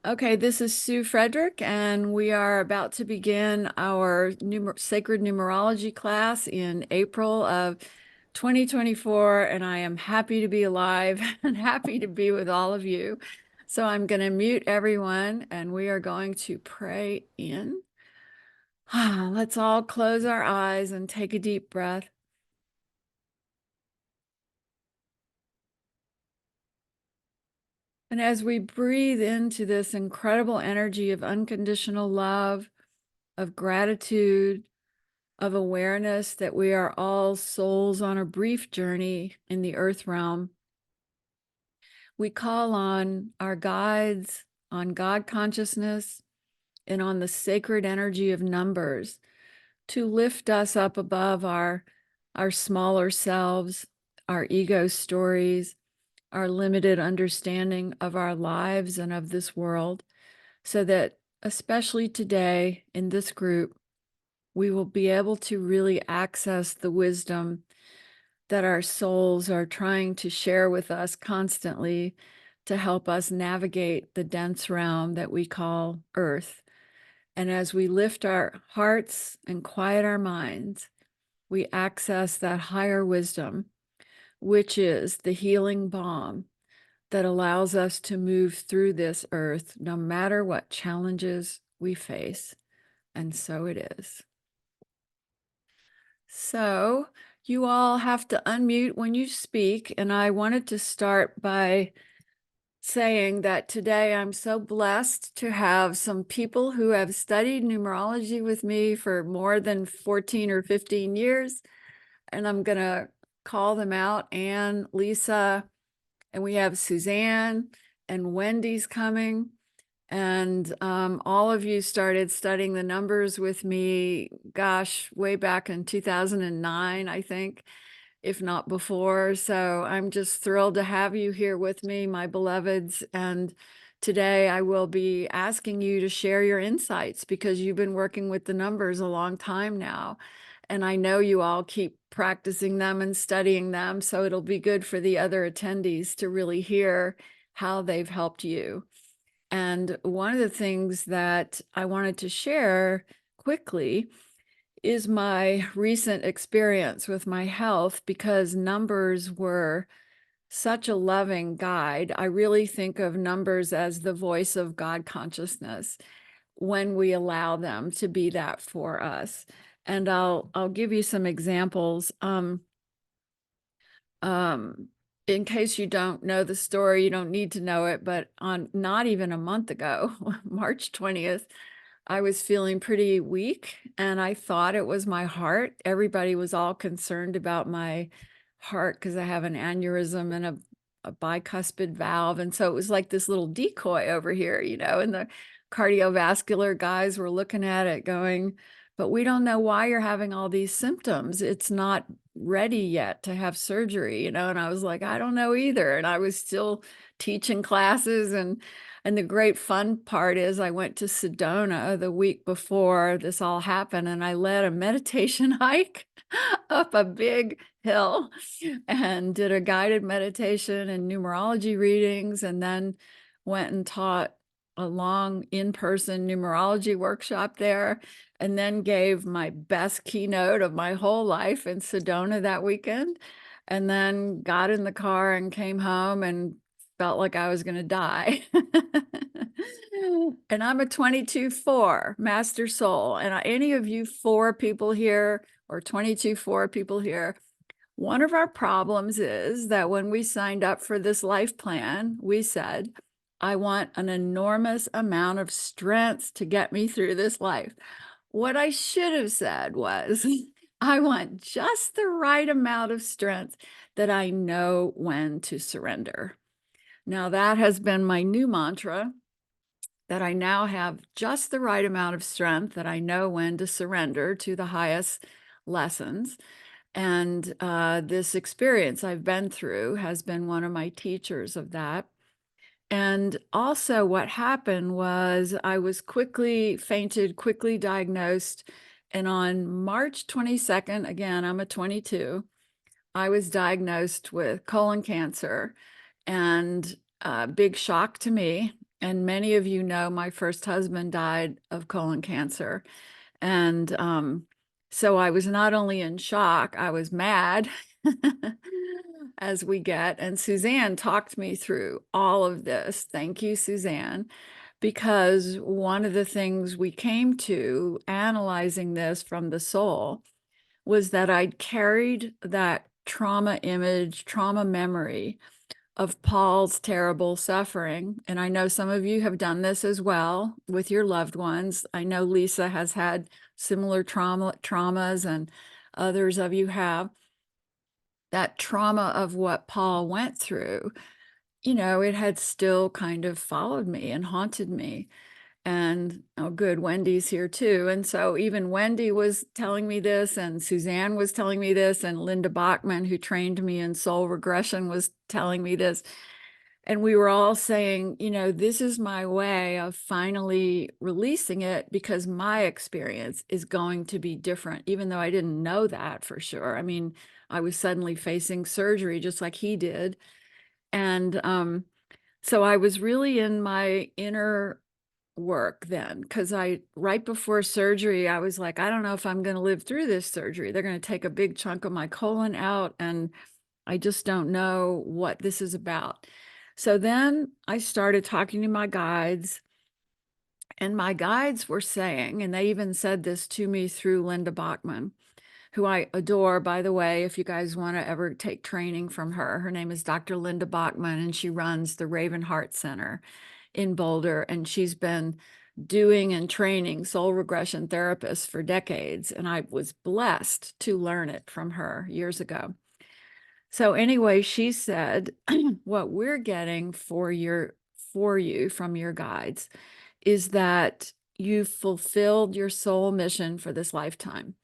Okay, this is Sue Frederick, and we are about to begin our sacred numerology class in April of 2024, and I am happy to be alive and happy to be with all of you. So I'm going to mute everyone, and we are going to pray in. Let's all close our eyes and take a deep breath. And as we breathe into this incredible energy of unconditional love, of gratitude, of awareness that we are all souls on a brief journey in the earth realm, we call on our guides, on God consciousness, and on the sacred energy of numbers to lift us up above our smaller selves, our ego stories, our limited understanding of our lives and of this world, so that especially today in this group, we will be able to really access the wisdom that our souls are trying to share with us constantly to help us navigate the dense realm that we call Earth. And as we lift our hearts and quiet our minds, we access that higher wisdom, which is the healing balm that allows us to move through this earth no matter what challenges we face. And so it is. So you all have to unmute when you speak. And I wanted to start by saying that today I'm so blessed to have some people who have studied numerology with me for more than 14 or 15 years. And I'm going to call them out: Anne, Lisa, and we have Suzanne, and Wendy's coming. And all of you started studying the numbers with me, gosh, way back in 2009, I think, if not before. So I'm just thrilled to have you here with me, my beloveds. And today I will be asking you to share your insights because you've been working with the numbers a long time now. And I know you all keep practicing them and studying them. So it'll be good for the other attendees to really hear how they've helped you. And one of the things that I wanted to share quickly is my recent experience with my health, because numbers were such a loving guide. I really think of numbers as the voice of God consciousness when we allow them to be that for us. And I'll give you some examples. In case you don't know the story, you don't need to know it, but on not even a month ago, March 20th, I was feeling pretty weak and I thought it was my heart. Everybody was all concerned about my heart because I have an aneurysm and a bicuspid valve. And so it was like this little decoy over here, and the cardiovascular guys were looking at it going, but we don't know why you're having all these symptoms. It's not ready yet to have surgery, and I was like, I don't know either. And I was still teaching classes, and the great fun part is I went to Sedona the week before this all happened, and I led a meditation hike up a big hill and did a guided meditation and numerology readings, and then went and taught a long in-person numerology workshop there, and then gave my best keynote of my whole life in Sedona that weekend, and then got in the car and came home and felt like I was going to die. And I'm a 22-4 master soul. And any of you 4 people here or 22-4 people here, one of our problems is that when we signed up for this life plan, we said, I want an enormous amount of strength to get me through this life. What I should have said was, I want just the right amount of strength that I know when to surrender. Now, that has been my new mantra, that I now have just the right amount of strength that I know when to surrender to the highest lessons. And this experience I've been through has been one of my teachers of that. And also what happened was I was quickly diagnosed. And on March 22nd, again, I'm a 22, I was diagnosed with colon cancer, and big shock to me. And many of you know my first husband died of colon cancer. And so I was not only in shock, I was mad as we get. And Suzanne talked me through all of this. Thank you, Suzanne, because one of the things we came to analyzing this from the soul was that I'd carried that trauma image, trauma memory of Paul's terrible suffering. And I know some of you have done this as well with your loved ones. I know Lisa has had similar traumas, and others of you have. That trauma of what Paul went through, it had still kind of followed me and haunted me. And oh, good, Wendy's here too. And so even Wendy was telling me this, and Suzanne was telling me this, and Linda Bachman, who trained me in soul regression, was telling me this. And we were all saying, this is my way of finally releasing it, because my experience is going to be different, even though I didn't know that for sure. I mean, I was suddenly facing surgery just like he did. And so I was really in my inner work then, because right before surgery, I was like, I don't know if I'm going to live through this surgery. They're going to take a big chunk of my colon out, and I just don't know what this is about. So then I started talking to my guides, and my guides were saying, and they even said this to me through Linda Bachman, who I adore, by the way, if you guys want to ever take training from her. Her name is Dr. Linda Bachman, and she runs the Raven Heart Center in Boulder, and she's been doing and training soul regression therapists for decades, and I was blessed to learn it from her years ago. So anyway, she said, what we're getting for you from your guides is that you've fulfilled your soul mission for this lifetime.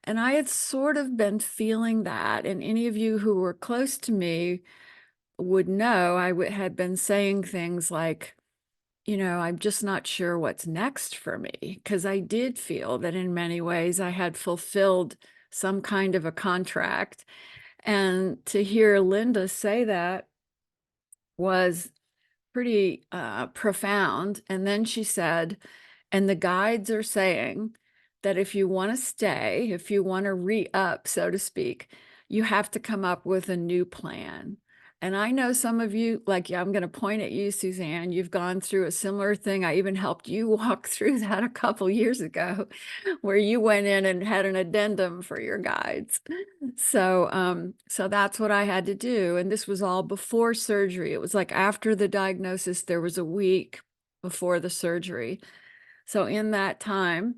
And I had sort of been feeling that, and any of you who were close to me would know I had been saying things like, I'm just not sure what's next for me, because I did feel that in many ways I had fulfilled some kind of a contract. And to hear Linda say that was pretty profound. And then she said, and the guides are saying that if you want to stay, if you want to re-up, so to speak, you have to come up with a new plan. And I know some of you, like, yeah, I'm going to point at you, Suzanne, you've gone through a similar thing. I even helped you walk through that a couple years ago, where you went in and had an addendum for your guides. So that's what I had to do. And this was all before surgery. It was like after the diagnosis, there was a week before the surgery. So in that time,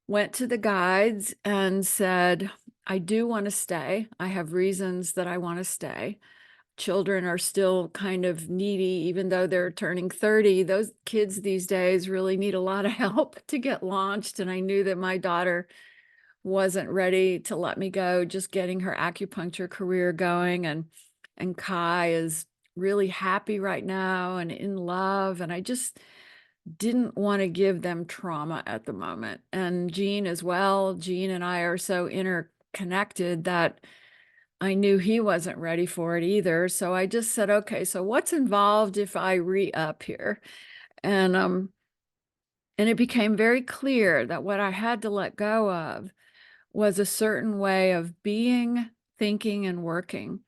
went to the guides and said, I do want to stay. I have reasons that I want to stay. Children are still kind of needy, even though they're turning 30. Those kids these days really need a lot of help to get launched. And I knew that my daughter wasn't ready to let me go, just getting her acupuncture career going. And Kai is really happy right now and in love. And I just didn't want to give them trauma at the moment. And Gene as well. Gene and I are so interconnected that I knew he wasn't ready for it either. So I just said, okay, so what's involved if I re-up here? And it became very clear that what I had to let go of was a certain way of being, thinking, and working.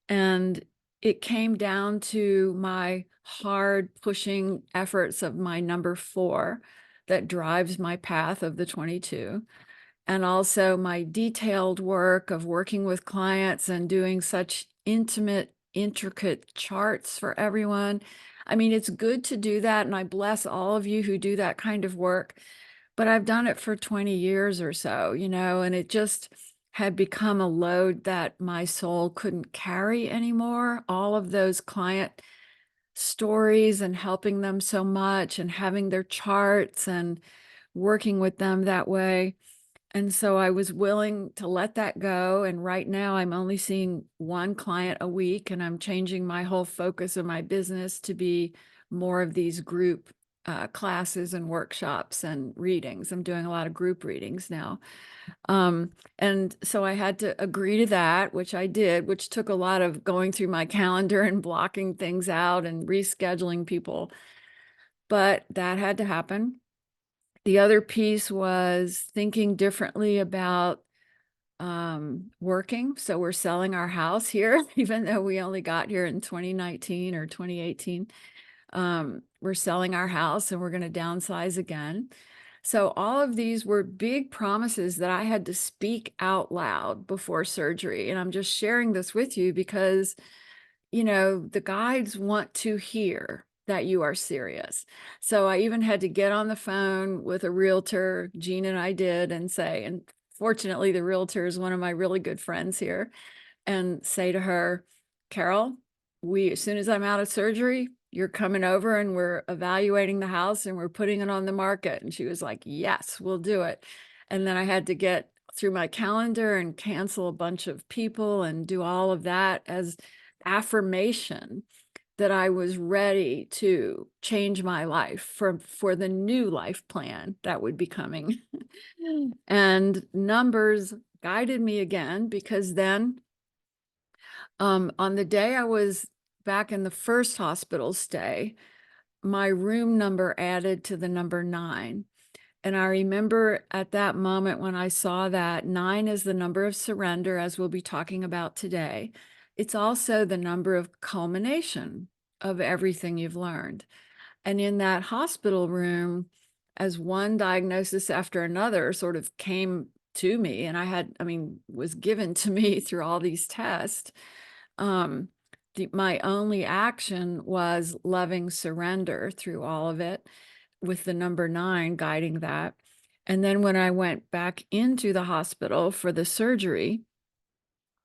And it came down to my hard pushing efforts of my number 4 that drives my path of the 22. And also my detailed work of working with clients and doing such intimate, intricate charts for everyone. I mean, it's good to do that. And I bless all of you who do that kind of work. But I've done it for 20 years or so, and it just had become a load that my soul couldn't carry anymore. All of those client stories and helping them so much and having their charts and working with them that way. And so I was willing to let that go. And right now I'm only seeing one client a week, and I'm changing my whole focus of my business to be more of these group classes and workshops and readings. I'm doing a lot of group readings now. And so I had to agree to that, which I did, which took a lot of going through my calendar and blocking things out and rescheduling people. but that had to happen. The other piece was thinking differently about working. So we're selling our house here, even though we only got here in 2019 or 2018. We're selling our house and we're going to downsize again. So all of these were big promises that I had to speak out loud before surgery. And I'm just sharing this with you because, you know, the guides want to hear that you are serious. So I even had to get on the phone with a realtor, Jean and I did, and say, and fortunately, the realtor is one of my really good friends here, and say to her, Carol, as soon as I'm out of surgery, you're coming over and we're evaluating the house and we're putting it on the market. And she was like, yes, we'll do it. And then I had to get through my calendar and cancel a bunch of people and do all of that as affirmation that I was ready to change my life for the new life plan that would be coming. And numbers guided me again, because then on the day I was back in the first hospital stay, my room number added to the number 9. And I remember at that moment when I saw that 9 is the number of surrender, as we'll be talking about today. It's also the number of culmination of everything you've learned. And in that hospital room, as one diagnosis after another sort of came to me, and was given to me through all these tests, my only action was loving surrender through all of it, with the number 9 guiding that. And then when I went back into the hospital for the surgery,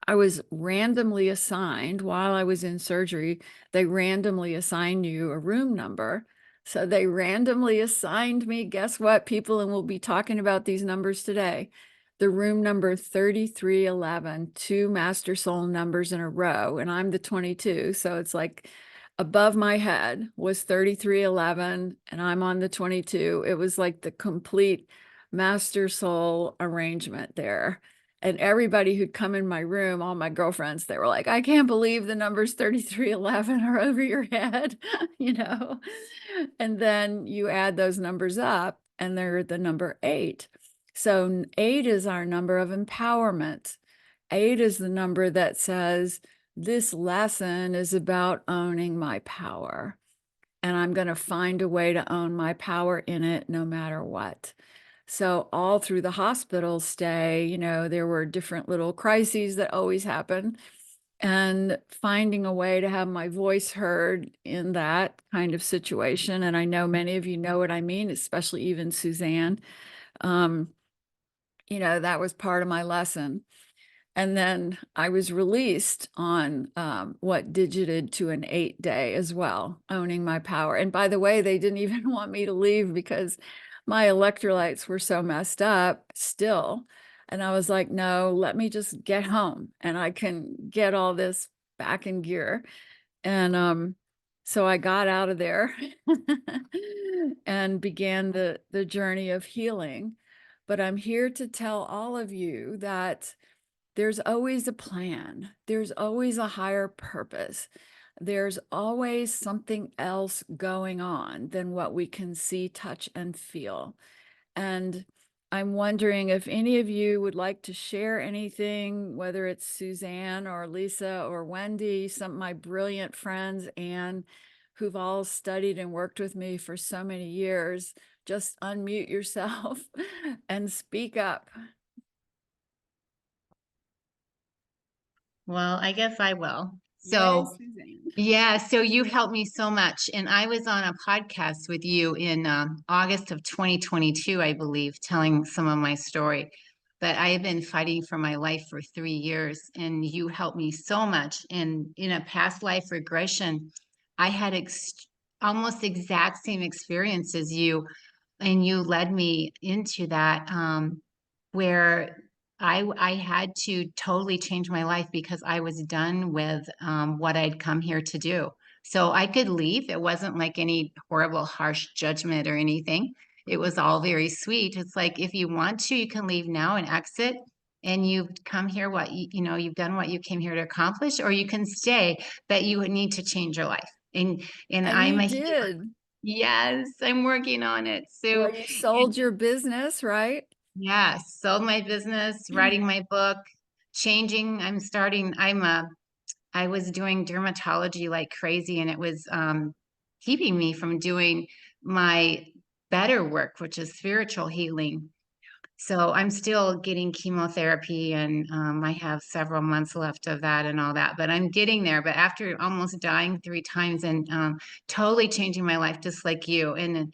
I was randomly assigned, while I was in surgery, they randomly assign you a room number. So they randomly assigned me, guess what, people, and we'll be talking about these numbers today, the room number 3311, 2 master soul numbers in a row, and I'm the 22. So it's like above my head was 3311 and I'm on the 22. It was like the complete master soul arrangement there. And everybody who'd come in my room, all my girlfriends, they were like, I can't believe the numbers 3311 are over your head, you know? And then you add those numbers up and they're the number 8. So 8 is our number of empowerment. 8 is the number that says, this lesson is about owning my power. And I'm going to find a way to own my power in it no matter what. So all through the hospital stay, you know, there were different little crises that always happen, and finding a way to have my voice heard in that kind of situation. And I know many of you know what I mean, especially even Suzanne. You know, that was part of my lesson. And then I was released on what digited to an 8-day as well, owning my power. And by the way, they didn't even want me to leave because my electrolytes were so messed up still. And I was like, no, let me just get home and I can get all this back in gear. And so I got out of there and began the journey of healing. But I'm here to tell all of you that there's always a plan. There's always a higher purpose. There's always something else going on than what we can see, touch, and feel. And I'm wondering if any of you would like to share anything, whether it's Suzanne or Lisa or Wendy, some of my brilliant friends, Anne, who've all studied and worked with me for so many years. Just unmute yourself and speak up. Well, I guess I will. Yay, So, Suzanne. yeah, so you helped me so much. And I was on a podcast with you in August of 2022, I believe, telling some of my story. But I have been fighting for my life for 3 years, and you helped me so much. And in a past life regression, I had almost exact same experience as you, and you led me into that, where I had to totally change my life because I was done with what I'd come here to do. So I could leave. It wasn't like any horrible, harsh judgment or anything. It was all very sweet. It's like if you want to, you can leave now and exit. And you've come here, you've done what you came here to accomplish, or you can stay, but you would need to change your life. And And I'm you a did. Yes, I'm working on it, Well, Sue. you sold your business, right? Yes, sold my business, writing my book, changing. I was doing dermatology like crazy, and it was keeping me from doing my better work, which is spiritual healing. So I'm still getting chemotherapy, and I have several months left of that and all that, but I'm getting there. But after almost dying 3 times and totally changing my life, just like you, and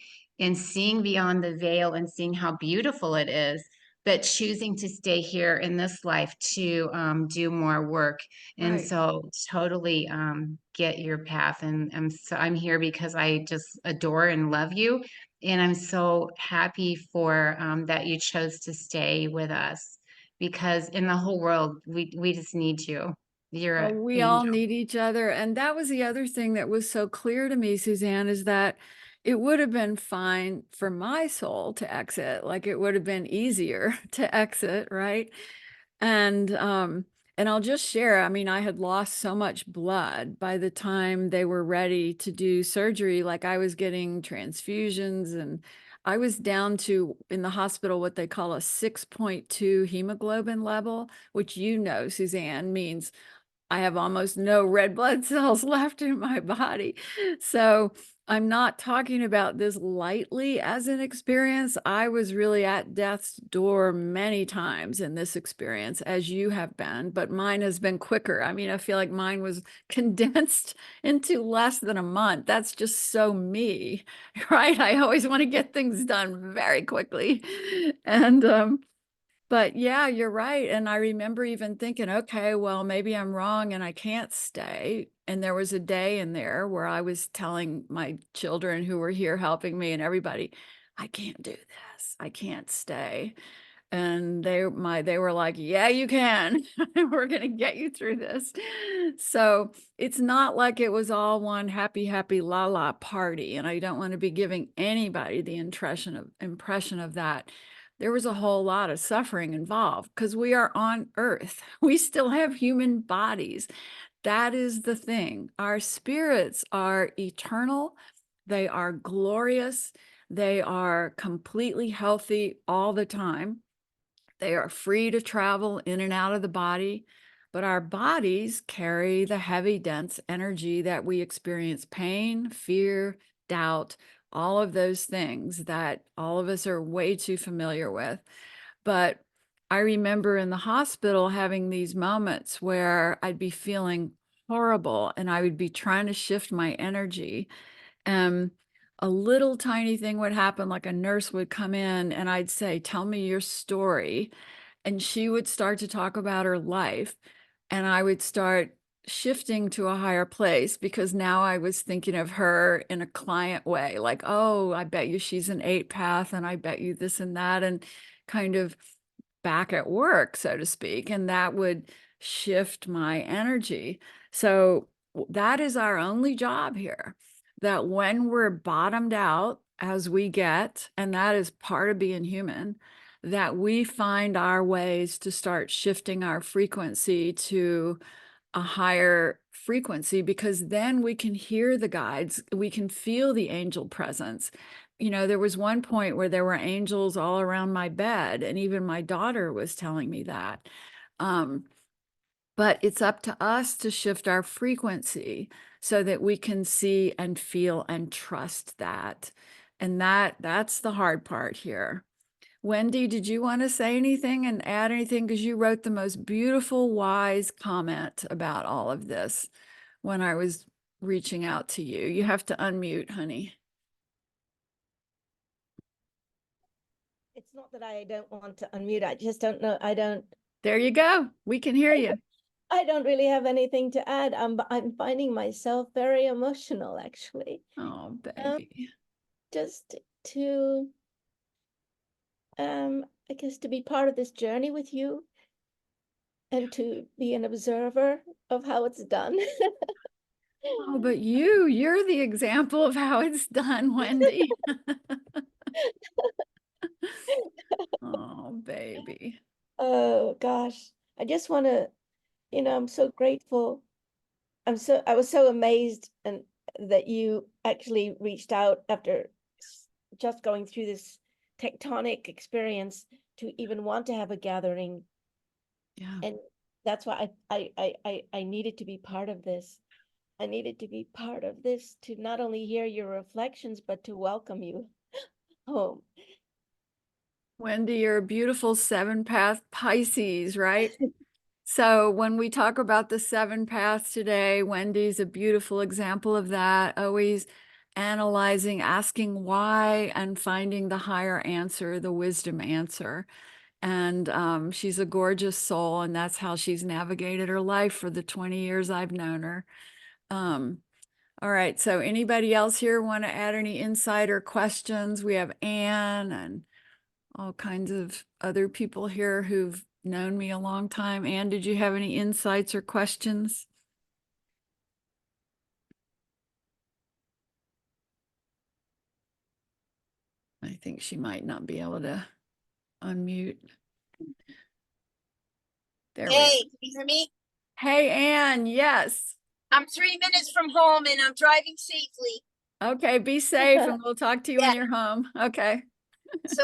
seeing beyond the veil and seeing how beautiful it is, but choosing to stay here in this life to do more work. And Right. so totally get your path. And I'm here because I just adore and love you, and I'm so happy for that you chose to stay with us, because in the whole world, we just need you. You're Well, an we all angel. need each other. And that was the other thing that was so clear to me, Suzanne, is that it would have been fine for my soul to exit. Like it would have been easier to exit, right? And and I'll just share, I mean, I had lost so much blood by the time they were ready to do surgery. Like I was getting transfusions and I was down to in the hospital what they call a 6.2 hemoglobin level, which Suzanne, means I have almost no red blood cells left in my body. So I'm not talking about this lightly as an experience. I was really at death's door many times in this experience, as you have been, but mine has been quicker. I mean, I feel like mine was condensed into less than a month. That's just so me, right? I always want to get things done very quickly. And but yeah, you're right. And I remember even thinking, okay, well, maybe I'm wrong and I can't stay. And there was a day in there where I was telling my children who were here helping me and everybody, I can't do this. I can't stay. And they were like, yeah, you can. We're going to get you through this. So it's not like it was all one happy, happy la la party. And I don't want to be giving anybody the impression of that. There was a whole lot of suffering involved because we are on earth. We still have human bodies. That is the thing. Our spirits are eternal. They are glorious. They are completely healthy all the time. They are free to travel in and out of the body, but our bodies carry the heavy, dense energy that we experience pain, fear, doubt, all of those things that all of us are way too familiar with. But I remember in the hospital having these moments where I'd be feeling horrible and I would be trying to shift my energy. And a little tiny thing would happen, like a nurse would come in and I'd say, tell me your story. And she would start to talk about her life. And I would start shifting to a higher place because now I was thinking of her in a client way, like, oh, I bet you she's an 8 path, and I bet you this and that, and kind of back at work, so to speak. And that would shift my energy. So that is our only job here, that when we're bottomed out as we get, and that is part of being human, that we find our ways to start shifting our frequency to a higher frequency, because then we can hear the guides, we can feel the angel presence. There was one point where there were angels all around my bed, and even my daughter was telling me that. Um, but it's up to us to shift our frequency so that we can see and feel and trust that. And that's the hard part here. Wendy, did you want to say anything and add anything? Because you wrote the most beautiful, wise comment about all of this when I was reaching out to you. You have to unmute, honey. It's not that I don't want to unmute. I just don't know. There you go. We can hear you. I don't really have anything to add. I'm finding myself very emotional, actually. Oh, baby. Just to, I guess, to be part of this journey with you and to be an observer of how it's done. Oh, but you're the example of how it's done, Wendy. Oh, baby. Oh gosh, I just want to, I'm so grateful. I was so amazed and that you actually reached out after just going through this tectonic experience to even want to have a gathering. Yeah. And that's why I needed to be part of this. I needed to be part of this to not only hear your reflections, but to welcome you home. Wendy, you're a beautiful 7-path Pisces, right? So when we talk about the 7 paths today, Wendy's a beautiful example of that, always analyzing, asking why, and finding the higher answer, the wisdom answer. And she's a gorgeous soul, and that's how she's navigated her life for the 20 years I've known her. All right, so anybody else here want to add any insight or questions? We have Anne and all kinds of other people here who've known me a long time. Anne, did you have any insights or questions? I think she might not be able to unmute. There we are. Hey, can you hear me? Hey, Anne, yes. I'm 3 minutes from home and I'm driving safely. Okay, be safe and we'll talk to you when Yeah. you're home. Okay. So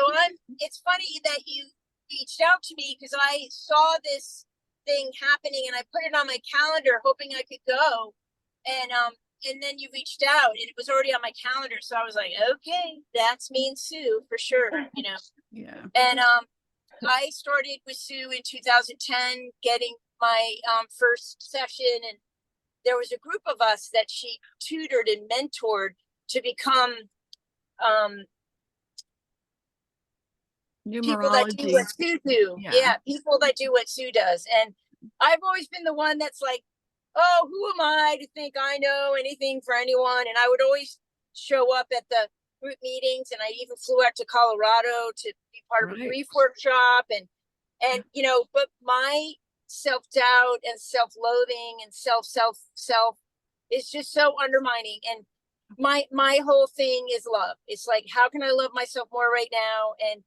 it's funny that you reached out to me because I saw this thing happening and I put it on my calendar hoping I could go. And then you reached out and it was already on my calendar. So I was like, okay, that's me and Sue for sure, you know. Yeah. And I started with Sue in 2010, getting my first session, and there was a group of us that she tutored and mentored to become people that do Numerology. what Sue do. Yeah. Yeah, people that do what Sue does. And I've always been the one that's like, oh, who am I to think I know anything for anyone? And I would always show up at the group meetings, and I even flew out to Colorado to be part of a Right. grief workshop. And you know, but my self-doubt and self-loathing and self is just so undermining. And my whole thing is love. It's like, how can I love myself more right now? And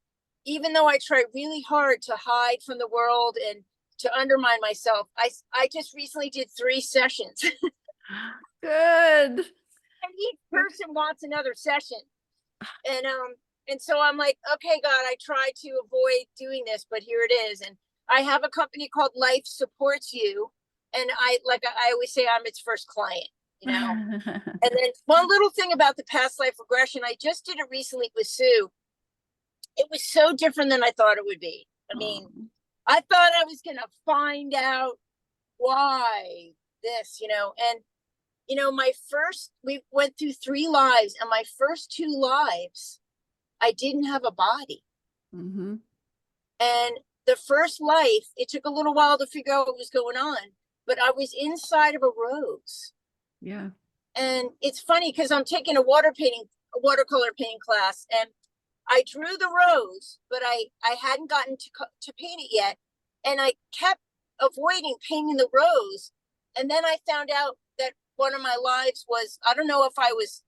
even though I try really hard to hide from the world and to undermine myself, I just recently did 3 sessions. Good. And each person wants another session. And so I'm like, okay, God, I try to avoid doing this, but here it is. And I have a company called Life Supports You. And I always say, I'm its first client, you know. And then one little thing about the past life regression, I just did it recently with Sue. It was so different than I thought it would be. I mean, I thought I was going to find out why this, you know. And you know, we went through 3 lives, and my first 2 lives, I didn't have a body. Mm-hmm. And the first life, it took a little while to figure out what was going on, but I was inside of a rose. Yeah. And it's funny because I'm taking a watercolor painting class, and I drew the rose, but I hadn't gotten to paint it yet. And I kept avoiding painting the rose. And then I found out that one of my lives was, I don't know if I was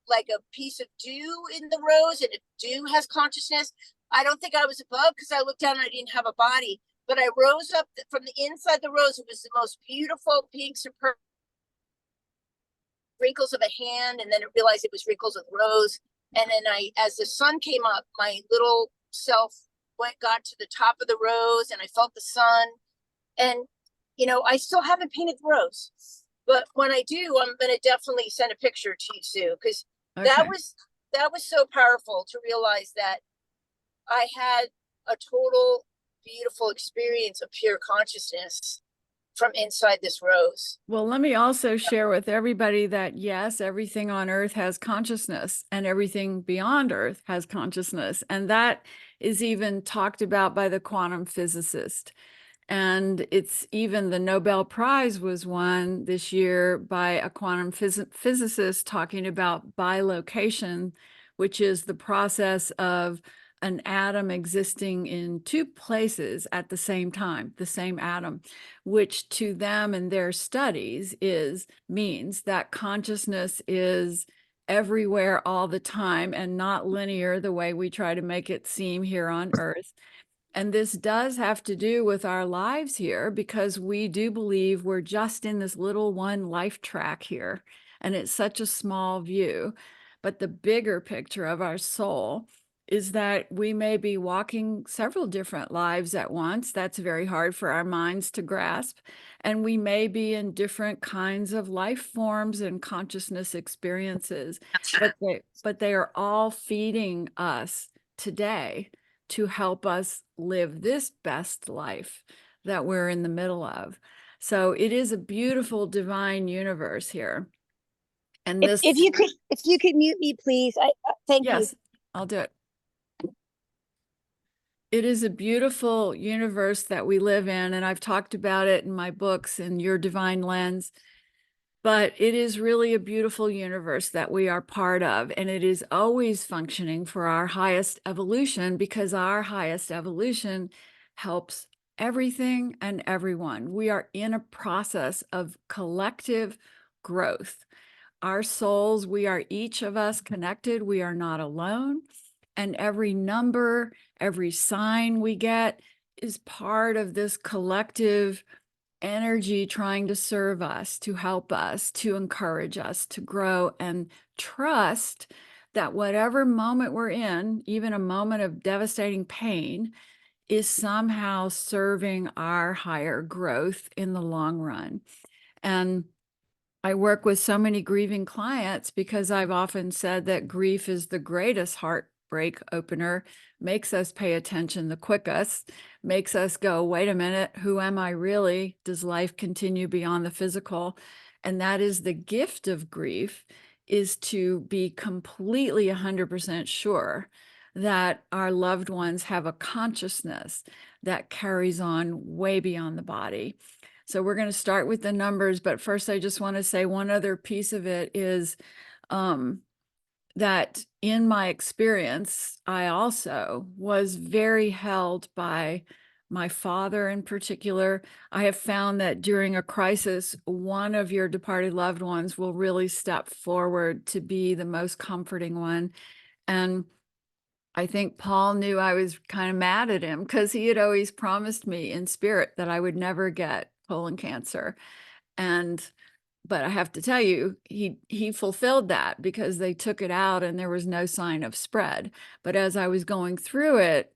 like a piece of dew in the rose, and if dew has consciousness, I don't think I was above because I looked down and I didn't have a body, but I rose up from the inside the rose. It was the most beautiful pink, superb wrinkles of a hand, and then I realized it was wrinkles of the rose. And then as the sun came up, my little self got to the top of the rose, and I felt the sun. And you know, I still haven't painted the rose, but when I do, I'm going to definitely send a picture to you, Sue, because that was so powerful to realize that I had a total beautiful experience of pure consciousness from inside this rose. Well, let me also share with everybody that yes, everything on earth has consciousness, and everything beyond earth has consciousness. And that is even talked about by the quantum physicist. And it's even the Nobel Prize was won this year by a quantum physicist talking about bilocation, which is the process of an atom existing in 2 places at the same time, the same atom, which to them and their studies means that consciousness is everywhere all the time and not linear the way we try to make it seem here on Earth. And this does have to do with our lives here, because we do believe we're just in this little one life track here. And it's such a small view. But the bigger picture of our soul is that we may be walking several different lives at once. That's very hard for our minds to grasp. And we may be in different kinds of life forms and consciousness experiences, but they are all feeding us today to help us live this best life that we're in the middle of. So it is a beautiful divine universe here. And If you could mute me, please. Thank you. Yes, I'll do it. It is a beautiful universe that we live in, and I've talked about it in my books and Your Divine Lens. But it is really a beautiful universe that we are part of, and it is always functioning for our highest evolution, because our highest evolution helps everything and everyone. We are in a process of collective growth. Our souls, we are each of us connected. We are not alone. And every number, every sign we get is part of this collective energy trying to serve us, to help us, to encourage us to grow, and trust that whatever moment we're in, even a moment of devastating pain, is somehow serving our higher growth in the long run. And I work with so many grieving clients because I've often said that grief is the greatest heartbreak opener, makes us pay attention the quickest, makes us go, wait a minute, who am I really? Does life continue beyond the physical? And that is the gift of grief, is to be completely 100% sure that our loved ones have a consciousness that carries on way beyond the body. So we're going to start with the numbers, but first I just want to say one other piece of it is that in my experience, I also was very held by my father in particular. I have found that during a crisis, one of your departed loved ones will really step forward to be the most comforting one. And I think Paul knew I was kind of mad at him because he had always promised me in spirit that I would never get colon cancer. But I have to tell you, he fulfilled that, because they took it out and there was no sign of spread. But as I was going through it,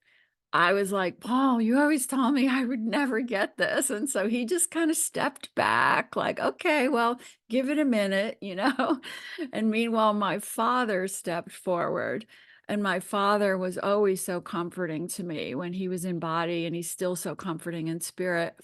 I was like, Paul, you always told me I would never get this. And so he just kind of stepped back like, okay, well, give it a minute, you know? And meanwhile, my father stepped forward. And my father was always so comforting to me when he was in body, and he's still so comforting in spirit.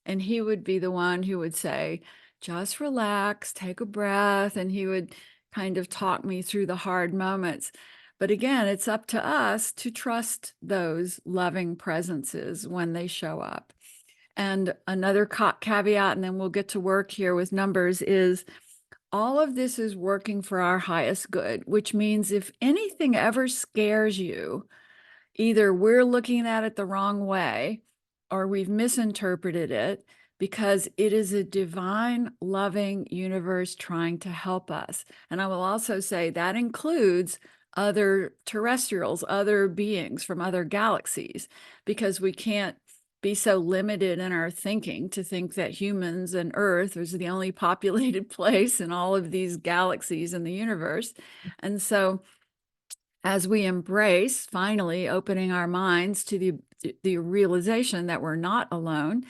And he would be the one who would say, just relax, take a breath. And he would kind of talk me through the hard moments. But again, it's up to us to trust those loving presences when they show up. And another caveat, and then we'll get to work here with numbers, is all of this is working for our highest good, which means if anything ever scares you, either we're looking at it the wrong way or we've misinterpreted it, because it is a divine, loving universe trying to help us. And I will also say that includes other terrestrials, other beings from other galaxies, because we can't be so limited in our thinking to think that humans and Earth is the only populated place in all of these galaxies in the universe. And so as we embrace, finally opening our minds to the realization that we're not alone,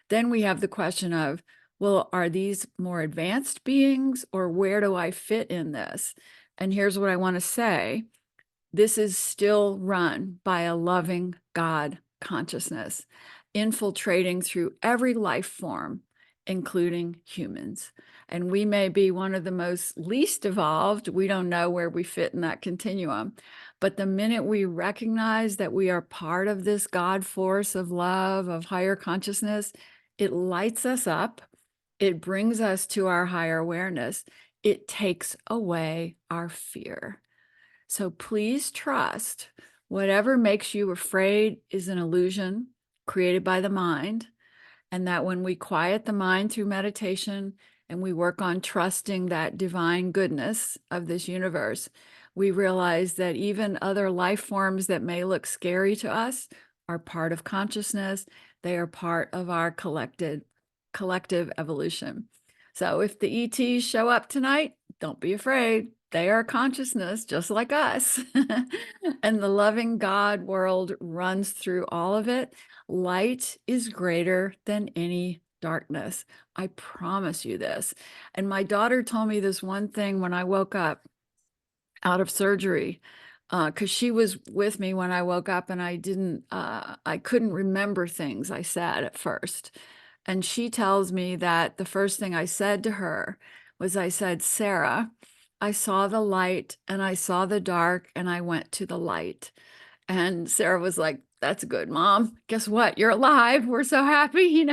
then we have the question of, well, are these more advanced beings, or where do I fit in this? And here's what I want to say. This is still run by a loving God consciousness, infiltrating through every life form, including humans. And we may be one of the most least evolved. We don't know where we fit in that continuum. But the minute we recognize that we are part of this God force of love, of higher consciousness, it lights us up. It brings us to our higher awareness. It takes away our fear. So please trust whatever makes you afraid is an illusion created by the mind. And that when we quiet the mind through meditation and we work on trusting that divine goodness of this universe, we realize that even other life forms that may look scary to us are part of consciousness. They are part of our collective evolution. So if the ETs show up tonight, don't be afraid. They are consciousness just like us. And the loving God world runs through all of it. Light is greater than any darkness. I promise you this. And my daughter told me this one thing when I woke up out of surgery, because she was with me when I woke up, and I couldn't remember things I said at first. And she tells me that the first thing I said to her was, I said, Sarah, I saw the light and I saw the dark and I went to the light. And Sarah was like, that's good, Mom. Guess what? You're alive. We're so happy,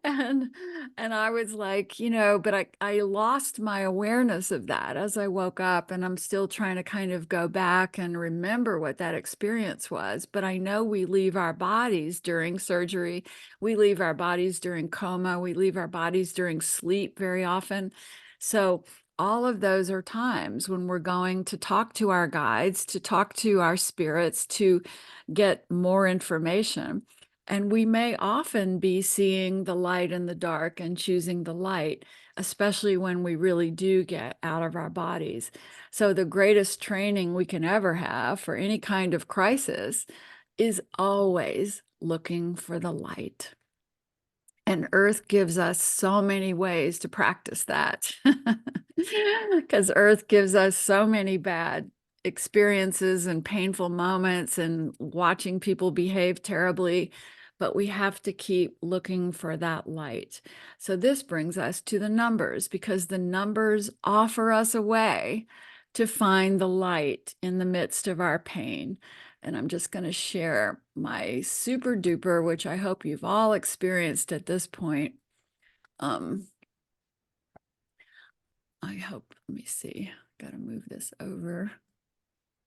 And I was like, but I lost my awareness of that as I woke up, and I'm still trying to kind of go back and remember what that experience was. But I know we leave our bodies during surgery. We leave our bodies during coma. We leave our bodies during sleep very often. So all of those are times when we're going to talk to our guides, to talk to our spirits, to get more information. And we may often be seeing the light and the dark and choosing the light, especially when we really do get out of our bodies. So the greatest training we can ever have for any kind of crisis is always looking for the light. And Earth gives us so many ways to practice that, because Earth gives us so many bad experiences and painful moments and watching people behave terribly, but we have to keep looking for that light. So this brings us to the numbers, because the numbers offer us a way to find the light in the midst of our pain. And I'm just going to share my super duper, which I hope you've all experienced at this point. I hope, let me see, got to move this over.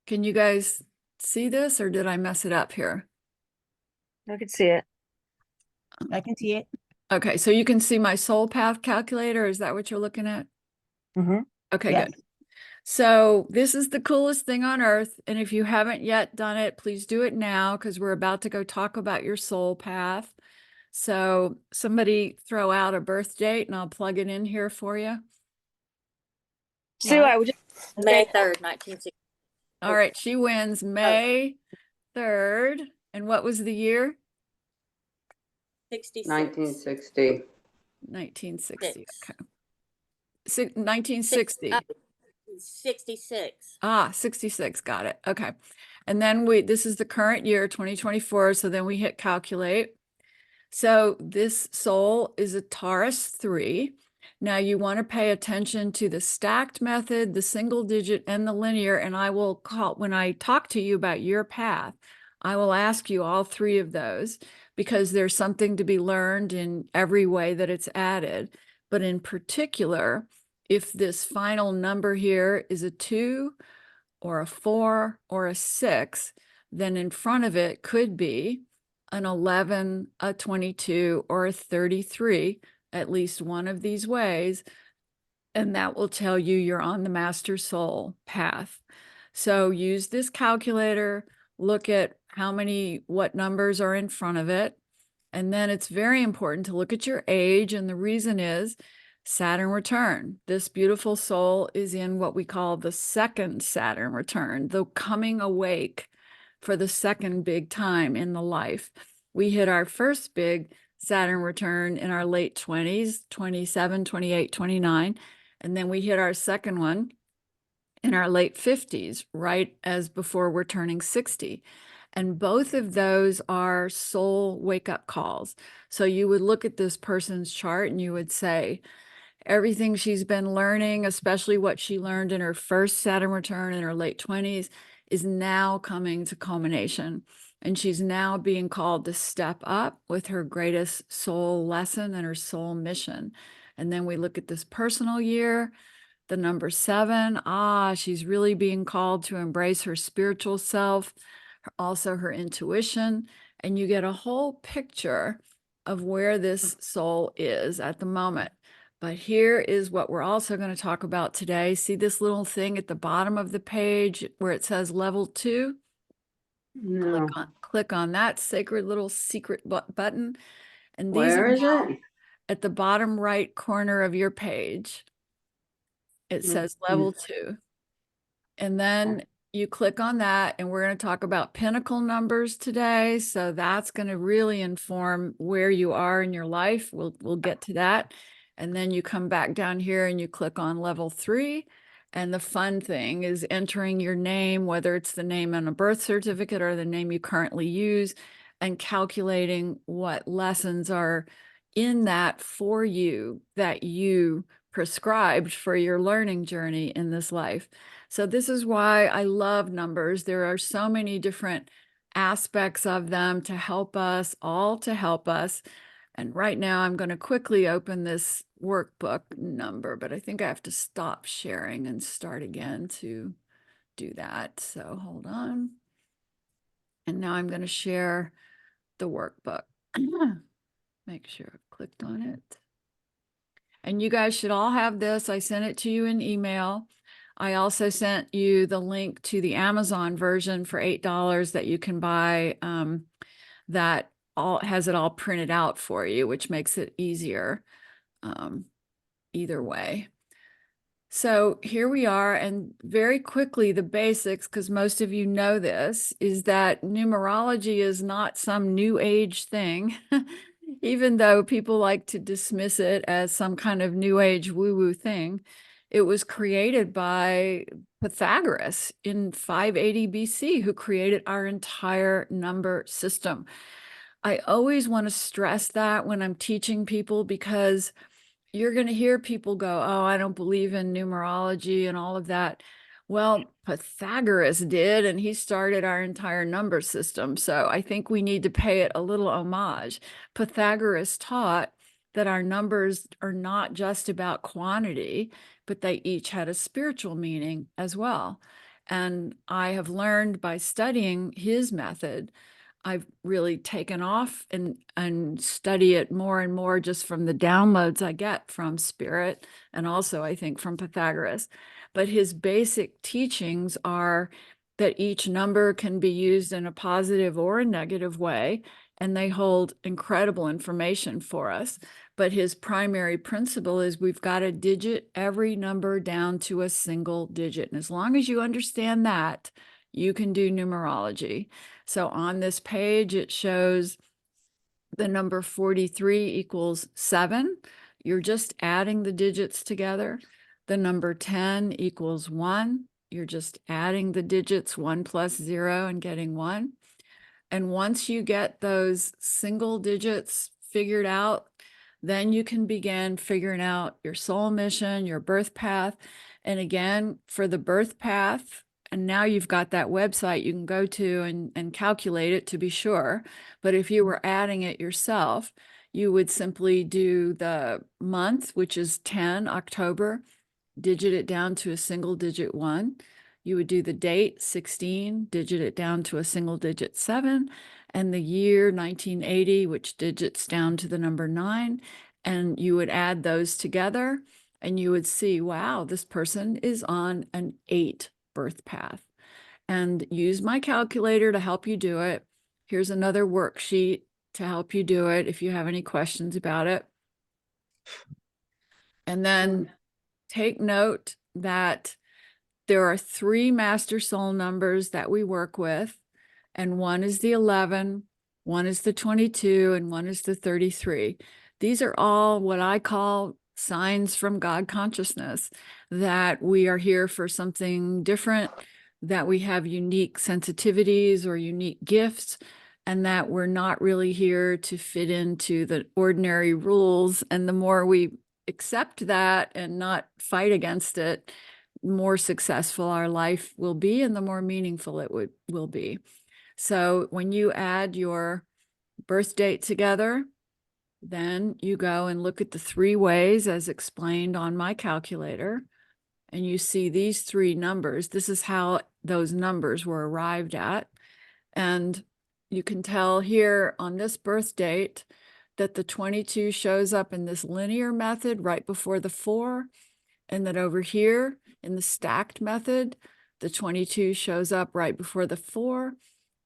Can you guys see this, or did I mess it up here? I can see it. I can see it. Okay, so you can see my soul path calculator. Is that what you're looking at? Mm-hmm. Okay, Yes. good. So this is the coolest thing on earth. And if you haven't yet done it, please do it now, because we're about to go talk about your soul path. So somebody throw out a birth date and I'll plug it in here for you. Sue, I would just May 3rd, 1960. All right, she wins May 3rd. And what was the year? 66. 1960. 1960. Six. Okay. 1960. 66. Ah, 66. Got it. Okay. And then this is the current year, 2024. So then we hit calculate. So this soul is a Taurus 3. Now you want to pay attention to the stacked method, the single digit, and the linear. And I will call, when I talk to you about your path, I will ask you all three of those, because there's something to be learned in every way that it's added. But in particular, if this final number here is a 2 or a 4 or a 6, then in front of it could be an 11, a 22, or a 33, at least one of these ways. And that will tell you you're on the master soul path. So use this calculator, look at what numbers are in front of it. And then it's very important to look at your age. And the reason is Saturn return. This beautiful soul is in what we call the second Saturn return, the coming awake for the second big time in the life. We hit our first big Saturn return in our late 20s, 27, 28, 29. And then we hit our second one in our late 50s, right as before we're turning 60. And both of those are soul wake-up calls. So you would look at this person's chart and you would say, everything she's been learning, especially what she learned in her first Saturn return in her late 20s, is now coming to culmination. And she's now being called to step up with her greatest soul lesson and her soul mission. And then we look at this personal year, the number 7. She's really being called to embrace her spiritual self, also her intuition. And you get a whole picture of where this soul is at the moment. But here is what we're also going to talk about today. See this little thing at the bottom of the page where it says level 2? No. Click on that sacred little secret button. And these Where are is now it? at the bottom right corner of your page. It says level 2. And then you click on that, and we're going to talk about pinnacle numbers today. So that's going to really inform where you are in your life. We'll get to that. And then you come back down here and you click on level 3. And the fun thing is entering your name, whether it's the name on a birth certificate or the name you currently use, and calculating what lessons are in that for you that you prescribed for your learning journey in this life. So this is why I love numbers. There are so many different aspects of them to help us, all to help us. And right now I'm going to quickly open this workbook number, but I think I have to stop sharing and start again to do that. So hold on. And now I'm going to share the workbook. Make sure I've clicked on it. And you guys should all have this. I sent it to you in email. I also sent you the link to the Amazon version for $8 that you can buy, that all has it all printed out for you, which makes it easier either way. So here we are, and very quickly, the basics, because most of you know this, is that numerology is not some new age thing, even though people like to dismiss it as some kind of new age woo-woo thing. It was created by Pythagoras in 580 BC, who created our entire number system. I always want to stress that when I'm teaching people, because you're going to hear people go, oh, I don't believe in numerology and all of that. Well, Pythagoras did, and he started our entire number system. So I think we need to pay it a little homage. Pythagoras taught that our numbers are not just about quantity, but they each had a spiritual meaning as well. And I have learned by studying his method, I've really taken off and study it more and more just from the downloads I get from Spirit, and also I think from Pythagoras. But his basic teachings are that each number can be used in a positive or a negative way, and they hold incredible information for us. But his primary principle is we've got to digit every number down to a single digit. And as long as you understand that, you can do numerology. So on this page, it shows the number 43 equals 7. You're just adding the digits together. The number 10 equals 1. You're just adding the digits 1 plus 0 and getting 1. And once you get those single digits figured out, then you can begin figuring out your soul mission, your birth path. And again, for the birth path, and now you've got that website you can go to and calculate it to be sure. But if you were adding it yourself, you would simply do the month, which is 10 October, digit it down to a single digit 1. You would do the date 16, digit it down to a single digit 7, and the year 1980, which digits down to the number 9. And you would add those together and you would see, wow, this person is on an 8 birth path. And use my calculator to help you do it. Here's another worksheet to help you do it if you have any questions about it. And then take note that there are 3 master soul numbers that we work with, and one is the 11, one is the 22, and one is the 33. These are all what I call signs from God consciousness, that we are here for something different, that we have unique sensitivities or unique gifts, and that we're not really here to fit into the ordinary rules. And the more we accept that and not fight against it, more successful our life will be, and the more meaningful it will be. So when you add your birth date together, then you go and look at the 3 ways as explained on my calculator, and you see these 3 numbers. This is how those numbers were arrived at. And you can tell here on this birth date that the 22 shows up in this linear method right before the 4, and that over here in the stacked method, the 22 shows up right before the 4,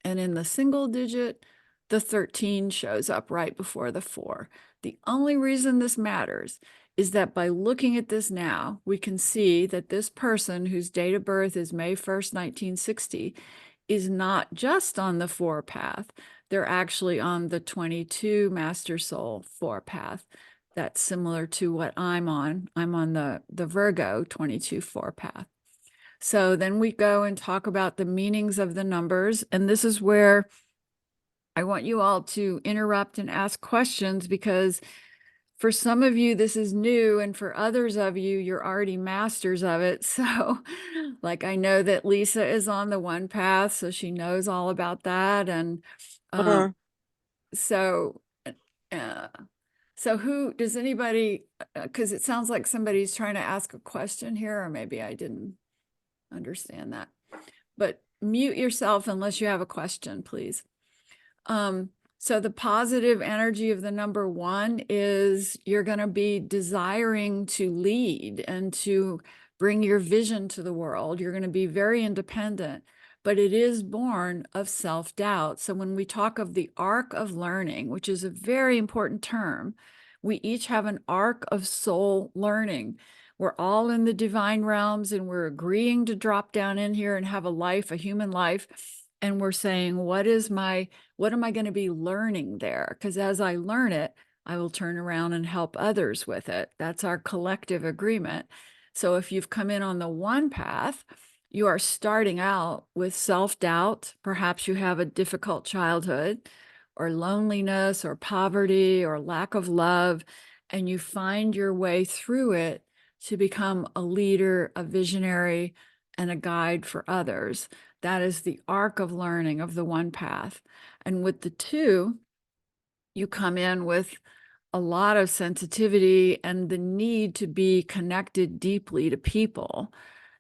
and in the single digit, the 13 shows up right before the 4. The only reason this matters is that by looking at this now, we can see that this person whose date of birth is May 1st, 1960, is not just on the 4 path. They're actually on the 22 Master Soul 4 path. That's similar to what I'm on. I'm on the Virgo 22 4 path. So then we go and talk about the meanings of the numbers. And this is where I want you all to interrupt and ask questions, because for some of you, this is new. And for others of you, you're already masters of it. So like, I know that Lisa is on the 1 path, so she knows all about that. And Mhm. so, uh, so who does anybody, because it sounds like somebody's trying to ask a question here, or maybe I didn't understand that, but mute yourself unless you have a question, please. So the positive energy of the number 1 is you're going to be desiring to lead and to bring your vision to the world. You're going to be very independent, but it is born of self-doubt. So when we talk of the arc of learning, which is a very important term, we each have an arc of soul learning. We're all in the divine realms, and we're agreeing to drop down in here and have a life, a human life. And we're saying, what am I going to be learning there? Because as I learn it, I will turn around and help others with it. That's our collective agreement. So if you've come in on the 1 path, you are starting out with self-doubt. Perhaps you have a difficult childhood, or loneliness, or poverty, or lack of love, and you find your way through it to become a leader, a visionary, and a guide for others. That is the arc of learning of the 1 path. And with the 2, you come in with a lot of sensitivity and the need to be connected deeply to people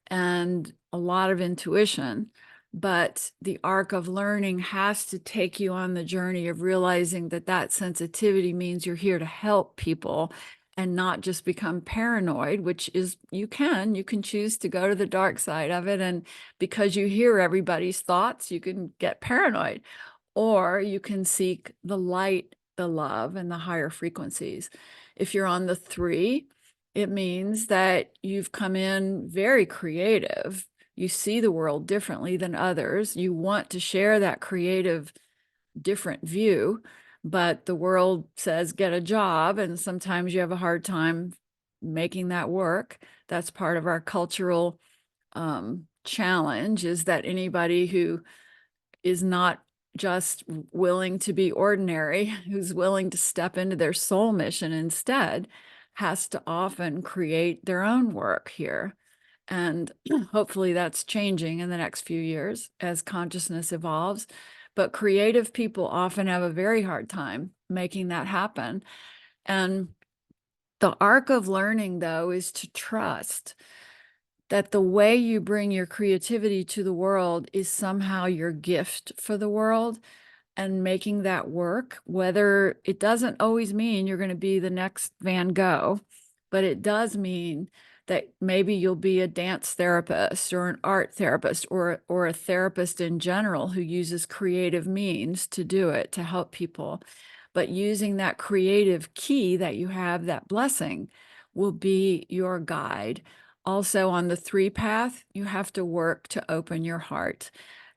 and a lot of intuition. But the arc of learning has to take you on the journey of realizing that that sensitivity means you're here to help people and not just become paranoid, which is, you can choose to go to the dark side of it. And because you hear everybody's thoughts, you can get paranoid, or you can seek the light, the love, and the higher frequencies. If you're on the 3, it means that you've come in very creative. You see the world differently than others. You want to share that creative, different view, but the world says, get a job. And sometimes you have a hard time making that work. That's part of our cultural challenge, is that anybody who is not just willing to be ordinary, who's willing to step into their soul mission instead, has to often create their own work here. And hopefully that's changing in the next few years as consciousness evolves. But creative people often have a very hard time making that happen. And the arc of learning, though, is to trust that the way you bring your creativity to the world is somehow your gift for the world, and making that work, whether it doesn't always mean you're going to be the next Van Gogh, but it does mean that maybe you'll be a dance therapist or an art therapist or a therapist in general who uses creative means to do it, to help people. But using that creative key that you have, that blessing, will be your guide. Also on the 3 path, you have to work to open your heart.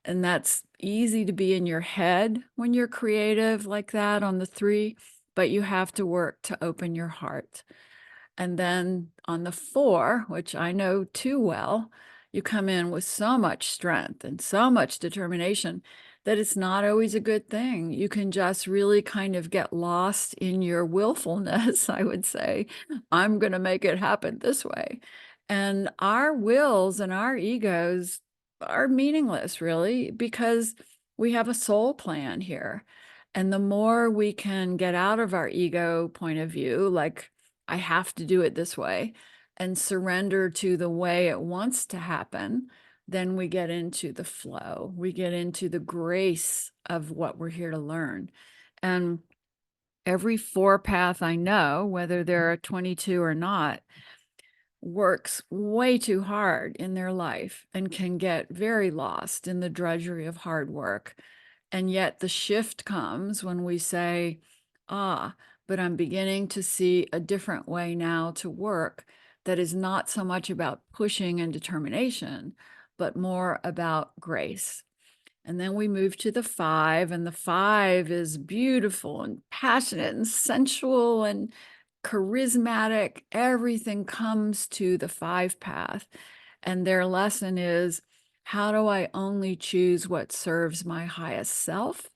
And that's easy to be in your head when you're creative like that on the 3, but you have to work to open your heart. And then on the 4, which I know too well, you come in with so much strength and so much determination that it's not always a good thing. You can just really kind of get lost in your willfulness, I would say. I'm going to make it happen this way. And our wills and our egos are meaningless, really, because we have a soul plan here. And the more we can get out of our ego point of view, like, I have to do it this way, and surrender to the way it wants to happen, then we get into the flow. We get into the grace of what we're here to learn. And every 4 path I know, whether they're 22 or not, works way too hard in their life and can get very lost in the drudgery of hard work. And yet the shift comes when we say, but I'm beginning to see a different way now to work that is not so much about pushing and determination, but more about grace. And then we move to the 5, and the 5 is beautiful and passionate and sensual and charismatic. Everything comes to the 5 path. And their lesson is, how do I only choose what serves my highest self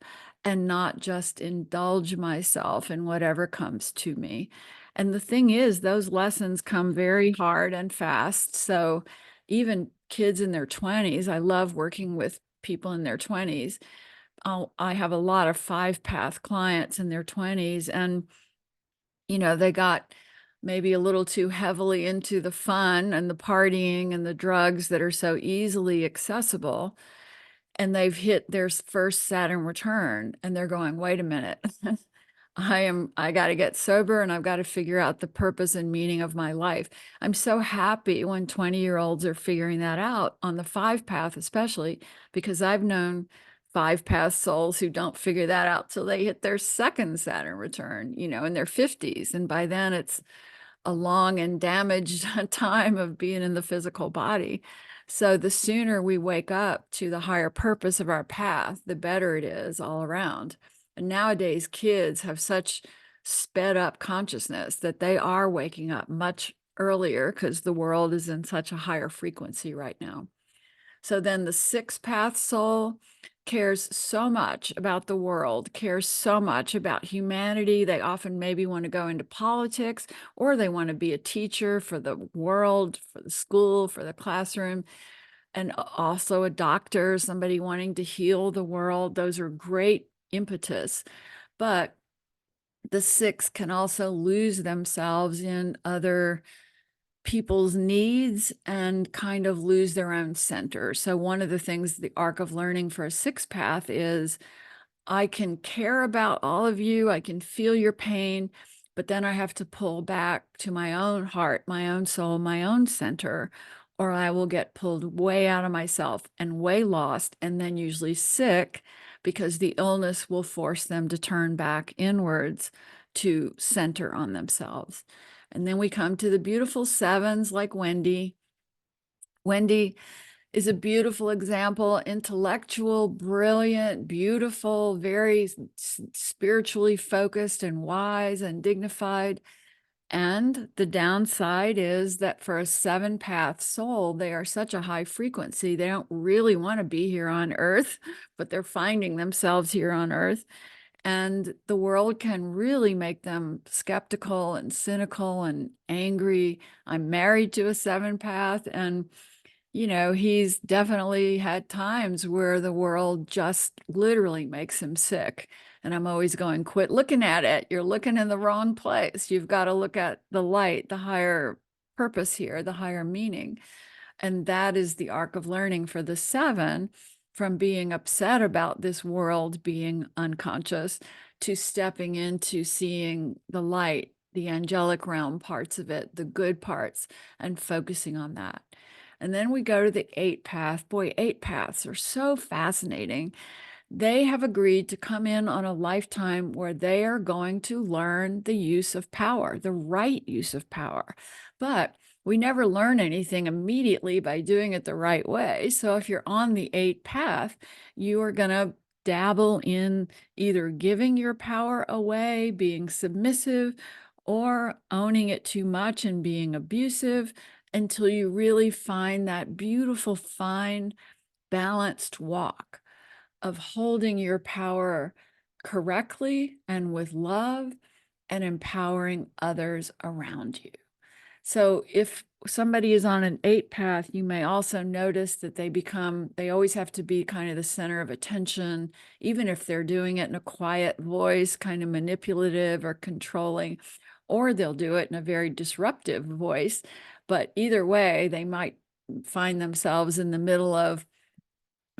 and not just indulge myself in whatever comes to me? And the thing is, those lessons come very hard and fast. So even kids in their 20s, I love working with people in their 20s. I have a lot of 5 path clients in their 20s, and they got maybe a little too heavily into the fun and the partying and the drugs that are so easily accessible, and they've hit their first Saturn return, and they're going, wait a minute. I got to get sober, and I've got to figure out the purpose and meaning of my life. I'm so happy when 20-year-olds are figuring that out on the 5 path, especially because I've known 5 path souls who don't figure that out till they hit their second Saturn return, in their 50s. And by then it's a long and damaged time of being in the physical body. So the sooner we wake up to the higher purpose of our path, the better it is all around. And nowadays, kids have such sped up consciousness that they are waking up much earlier because the world is in such a higher frequency right now. So then the 6 path soul cares so much about the world, cares so much about humanity. They often maybe want to go into politics, or they want to be a teacher for the world, for the school, for the classroom, and also a doctor, somebody wanting to heal the world. Those are great impetus. But the 6 can also lose themselves in other people's needs and kind of lose their own center. So one of the things, the arc of learning for a 6 path is, I can care about all of you, I can feel your pain, but then I have to pull back to my own heart, my own soul, my own center, or I will get pulled way out of myself and way lost, and then usually sick, because the illness will force them to turn back inwards to center on themselves. And then we come to the beautiful 7s like Wendy. Wendy is a beautiful example, intellectual, brilliant, beautiful, very spiritually focused and wise and dignified. And the downside is that for a 7 path soul, they are such a high frequency. They don't really want to be here on Earth, but they're finding themselves here on Earth. And the world can really make them skeptical and cynical and angry. I'm married to a 7 path, and he's definitely had times where the world just literally makes him sick. And I'm always going, quit looking at it. You're looking in the wrong place. You've got to look at the light, the higher purpose here, the higher meaning. And that is the arc of learning for the 7, from being upset about this world being unconscious to stepping into seeing the light, the angelic realm parts of it, the good parts, and focusing on that. And then we go to the 8 path. Boy, 8 paths are so fascinating. They have agreed to come in on a lifetime where they are going to learn the use of power, the right use of power. But we never learn anything immediately by doing it the right way. So if you're on the 8 path, you are going to dabble in either giving your power away, being submissive, or owning it too much and being abusive, until you really find that beautiful, fine, balanced walk of holding your power correctly and with love and empowering others around you. So if somebody is on an 8 path, you may also notice that they always have to be kind of the center of attention, even if they're doing it in a quiet voice, kind of manipulative or controlling, or they'll do it in a very disruptive voice. But either way, they might find themselves in the middle of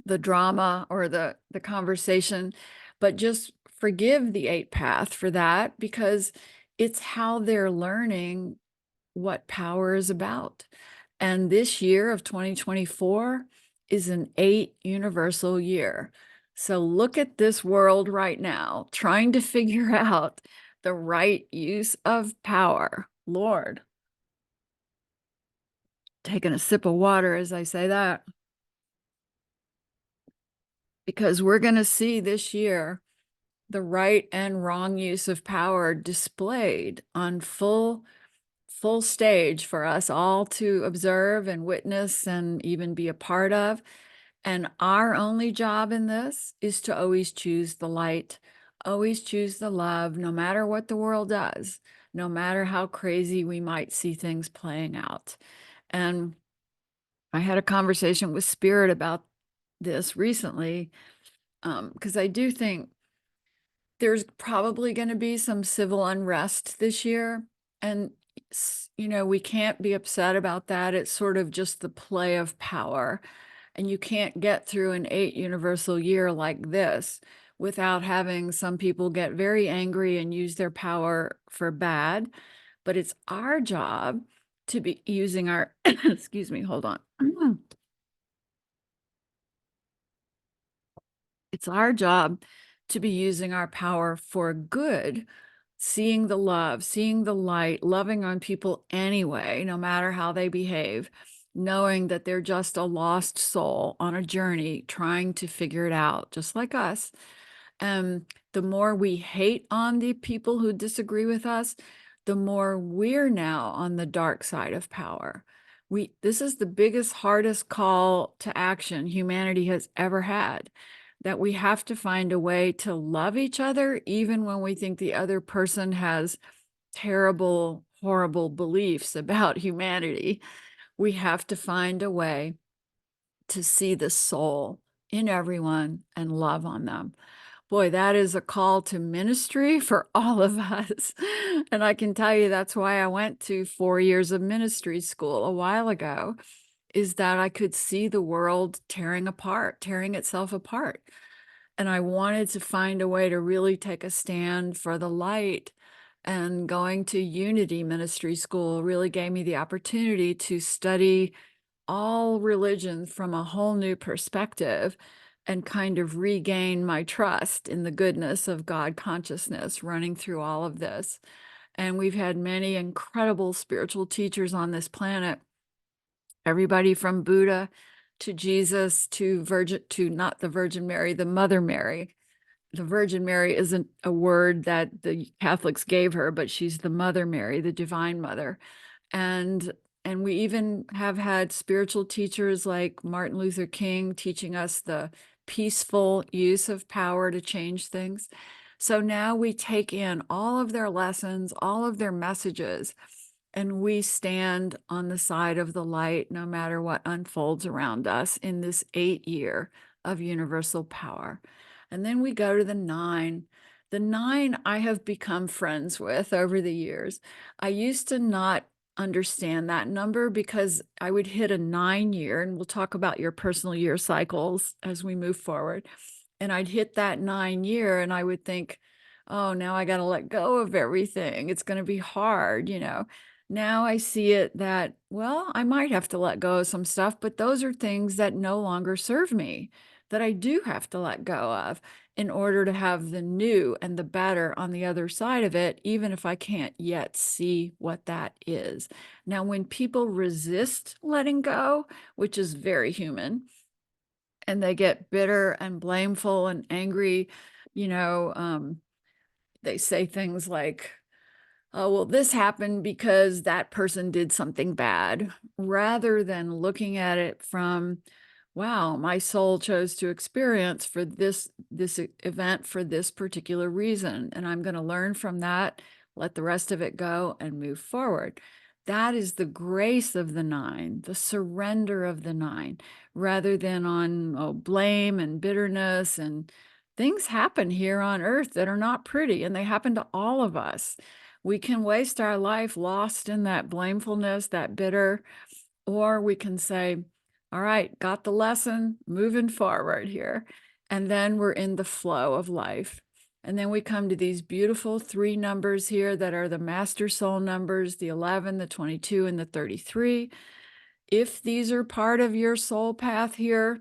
the drama or the conversation. But just forgive the 8 path for that, because it's how they're learning what power is about. And this year of 2024 is an 8 universal year. So look at this world right now, trying to figure out the right use of power. Lord. Taking a sip of water as I say that. Because we're going to see this year the right and wrong use of power displayed on full stage for us all to observe and witness and even be a part of. And our only job in this is to always choose the light, always choose the love, no matter what the world does, no matter how crazy we might see things playing out. And I had a conversation with Spirit about this recently, because I do think there's probably going to be some civil unrest this year. And, you know, we can't be upset about that. It's sort of just the play of power. And you can't get through an 8 universal year like this without having some people get very angry and use their power for bad. But it's our job to be using our, excuse me, hold on. It's our job to be using our power for good, seeing the love, seeing the light, loving on people anyway, no matter how they behave, knowing that they're just a lost soul on a journey trying to figure it out, just like us. The more we hate on the people who disagree with us, the more we're now on the dark side of power. This is the biggest, hardest call to action humanity has ever had, that we have to find a way to love each other, even when we think the other person has terrible, horrible beliefs about humanity. We have to find a way to see the soul in everyone and love on them. Boy, that is a call to ministry for all of us. And I can tell you that's why I went to 4 years of ministry school a while ago, is that I could see the world tearing itself apart. And I wanted to find a way to really take a stand for the light. And going to Unity Ministry School really gave me the opportunity to study all religions from a whole new perspective and kind of regain my trust in the goodness of God consciousness running through all of this. And we've had many incredible spiritual teachers on this planet, everybody from Buddha to Jesus to not the Virgin Mary, the Mother Mary. The Virgin Mary isn't a word that the Catholics gave her, but she's the Mother Mary, the Divine Mother. And we even have had spiritual teachers like Martin Luther King teaching us the peaceful use of power to change things. So now we take in all of their lessons, all of their messages, and we stand on the side of the light no matter what unfolds around us in this 8 year of universal power. And then we go to the 9. The 9 I have become friends with over the years. I used to not understand that number because I would hit a 9 year, and we'll talk about your personal year cycles as we move forward. And I'd hit that 9 year and I would think, oh, now I got to let go of everything. It's going to be hard, you know. Now I see it that, well, I might have to let go of some stuff, but those are things that no longer serve me, that I do have to let go of in order to have the new and the better on the other side of it, even if I can't yet see what that is. Now, when people resist letting go, which is very human, and they get bitter and blameful and angry, you know, they say things like, oh, well, this happened because that person did something bad, rather than looking at it from, wow, my soul chose to experience for this event for this particular reason. And I'm going to learn from that, let the rest of it go and move forward. That is the grace of the 9, the surrender of the 9, rather than on blame and bitterness. And things happen here on earth that are not pretty, and they happen to all of us. We can waste our life lost in that blamefulness, that bitter, or we can say, all right, got the lesson, moving forward here. And then we're in the flow of life. And then we come to these beautiful 3 numbers here that are the master soul numbers, the 11, the 22, and the 33. If these are part of your soul path here,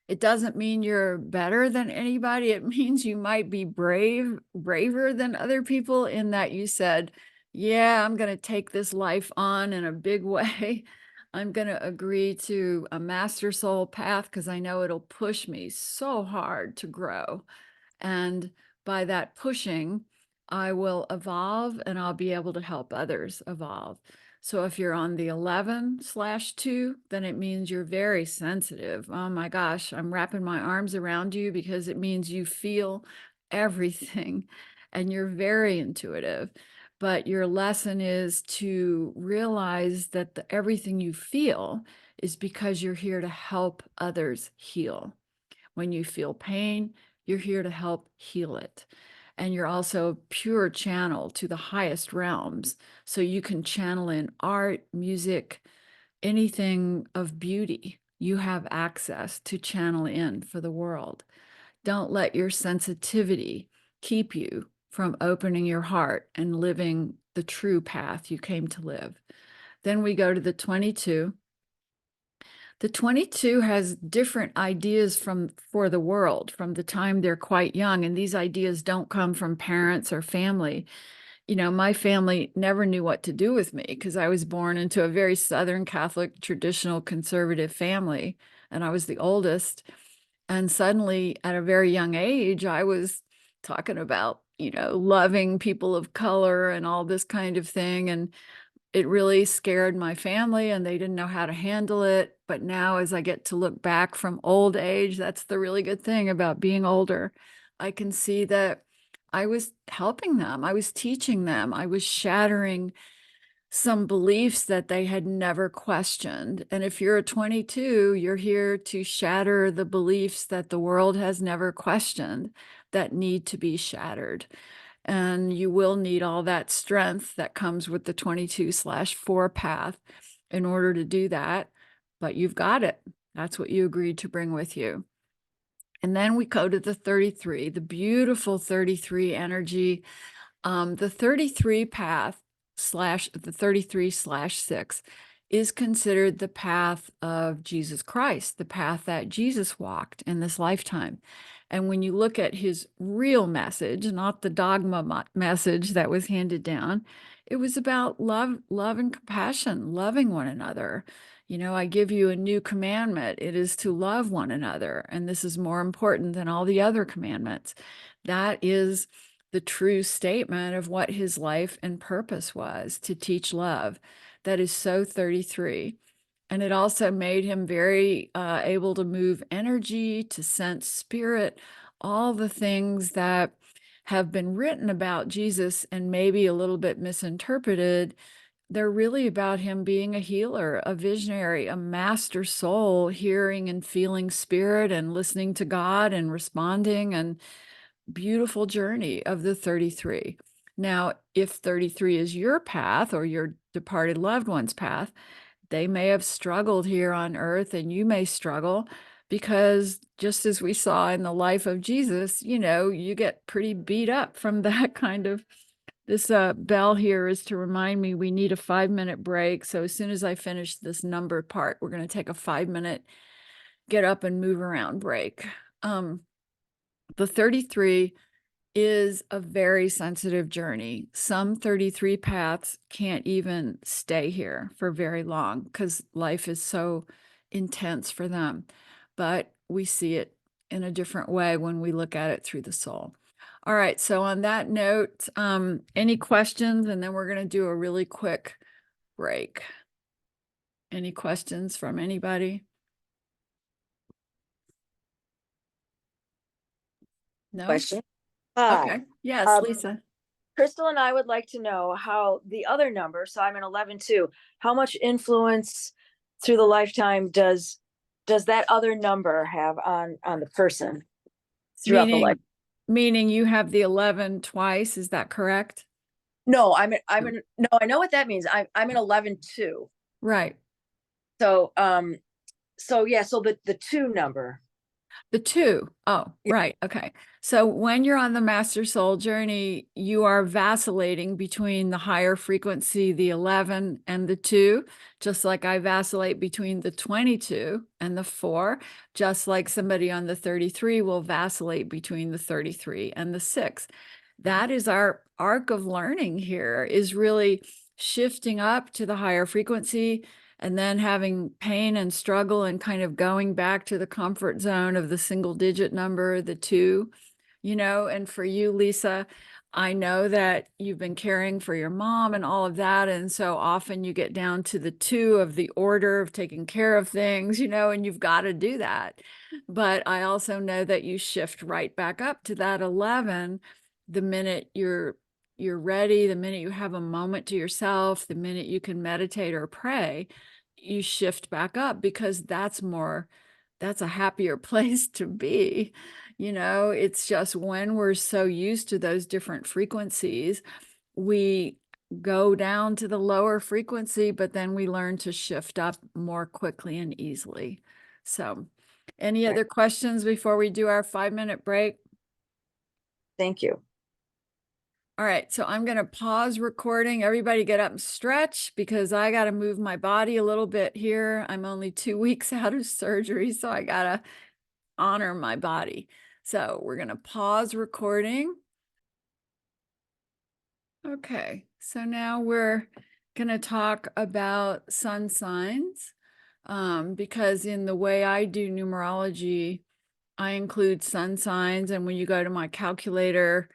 It doesn't mean you're better than anybody. It means you might be braver than other people in that you said, yeah, I'm going to take this life on in a big way. I'm going to agree to a master soul path because I know it'll push me so hard to grow. And by that pushing, I will evolve and I'll be able to help others evolve. So if you're on the 11/2, then it means you're very sensitive. Oh my gosh, I'm wrapping my arms around you because it means you feel everything and you're very intuitive. But your lesson is to realize that everything you feel is because you're here to help others heal. When you feel pain, you're here to help heal it. And you're also a pure channel to the highest realms. So you can channel in art, music, anything of beauty. You have access to channel in for the world. Don't let your sensitivity keep you from opening your heart and living the true path you came to live. Then we go to the 22. The 22 has different ideas for the world from the time they're quite young. And these ideas don't come from parents or family. You know, my family never knew what to do with me because I was born into a very Southern Catholic, traditional, conservative family. And I was the oldest. And suddenly, at a very young age, I was talking about, loving people of color and all this kind of thing. And it really scared my family and they didn't know how to handle it. But now, as I get to look back from old age, that's the really good thing about being older. I can see that I was helping them. I was teaching them. I was shattering some beliefs that they had never questioned. And if you're a 22, you're here to shatter the beliefs that the world has never questioned that need to be shattered. And you will need all that strength that comes with the 22/4 path in order to do that. But you've got it. That's what you agreed to bring with you. And then we go to the 33, the beautiful 33 energy. The 33 path the 33/6 is considered the path of Jesus Christ, the path that Jesus walked in this lifetime. And when you look at his real message, not the dogma message that was handed down, it was about love and compassion, loving one another. I give you a new commandment. It is to love one another. And this is more important than all the other commandments. That is the true statement of what his life and purpose was, to teach love. That is so 33. And it also made him very able to move energy, to sense spirit, all the things that have been written about Jesus and maybe a little bit misinterpreted. They're really about him being a healer, a visionary, a master soul, hearing and feeling spirit and listening to God and responding, and beautiful journey of the 33. Now, if 33 is your path or your departed loved one's path, they may have struggled here on earth and you may struggle because, just as we saw in the life of Jesus, you get pretty beat up from that kind of. This bell here is to remind me we need a 5-minute break. So as soon as I finish this number part, we're going to take a 5-minute get up and move around break. The 33 is a very sensitive journey. Some 33 paths can't even stay here for very long because life is so intense for them. But we see it in a different way when we look at it through the soul. All right, so on that note, any questions? And then we're going to do a really quick break. Any questions from anybody? No? Question. Okay. Yes, Um, Lisa. Crystal and I would like to know how the other number, so I'm an 11/2, how much influence through the lifetime does that other number have on the person throughout the life? Meaning you have the 11 twice, is that correct? No, no, I know what that means. I'm an 11/2. Right. So, so yeah, so the 2 number. The two. Oh, right. Okay. So when you're on the master soul journey, you are vacillating between the higher frequency, the 11 and the 2, just like I vacillate between the 22 and the 4, just like somebody on the 33 will vacillate between the 33 and the 6. That is our arc of learning here, is really shifting up to the higher frequency and then having pain and struggle and kind of going back to the comfort zone of the single digit number, the 2, and for you, Lisa, I know that you've been caring for your mom and all of that. And so often you get down to the 2 of the order of taking care of things, and you've got to do that. But I also know that you shift right back up to that 11 the minute you're ready, the minute you have a moment to yourself, the minute you can meditate or pray, you shift back up, because that's a happier place to be. It's just when we're so used to those different frequencies, we go down to the lower frequency, but then we learn to shift up more quickly and easily. So, any other questions before we do our 5-minute break? Thank you. All right, so I'm going to pause recording. Everybody get up and stretch, because I got to move my body a little bit here. I'm only 2 weeks out of surgery, so I got to honor my body. So we're going to pause recording. Okay, so now we're going to talk about sun signs, because in the way I do numerology, I include sun signs. And when you go to my calculator,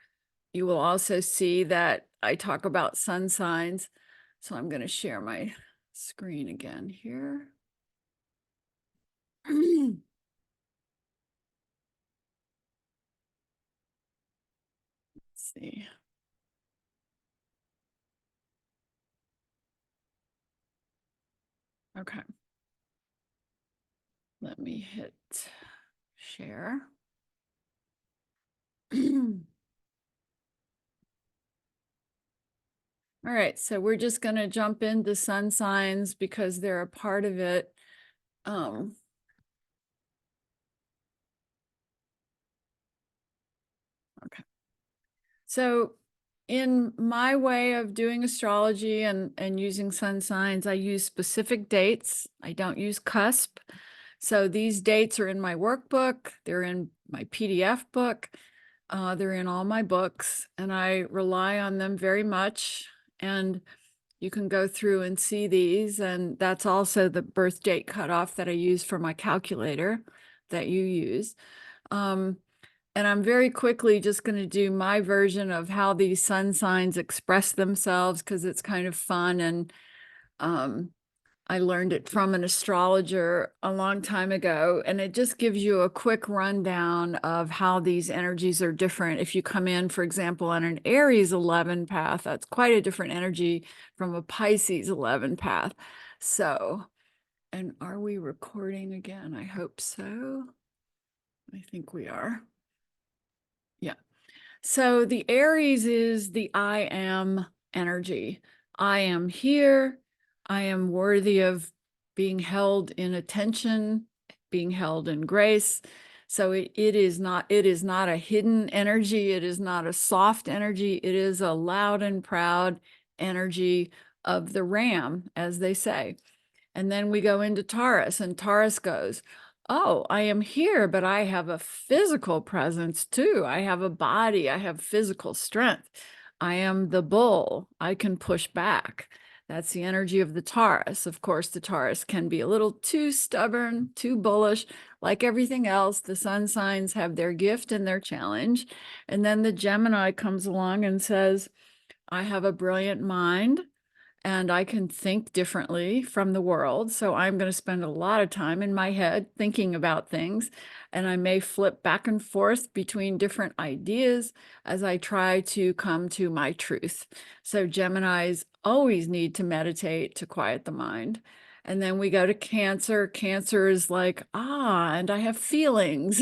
you will also see that I talk about sun signs. So I'm going to share my screen again here. Let's see. Okay. Let me hit share. All right, so we're just going to jump into sun signs because they're a part of it. Okay. So in my way of doing astrology and using sun signs, I use specific dates. I don't use cusp. So these dates are in my workbook. They're in my PDF book. They're in all my books, and I rely on them very much. And you can go through and see these. And that's also the birth date cutoff that I use for my calculator that you use. And I'm very quickly just going to do my version of how these sun signs express themselves, because it's kind of fun. And I learned it from an astrologer a long time ago. And it just gives you a quick rundown of how these energies are different. If you come in, for example, on an Aries 11 path, that's quite a different energy from a Pisces 11 path. So, and are we recording again? I hope so. I think we are. Yeah. So the Aries is the I am energy. I am here. I am worthy of being held in attention, being held in grace. So it is not a hidden energy. It is not a soft energy. It is a loud and proud energy of the ram, as they say. And then we go into Taurus, and Taurus goes, oh, I am here, but I have a physical presence too. I have a body. I have physical strength. I am the bull. I can push back. That's the energy of the Taurus. Of course, the Taurus can be a little too stubborn, too bullish. Like everything else, the sun signs have their gift and their challenge. And then the Gemini comes along and says, I have a brilliant mind, and I can think differently from the world. So I'm going to spend a lot of time in my head thinking about things. And I may flip back and forth between different ideas as I try to come to my truth. So Geminis always need to meditate to quiet the mind. And then we go to Cancer. Cancer is like, and I have feelings.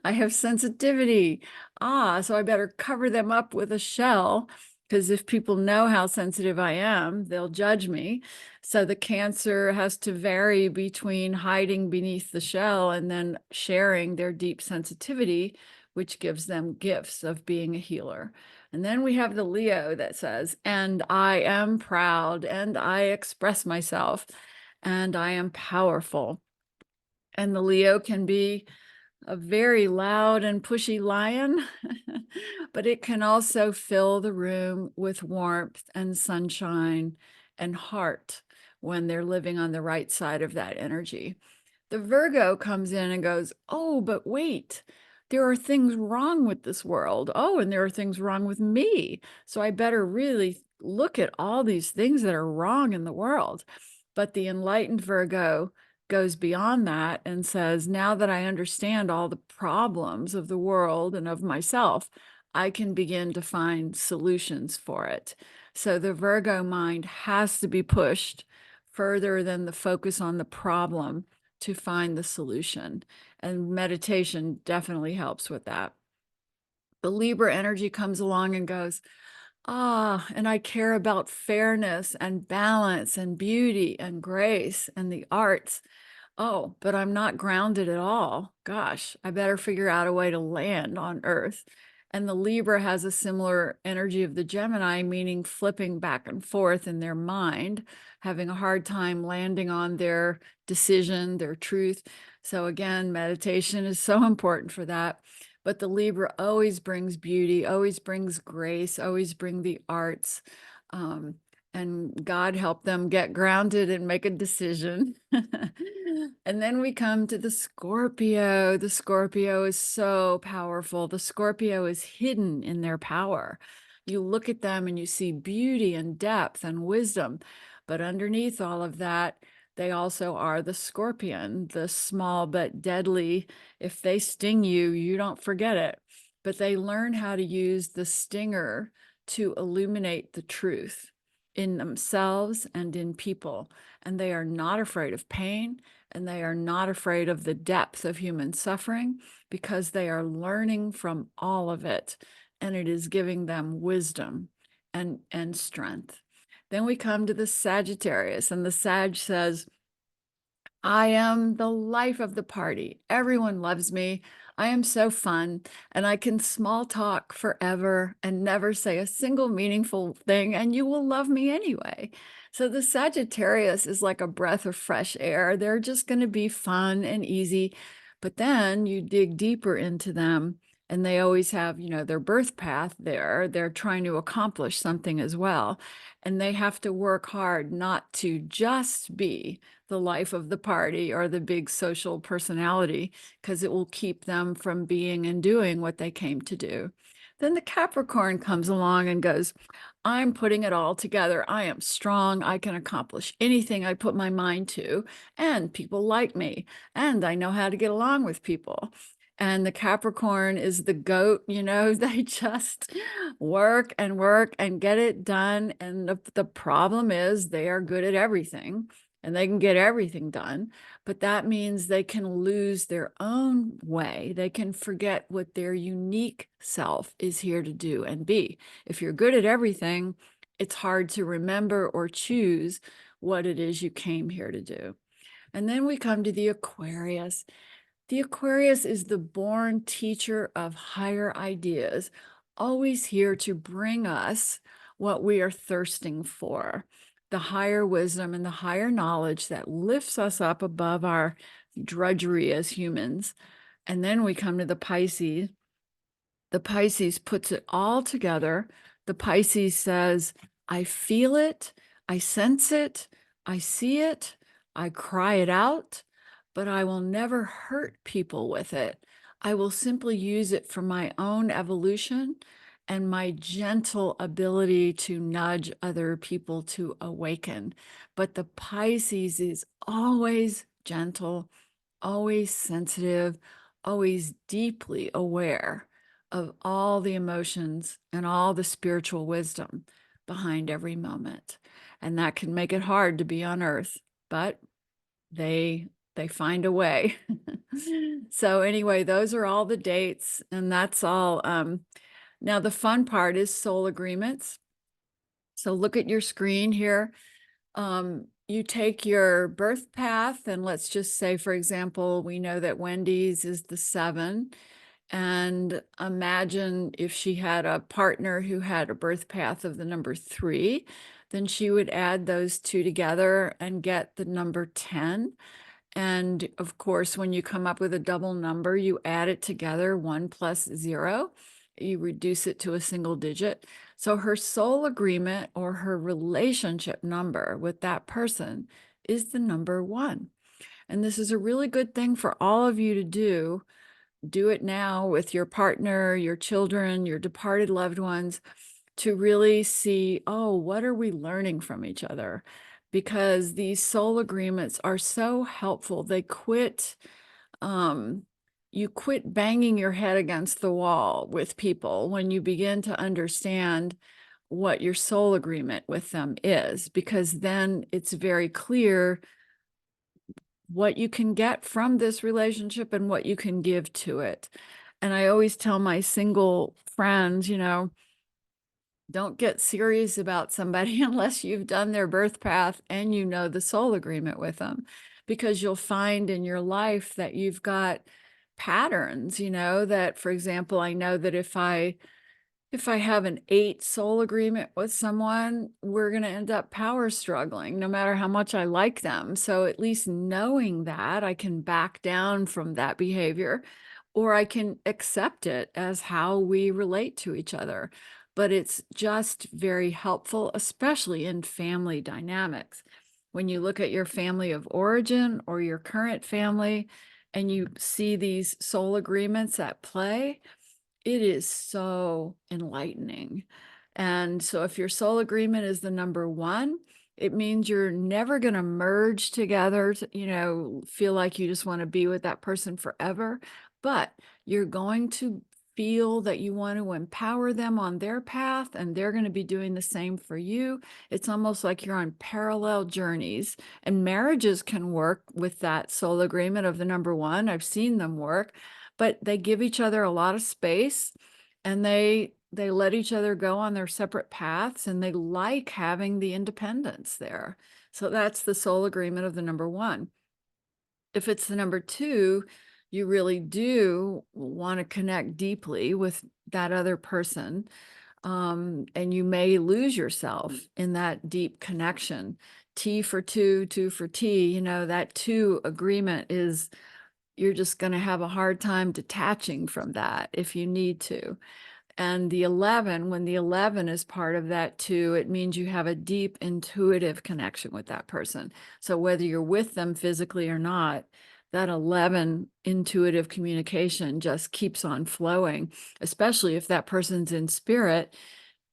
I have sensitivity. So I better cover them up with a shell, because if people know how sensitive I am, they'll judge me. So the Cancer has to vary between hiding beneath the shell and then sharing their deep sensitivity, which gives them gifts of being a healer. And then we have the Leo that says, and I am proud, and I express myself, and I am powerful. And the Leo can be a very loud and pushy lion, but it can also fill the room with warmth and sunshine and heart when they're living on the right side of that energy. The Virgo comes in and goes, oh, but wait, there are things wrong with this world. Oh, and there are things wrong with me. So I better really look at all these things that are wrong in the world. But the enlightened Virgo goes beyond that and says, now that I understand all the problems of the world and of myself, I can begin to find solutions for it. So the Virgo mind has to be pushed further than the focus on the problem to find the solution. And meditation definitely helps with that. The Libra energy comes along and goes, and I care about fairness and balance and beauty and grace and the arts. Oh, but I'm not grounded at all. Gosh, I better figure out a way to land on Earth. And the Libra has a similar energy of the Gemini, meaning flipping back and forth in their mind, having a hard time landing on their decision, their truth. So again, meditation is so important for that. But the Libra always brings beauty, always brings grace, always bring the arts. And God help them get grounded and make a decision. And then we come to the Scorpio. The Scorpio is so powerful. The Scorpio is hidden in their power. You look at them and you see beauty and depth and wisdom. But underneath all of that, they also are the scorpion, the small but deadly. If they sting you, you don't forget it. But they learn how to use the stinger to illuminate the truth in themselves and in people. And they are not afraid of pain, and they are not afraid of the depth of human suffering, because they are learning from all of it, and it is giving them wisdom and strength. Then we come to the Sagittarius, and the Sag says, I am the life of the party. Everyone loves me. I am so fun, and I can small talk forever and never say a single meaningful thing, and you will love me anyway. So the Sagittarius is like a breath of fresh air. They're just going to be fun and easy. But then you dig deeper into them, and they always have, their birth path there. They're trying to accomplish something as well. And they have to work hard not to just be the life of the party or the big social personality, because it will keep them from being and doing what they came to do. Then the Capricorn comes along and goes, I'm putting it all together. I am strong. I can accomplish anything I put my mind to, and people like me, and I know how to get along with people. And the Capricorn is the goat, they just work and get it done. And the problem is they are good at everything, and they can get everything done, but that means they can lose their own way. They can forget what their unique self is here to do and be. If you're good at everything, it's hard to remember or choose what it is you came here to do. And then we come to the Aquarius. The Aquarius is the born teacher of higher ideas, always here to bring us what we are thirsting for, the higher wisdom and the higher knowledge that lifts us up above our drudgery as humans. And then we come to the Pisces. The Pisces puts it all together. The Pisces says, I feel it, I sense it, I see it, I cry it out, but I will never hurt people with it. I will simply use it for my own evolution and my gentle ability to nudge other people to awaken. But the Pisces is always gentle, always sensitive, always deeply aware of all the emotions and all the spiritual wisdom behind every moment. And that can make it hard to be on Earth, but they find a way. So anyway, those are all the dates, and that's all. Now the fun part is soul agreements. So look at your screen here. You take your birth path, and let's just say, for example, we know that Wendy's is the 7. And imagine if she had a partner who had a birth path of the number 3, then she would add those two together and get the number 10. And of course, when you come up with a double number, you add it together, 1 plus 0. You reduce it to a single digit. So her soul agreement or her relationship number with that person is the number 1. And this is a really good thing for all of you to do. Do it now with your partner, your children, your departed loved ones, to really see, oh, what are we learning from each other? Because these soul agreements are so helpful. They you quit banging your head against the wall with people when you begin to understand what your soul agreement with them is, because then it's very clear what you can get from this relationship and what you can give to it. And I always tell my single friends, don't get serious about somebody unless you've done their birth path and you know the soul agreement with them, because you'll find in your life that you've got patterns, that, for example, I know that if I have an 8 soul agreement with someone, we're going to end up power struggling no matter how much I like them. So at least knowing that, I can back down from that behavior, or I can accept it as how we relate to each other. But it's just very helpful, especially in family dynamics. When you look at your family of origin or your current family and you see these soul agreements at play, it is so enlightening. And so if your soul agreement is the number 1, it means you're never going to merge together, feel like you just want to be with that person forever, but you're going to feel that you want to empower them on their path, and they're going to be doing the same for you. It's almost like you're on parallel journeys, and marriages can work with that soul agreement of the number 1. I've seen them work, but they give each other a lot of space, and they let each other go on their separate paths, and they like having the independence there. So that's the soul agreement of the number 1. If it's the number 2, you really do want to connect deeply with that other person. And you may lose yourself in that deep connection. T for 2, 2 for T, that 2 agreement is, you're just going to have a hard time detaching from that if you need to. And the 11, when the 11 is part of that 2, it means you have a deep intuitive connection with that person. So whether you're with them physically or not, that 11 intuitive communication just keeps on flowing, especially if that person's in spirit.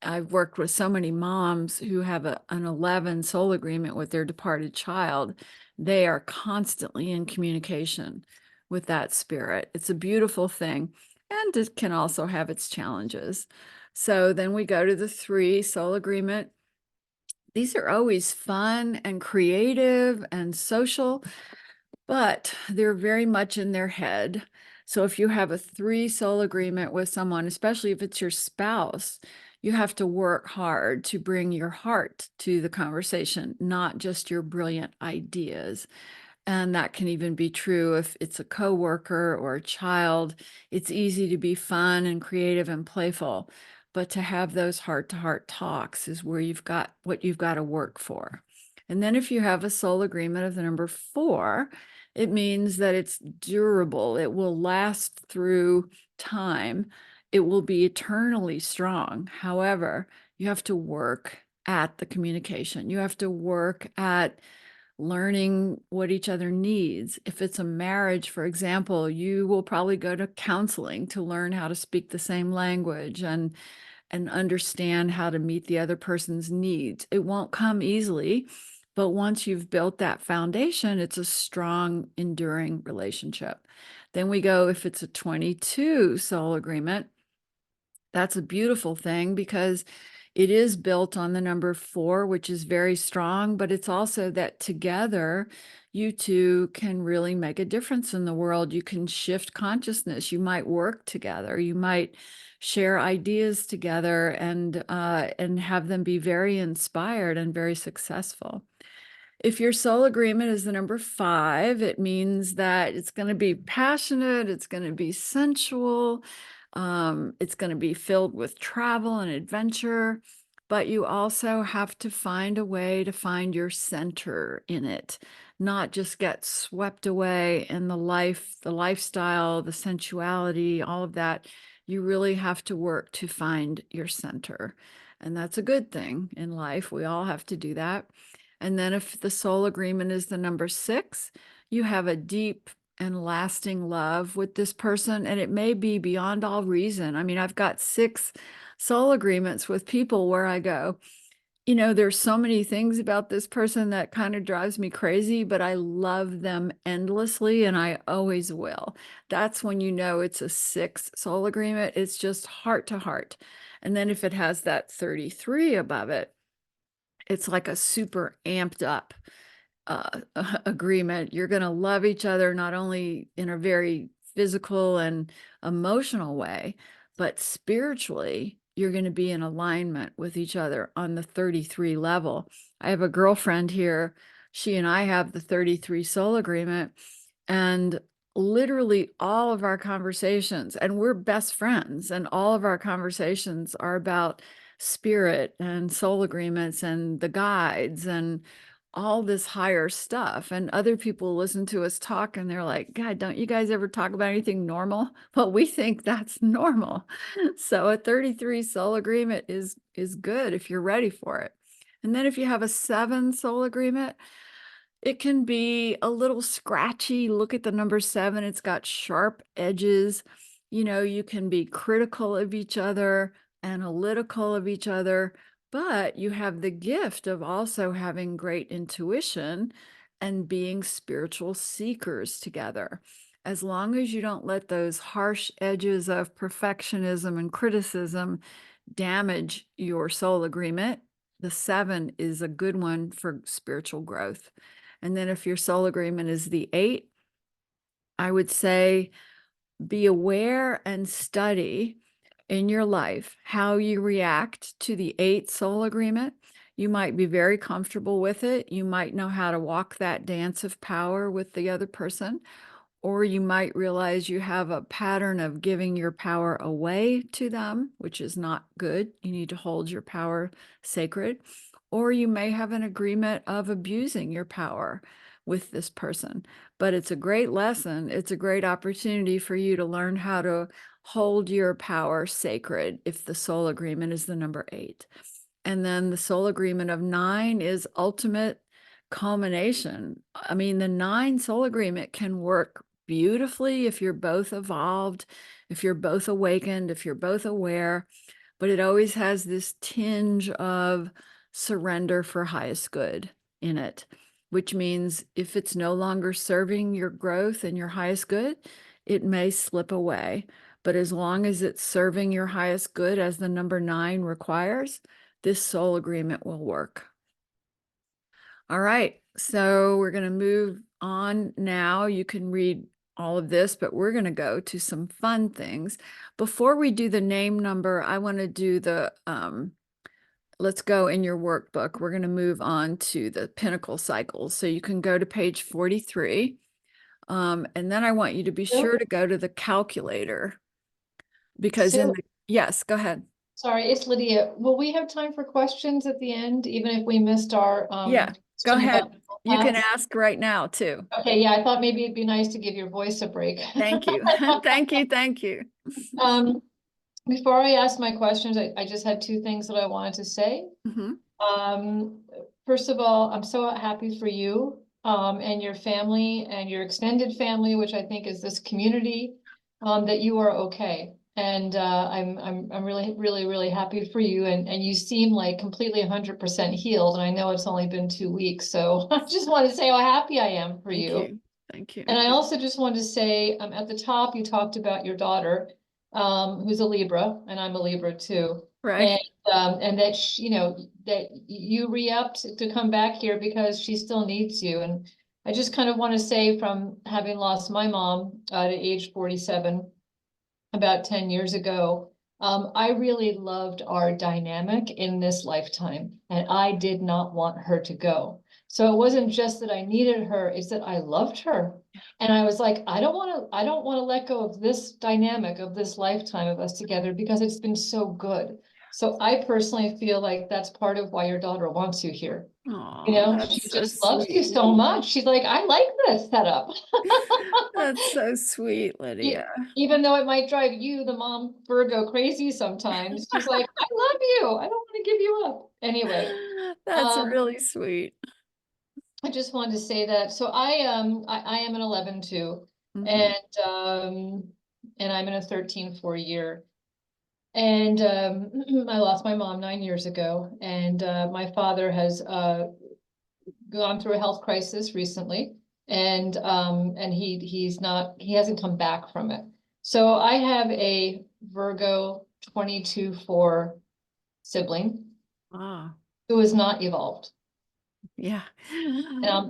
I've worked with so many moms who have an 11 soul agreement with their departed child. They are constantly in communication with that spirit. It's a beautiful thing, and it can also have its challenges. So then we go to the 3 soul agreement. These are always fun and creative and social, but they're very much in their head. So if you have a 3 soul agreement with someone, especially if it's your spouse, you have to work hard to bring your heart to the conversation, not just your brilliant ideas. And that can even be true if it's a coworker or a child. It's easy to be fun and creative and playful, but to have those heart-to-heart talks is where you've got what you've got to work for. And then if you have a soul agreement of the number 4, it means that it's durable. It will last through time. It will be eternally strong. However, you have to work at the communication. You have to work at learning what each other needs. If it's a marriage, for example, you will probably go to counseling to learn how to speak the same language and understand how to meet the other person's needs. It won't come easily, but once you've built that foundation, it's a strong, enduring relationship. Then we go, if it's a 22 soul agreement, that's a beautiful thing, because It is built on the number 4, which is very strong, but it's also that together you two can really make a difference in the world. You can shift consciousness. You might work together. You might share ideas together and have them be very inspired and very successful. If your soul agreement is the number 5, it means that it's going to be passionate, it's going to be sensual, it's going to be filled with travel and adventure, but you also have to find a way to find your center in it, not just get swept away in the lifestyle, the sensuality, all of that. You really have to work to find your center. And that's a good thing in life. We all have to do that. And then if the soul agreement is the number 6, you have a deep and lasting love with this person. And it may be beyond all reason. I mean, I've got 6 soul agreements with people where I go, you know, there's so many things about this person that kind of drives me crazy, but I love them endlessly and I always will. That's when you know it's a 6 soul agreement. It's just heart to heart. And then if it has that 33 above it, it's like a super amped up agreement. You're going to love each other, not only in a very physical and emotional way, but spiritually, you're going to be in alignment with each other on the 33 level. I have a girlfriend here. She and I have the 33 soul agreement, and literally all of our conversations, and we're best friends, and all of our conversations are about spirit and soul agreements and the guides and all this higher stuff. And other people listen to us talk and they're like, God, don't you guys ever talk about anything normal? Well, we think that's normal. So a 33 soul agreement is good if you're ready for it. And then if you have a 7 soul agreement, it can be a little scratchy. Look at the number 7. It's got sharp edges. You know, you can be critical of each other, analytical of each other, but you have the gift of also having great intuition and being spiritual seekers together. As long as you don't let those harsh edges of perfectionism and criticism damage your soul agreement, the 7 is a good one for spiritual growth. And then if your soul agreement is the 8, I would say be aware and study in your life how you react to the 8 soul agreement. You might be very comfortable with it. You might know how to walk that dance of power with the other person. Or you might realize you have a pattern of giving your power away to them, which is not good. You need to hold your power sacred. Or you may have an agreement of abusing your power with this person. But it's a great lesson. It's a great opportunity for you to learn how to hold your power sacred if the soul agreement is the number 8. And then the soul agreement of 9 is ultimate culmination. I mean, the 9 soul agreement can work beautifully if you're both evolved, if you're both awakened, if you're both aware, but it always has this tinge of surrender for highest good in it, which means if it's no longer serving your growth and your highest good, it may slip away. But as long as it's serving your highest good, as the number 9 requires, this soul agreement will work. All right, so we're going to move on now. You can read all of this, but we're going to go to some fun things. Before we do the name number, I want to do the, let's go in your workbook. We're going to move on to the Pinnacle cycles. So you can go to page 43. And then I want you to be sure to go to the calculator because in the, yes, go ahead. Sorry, it's Lydia. Will we have time for questions at the end, even if we missed our Yeah, go ahead. You can class? ask right now too. Okay, yeah, I thought maybe it'd be nice to give your voice a break. Thank you. Thank you. Thank you. Before I ask my questions, I just had 2 things that I wanted to say. First of all, I'm so happy for you and your family and your extended family, which I think is this community, that you are okay. And I'm really happy for you. And you seem like completely 100% healed. And I know it's only been 2 weeks. So I just want to say how happy I am for you. Thank you. And I also just wanted to say, at the top, you talked about your daughter, who's a Libra, and I'm a Libra too. Right. And that, you know, that you re-upped to come back here because she still needs you. And I just kind of want to say, from having lost my mom at age 47, about 10 years ago, I really loved our dynamic in this lifetime, and I did not want her to go. So it wasn't just that I needed her, it's that I loved her. And I was like, I don't want to let go of this dynamic of this lifetime of us together because it's been so good. So I personally feel like that's part of why your daughter wants you here. You Oh, know, she that's so just loves you sweet. so much. She's like, I like this setup. That's so sweet, E- Lydia. Even though it might drive you, the mom Virgo, crazy sometimes. She's like, I love you. I don't want to give you up. Anyway, That's um, really sweet. I just wanted to say that. So I am an 11 too, Mhm. and I'm in a 13-4 year. And I lost my mom 9 years ago, and my father has gone through a health crisis recently, and he hasn't come back from it. So I have a Virgo 22-4 sibling Ah, who is not evolved. yeah. I I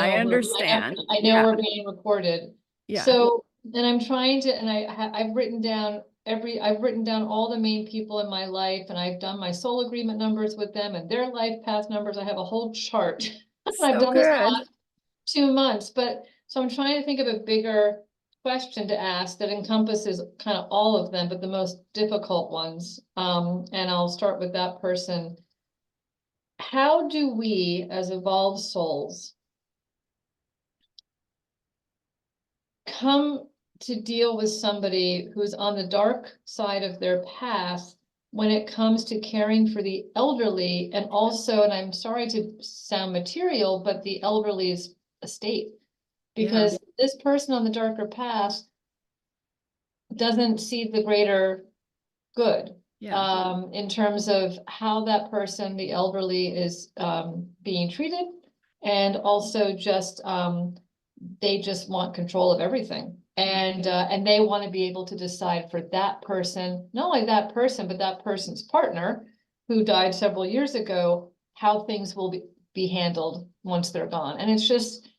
know understand. I know Yeah, we're being recorded. yeah. So, and I'm trying to, and I've written down all the main people in my life, and I've done my soul agreement numbers with them and their life path numbers. I have a whole chart. And I've So done this the good. last 2 months, but so I'm trying to think of a bigger question to ask that encompasses kind of all of them, but the most difficult ones. And I'll start with that person. How do we, as evolved souls, come to deal with somebody who's on the dark side of their path when it comes to caring for the elderly, and also, and I'm sorry to sound material, but the elderly's estate? Yeah, Because this person on the darker path doesn't see the greater good, yeah. in terms of how that person, the elderly, is being treated, and also just they just want control of everything. And they want to be able to decide for that person, not only that person, but that person's partner who died several years ago, how things will be handled once they're gone. And it's just,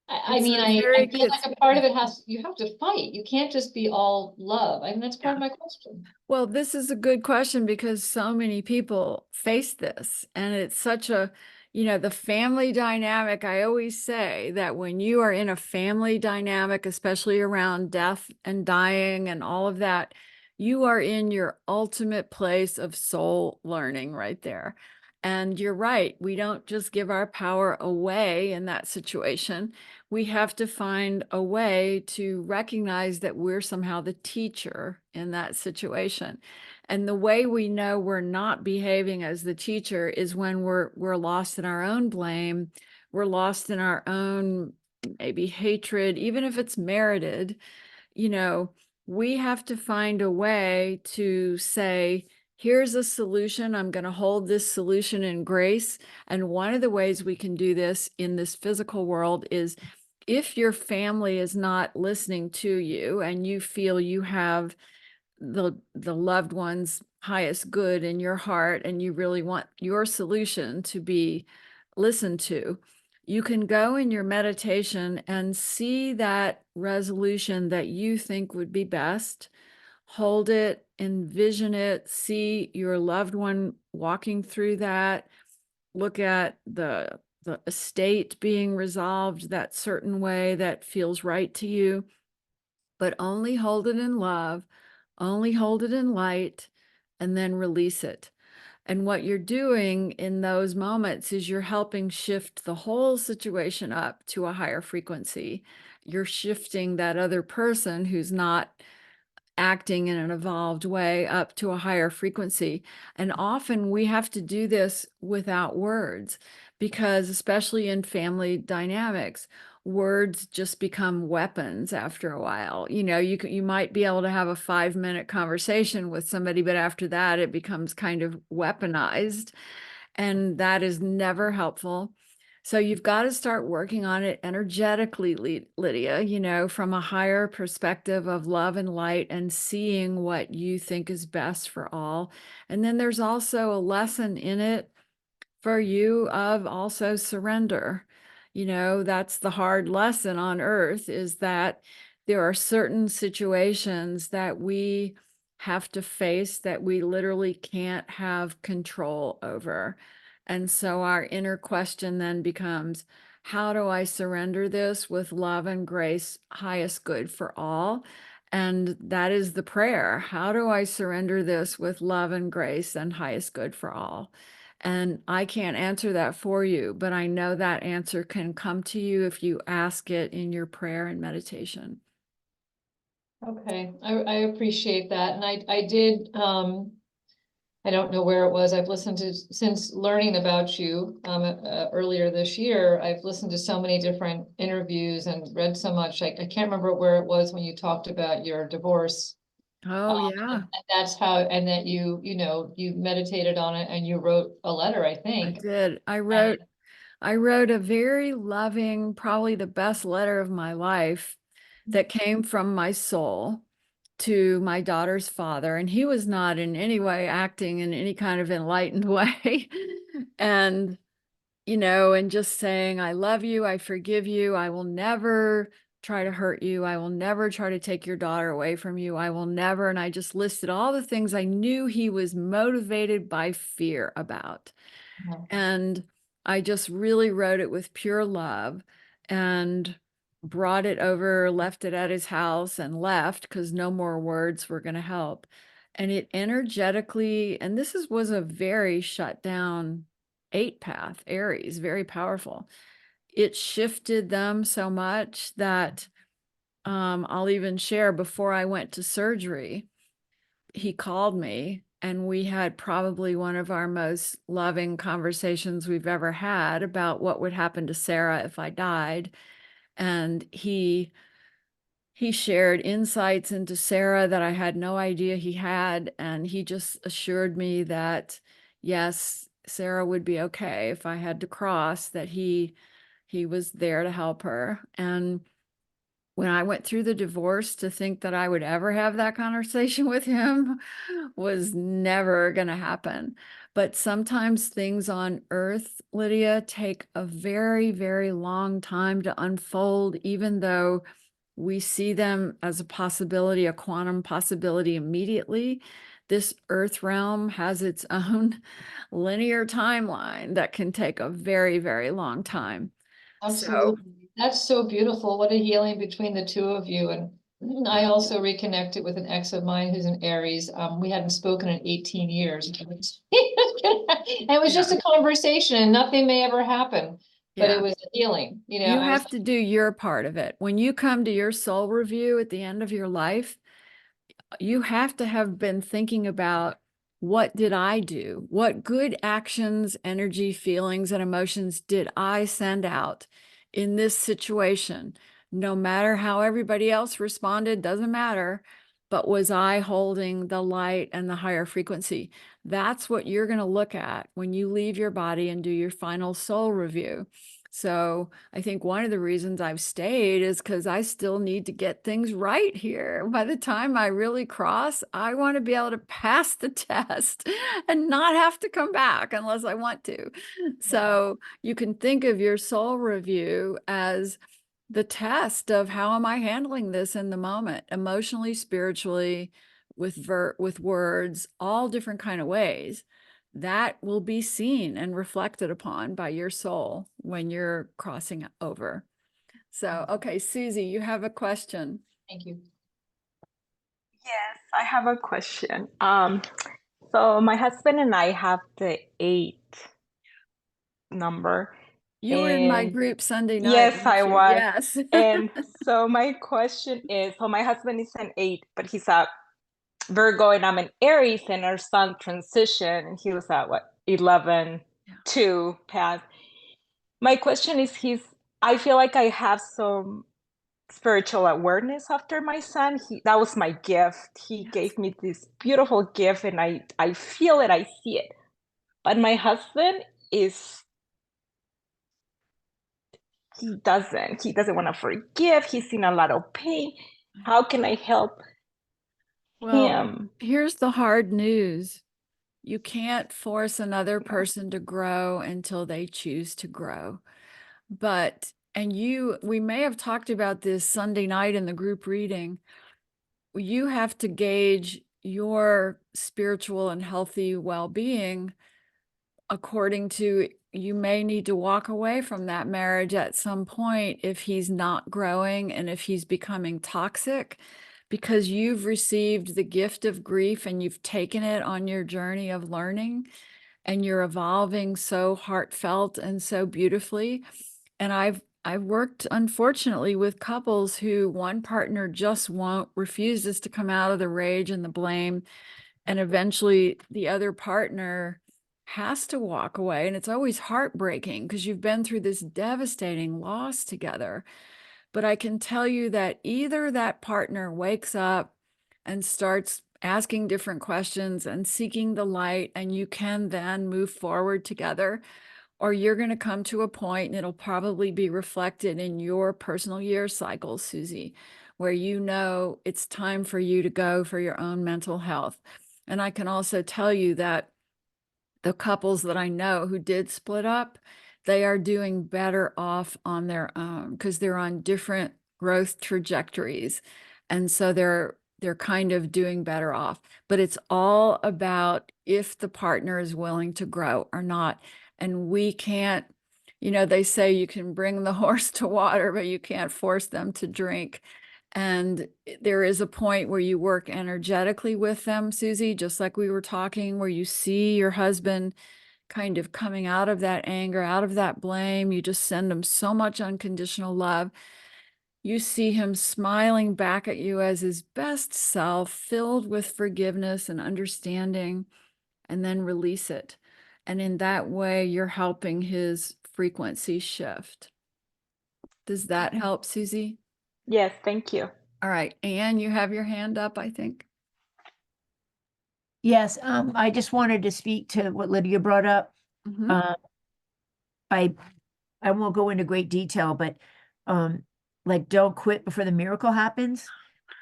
I It's mean, a I very, feel like a part of it you have to fight. You can't just be all love. I mean, that's part yeah. of my question. Well, this is a good question because so many people face this, and it's such a, the family dynamic. I always say that when you are in a family dynamic, especially around death and dying and all of that, you are in your ultimate place of soul learning right there. And you're right, we don't just give our power away in that situation. We have to find a way to recognize that we're somehow the teacher in that situation. And the way we know we're not behaving as the teacher is when we're lost in our own blame, we're lost in our own maybe hatred, even if it's merited. We have to find a way to say, here's a solution. I'm going to hold this solution in grace. And one of the ways we can do this in this physical world is if your family is not listening to you and you feel you have the loved one's highest good in your heart and you really want your solution to be listened to, you can go in your meditation and see that resolution that you think would be best. Hold it, envision it, see your loved one walking through that, look at the estate being resolved that certain way that feels right to you, but only hold it in love, only hold it in light, and then release it. And what you're doing in those moments is you're helping shift the whole situation up to a higher frequency. You're shifting that other person who's not acting in an evolved way up to a higher frequency. And often we have to do this without words because, especially in family dynamics, words just become weapons after a while. You might be able to have a 5-minute conversation with somebody, but after that it becomes kind of weaponized, and that is never helpful. So you've got to start working on it energetically, Lydia, you know, from a higher perspective of love and light and seeing what you think is best for all. And then there's also a lesson in it for you of also surrender. You know, that's the hard lesson on earth, is that there are certain situations that we have to face that we literally can't have control over. And so our inner question then becomes, how do I surrender this with love and grace, highest good for all? And that is the prayer. How do I surrender this with love and grace and highest good for all? And I can't answer that for you, but I know that answer can come to you if you ask it in your prayer and meditation. Okay, I appreciate that. And I did, I don't know where it was. I've listened to, since learning about you earlier this year, I've listened to so many different interviews and read so much. I can't remember where it was when you talked about your divorce. Oh, yeah, And that's how, and that you know, you meditated on it and you wrote a letter, I I think. did. And I wrote a very loving, probably the best letter of my life that came from my soul to my daughter's father. And he was not in any way acting in any kind of enlightened way. And, you know, and just saying, I love you, I forgive you, I will never try to hurt you, I will never try to take your daughter away from you, I will never. And I just listed all the things I knew he was motivated by fear about. And I just really wrote it with pure love and brought it over, left it at his house and left because no more words were going to help. And it energetically, and was a very shut down 8 path, Aries, very powerful. It shifted them so much that I'll even share, before I went to surgery, he called me and we had probably one of our most loving conversations we've ever had about what would happen to Sarah if I died. And he shared insights into Sarah that I had no idea he had. And he just assured me that, yes, Sarah would be okay if I had to cross, that he was there to help her. And when I went through the divorce, to think that I would ever have that conversation with him was never going to happen. But sometimes things on earth, Lydia, take a very, very long time to unfold, even though we see them as a possibility, a quantum possibility immediately. This earth realm has its own linear timeline that can take a very, very long time. So absolutely. That's so beautiful. What a healing between the two of you. And I also reconnected with an ex of mine who's an Aries. We hadn't spoken in 18 years. It was just yeah, a conversation and nothing may ever happen, but it yeah. was a healing. You know, You I was have to do your part of it. When you come to your soul review at the end of your life, you have to have been thinking about, what did I do? What good actions, energy, feelings, and emotions did I send out in this situation? No matter how everybody else responded, doesn't matter. But was I holding the light and the higher frequency? That's what you're going to look at when you leave your body and do your final soul review. So I think one of the reasons I've stayed is because I still need to get things right here. By the time I really cross, I want to be able to pass the test and not have to come back unless I want to. So you can think of your soul review as the test of, how am I handling this in the moment, emotionally, spiritually, with words, all different kind of ways. That will be seen and reflected upon by your soul when you're crossing over. So, okay, Susie, you have a question. thank you. Yes, I have a question. So my husband and I have the 8 number. You were in my And group Sunday night, yes, I weren't you? was. Yes. And so my question is, so my husband is an 8, but he's a Virgo and I'm an Aries, and our son transitioned and he was at what, 11, Yeah. 2 path. My question is, I feel like I have some spiritual awareness after my son. That was my gift. He Yes. gave me this beautiful gift and I feel it, I see it. But my husband is he doesn't want to forgive. He's in a lot of pain. How can I help Well, him? here's the hard news. You can't force another person to grow until they choose to grow. But, we may have talked about this Sunday night in the group reading. You have to gauge your spiritual and healthy well-being according to, you may need to walk away from that marriage at some point if he's not growing and if he's becoming toxic, because you've received the gift of grief and you've taken it on your journey of learning, and you're evolving so heartfelt and so beautifully. And I've worked, unfortunately, with couples who one partner just refuses to come out of the rage and the blame, and eventually the other partner has to walk away. And it's always heartbreaking because you've been through this devastating loss together. But I can tell you that either that partner wakes up and starts asking different questions and seeking the light, and you can then move forward together, or you're going to come to a point, and it'll probably be reflected in your personal year cycle, Susie, where you know it's time for you to go for your own mental health. And I can also tell you that the couples that I know who did split up, they are doing better off on their own because they're on different growth trajectories. And so they're kind of doing better off. But it's all about if the partner is willing to grow or not. And we can't, they say you can bring the horse to water, but you can't force them to drink. And there is a point where you work energetically with them, Susie, just like we were talking, where you see your husband kind of coming out of that anger, out of that blame. You just send him so much unconditional love. You see him smiling back at you as his best self, filled with forgiveness and understanding, and then release it. And in that way, you're helping his frequency shift. Does that help, Susie? Yes, thank you. All right, Anne, you have your hand up, I think. Yes, I just wanted to speak to what Lydia brought up. Mhm. I won't go into great detail, but like don't quit before the miracle happens.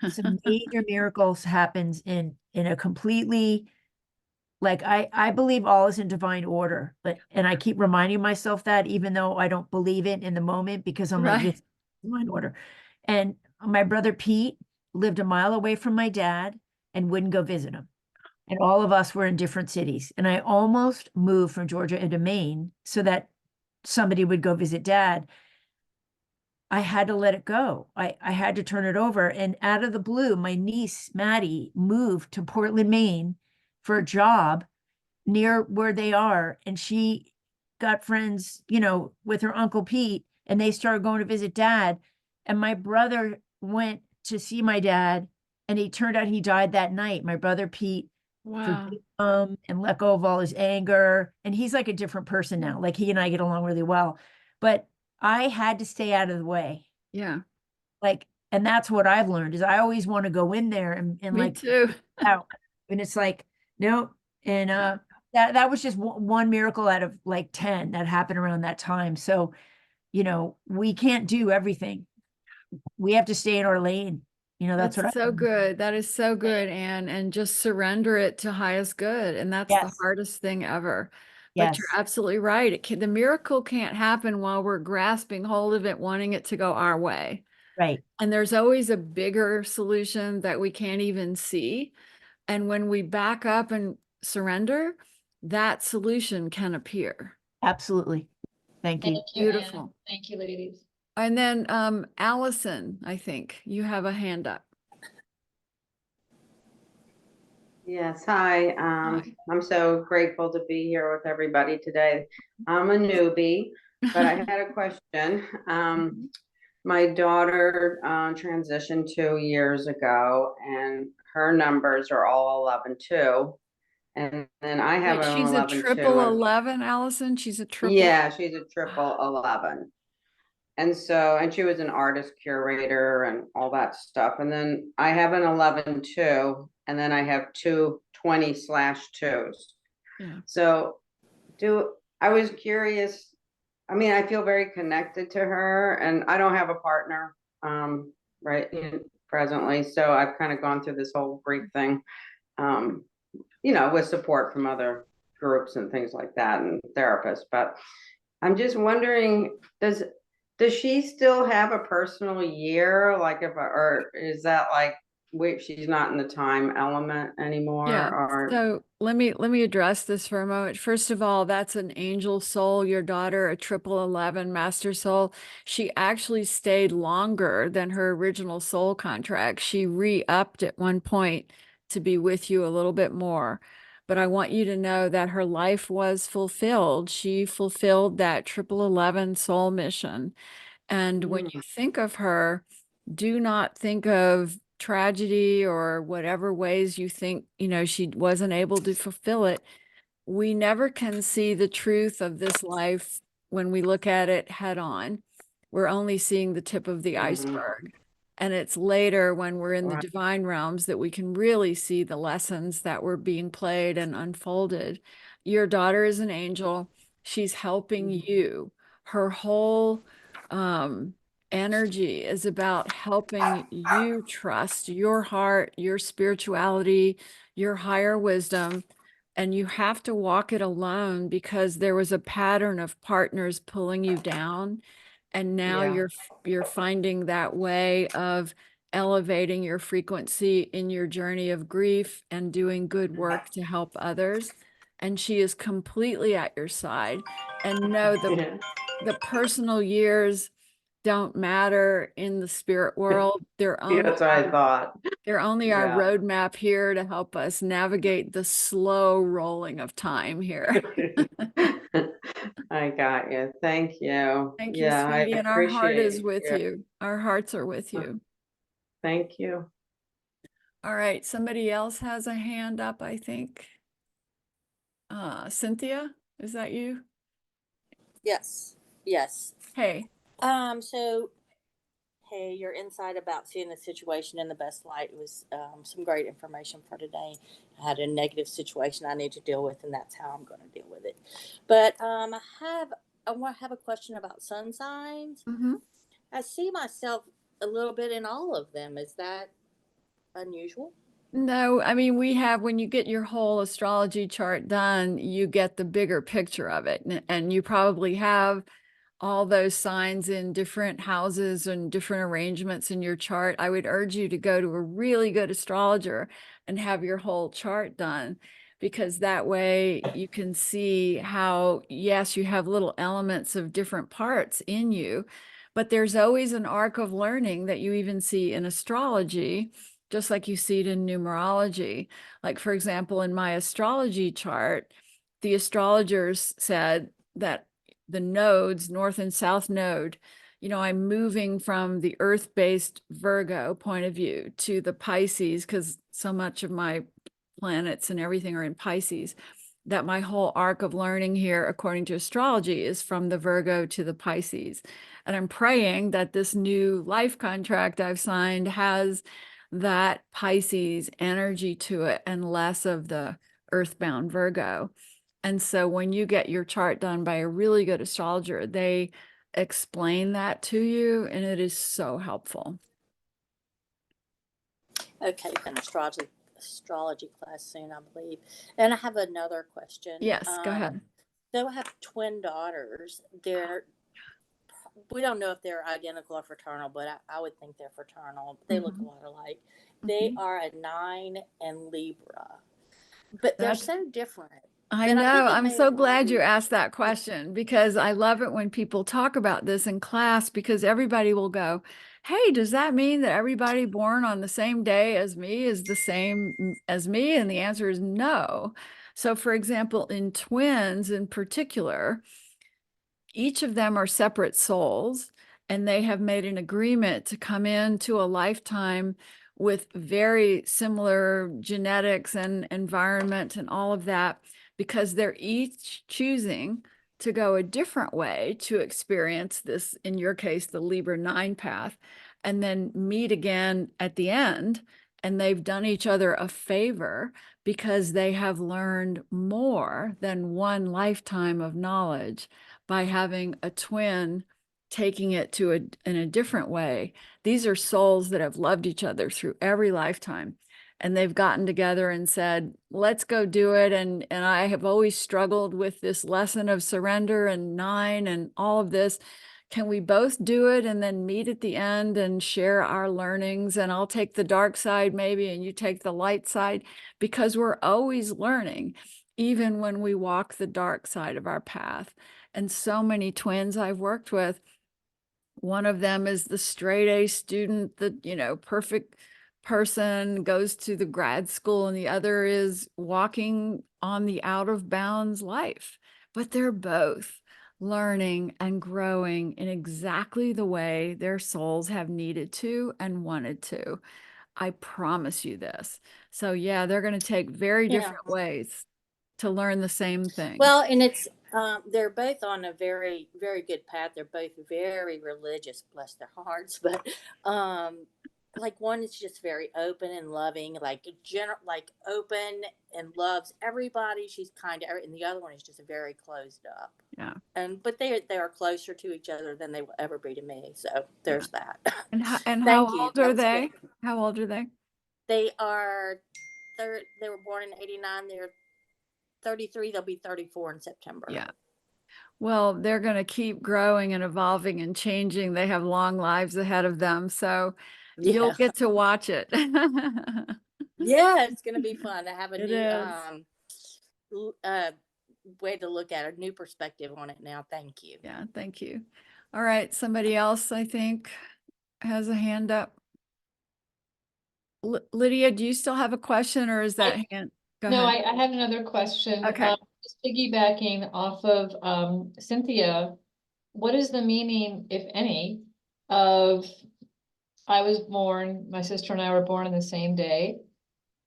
Some major miracles happens in a completely, like I believe all is in divine order, and I keep reminding myself that even though I don't believe it in the moment, because I'm like, Right. it's divine order. And my brother Pete lived a mile away from my dad and wouldn't go visit him. And all of us were in different cities. And I almost moved from Georgia into Maine so that somebody would go visit dad. I had to let it go. I had to turn it over. And out of the blue, my niece, Maddie, moved to Portland, Maine for a job near where they are. And she got friends, with her Uncle Pete, and they started going to visit dad. And my brother went to see my dad, and it turned out he died that night. My brother Pete Wow. forgave him and let go of all his anger. And he's like a different person now. Like he and I get along really well. But I had to stay out of the way. Yeah. And that's what I've learned is I always want to go in there and Me like too. out. And it's like, no. And that was just one miracle out of like 10 that happened around that time. So, we can't do everything. We have to stay in our lane. That's what I so good. That is so good, Anne. And just surrender it to highest good. And that's the Yes. hardest thing ever. Yes. But you're absolutely right. The miracle can't happen while we're grasping hold of it, wanting it to go our way. Right. And there's always a bigger solution that we can't even see. And when we back up and surrender, that solution can appear. Absolutely. Thank you. Thank you, Anne. Beautiful. Thank you, ladies. And then Allison, I think you have a hand up. Yes, hi. Hi. I'm so grateful to be here with everybody today. I'm a newbie, but I had a question. My daughter transitioned 2 years ago, and her numbers are all 11 too. And then I have Wait, an she's a 11 triple too. 11, Allison? She's a triple. Yeah, she's a triple 11. And she was an artist curator and all that stuff. And then I have an 11 too, and then I have two 20/2s. Yeah. So I was curious, I mean, I feel very connected to her, and I don't have a partner, right, presently. So I've kind of gone through this whole grief thing, um, with support from other groups and things like that and therapists. But I'm just wondering, does she still have a personal year? Like or is that like, wait, she's not in the time element anymore? Yeah. Or So let me address this for a moment. First of all, that's an angel soul, your daughter, a 1111 master soul. She actually stayed longer than her original soul contract. She re-upped at one point to be with you a little bit more. But I want you to know that her life was fulfilled. She fulfilled that 1111 soul mission. And when you think of her, do not think of tragedy or whatever ways you think, she wasn't able to fulfill it. We never can see the truth of this life when we look at it head on. We're only seeing the tip of the iceberg. And it's later when we're in the Right. divine realms that we can really see the lessons that were being played and unfolded. Your daughter is an angel. She's helping you. Her whole energy is about helping you trust your heart, your spirituality, your higher wisdom. And you have to walk it alone because there was a pattern of partners pulling you down. And now Yeah. you're finding that way of elevating your frequency in your journey of grief and doing good work to help others. And she is completely at your side. And know the personal years don't matter in the spirit world. They're Yeah, only that's what I thought. they're only our Yeah. roadmap here to help us navigate the slow rolling of time here. I got you. Thank you. Thank you, Yeah, I sweetie. And our heart is appreciate with your, you. Our hearts are with you. thank you. All right. Somebody else has a hand up, I think. Cynthia, is that you? Yes. Yes. Hey. So hey, your insight about seeing the situation in the best light was some great information for today. I had a negative situation I need to deal with, and that's how I'm going to deal with it. But I want to have a question about sun signs. Mm-hmm. I see myself a little bit in all of them. Is that unusual? No, I mean, when you get your whole astrology chart done, you get the bigger picture of it. And you probably have all those signs in different houses and different arrangements in your chart. I would urge you to go to a really good astrologer and have your whole chart done, because that way you can see how, yes, you have little elements of different parts in you, but there's always an arc of learning that you even see in astrology, just like you see it in numerology. Like, for example, in my astrology chart, the astrologers said that the nodes, north and south node, I'm moving from the earth-based Virgo point of view to the Pisces, because so much of my planets and everything are in Pisces, that my whole arc of learning here, according to astrology, is from the Virgo to the Pisces. And I'm praying that this new life contract I've signed has that Pisces energy to it and less of the earthbound Virgo. And so when you get your chart done by a really good astrologer, they explain that to you, and it is so helpful. Okay, an astrology class soon, I believe. And I have another question. Yes, go ahead. So I have twin daughters. We don't know if they're identical or fraternal, but I would think they're fraternal. They look a lot alike. They are a 9 and Libra, but they're so different. I And I think know. it I'm may so have glad you already- asked that question, because I love it when people talk about this in class, because everybody will go, hey, does that mean that everybody born on the same day as me is the same as me? And the answer is no. So, for example, in twins in particular, each of them are separate souls, and they have made an agreement to come into a lifetime with very similar genetics and environment and all of that, because they're each choosing to go a different way to experience this, in your case, the Libra 9 path, and then meet again at the end. And they've done each other a favor because they have learned more than one lifetime of knowledge by having a twin taking it to in a different way. These are souls that have loved each other through every lifetime, and they've gotten together and said, let's go do it. And I have always struggled with this lesson of surrender and 9 and all of this. Can we both do it and then meet at the end and share our learnings? And I'll take the dark side maybe, and you take the light side, because we're always learning, even when we walk the dark side of our path. And so many twins I've worked with, one of them is the straight A student, the, perfect person, goes to the grad school, and the other is walking on the out of bounds life. But they're both learning and growing in exactly the way their souls have needed to and wanted to. I promise you this. So yeah, they're going to take very Yeah. different ways to learn the same thing. Well, and it's they're both on a very, very good path. They're both very religious, bless their hearts. But like one is just very open and loving, like like open and loves everybody. She's kind of, and the other one is just very closed up. Yeah. But they are closer to each other than they will ever be to me. So there's that. And how Thank you. old That are was they? good. How old are they? They are they were born in 89. They're 33. They'll be 34 in September. Yeah. Well, they're going to keep growing and evolving and changing. They have long lives ahead of them. So you'll Yeah. get to watch it. Yeah, it's going to be fun to have a It new is. way to look at a new perspective on it now. Thank you. Yeah, thank you. All right. Somebody else, I think, has a hand up. Lydia, do you still have a question, or is that hand? Go No, ahead. I had another question. Okay. Just piggybacking off of Cynthia, what is the meaning, if any, of I was born, my sister and I were born on the same day,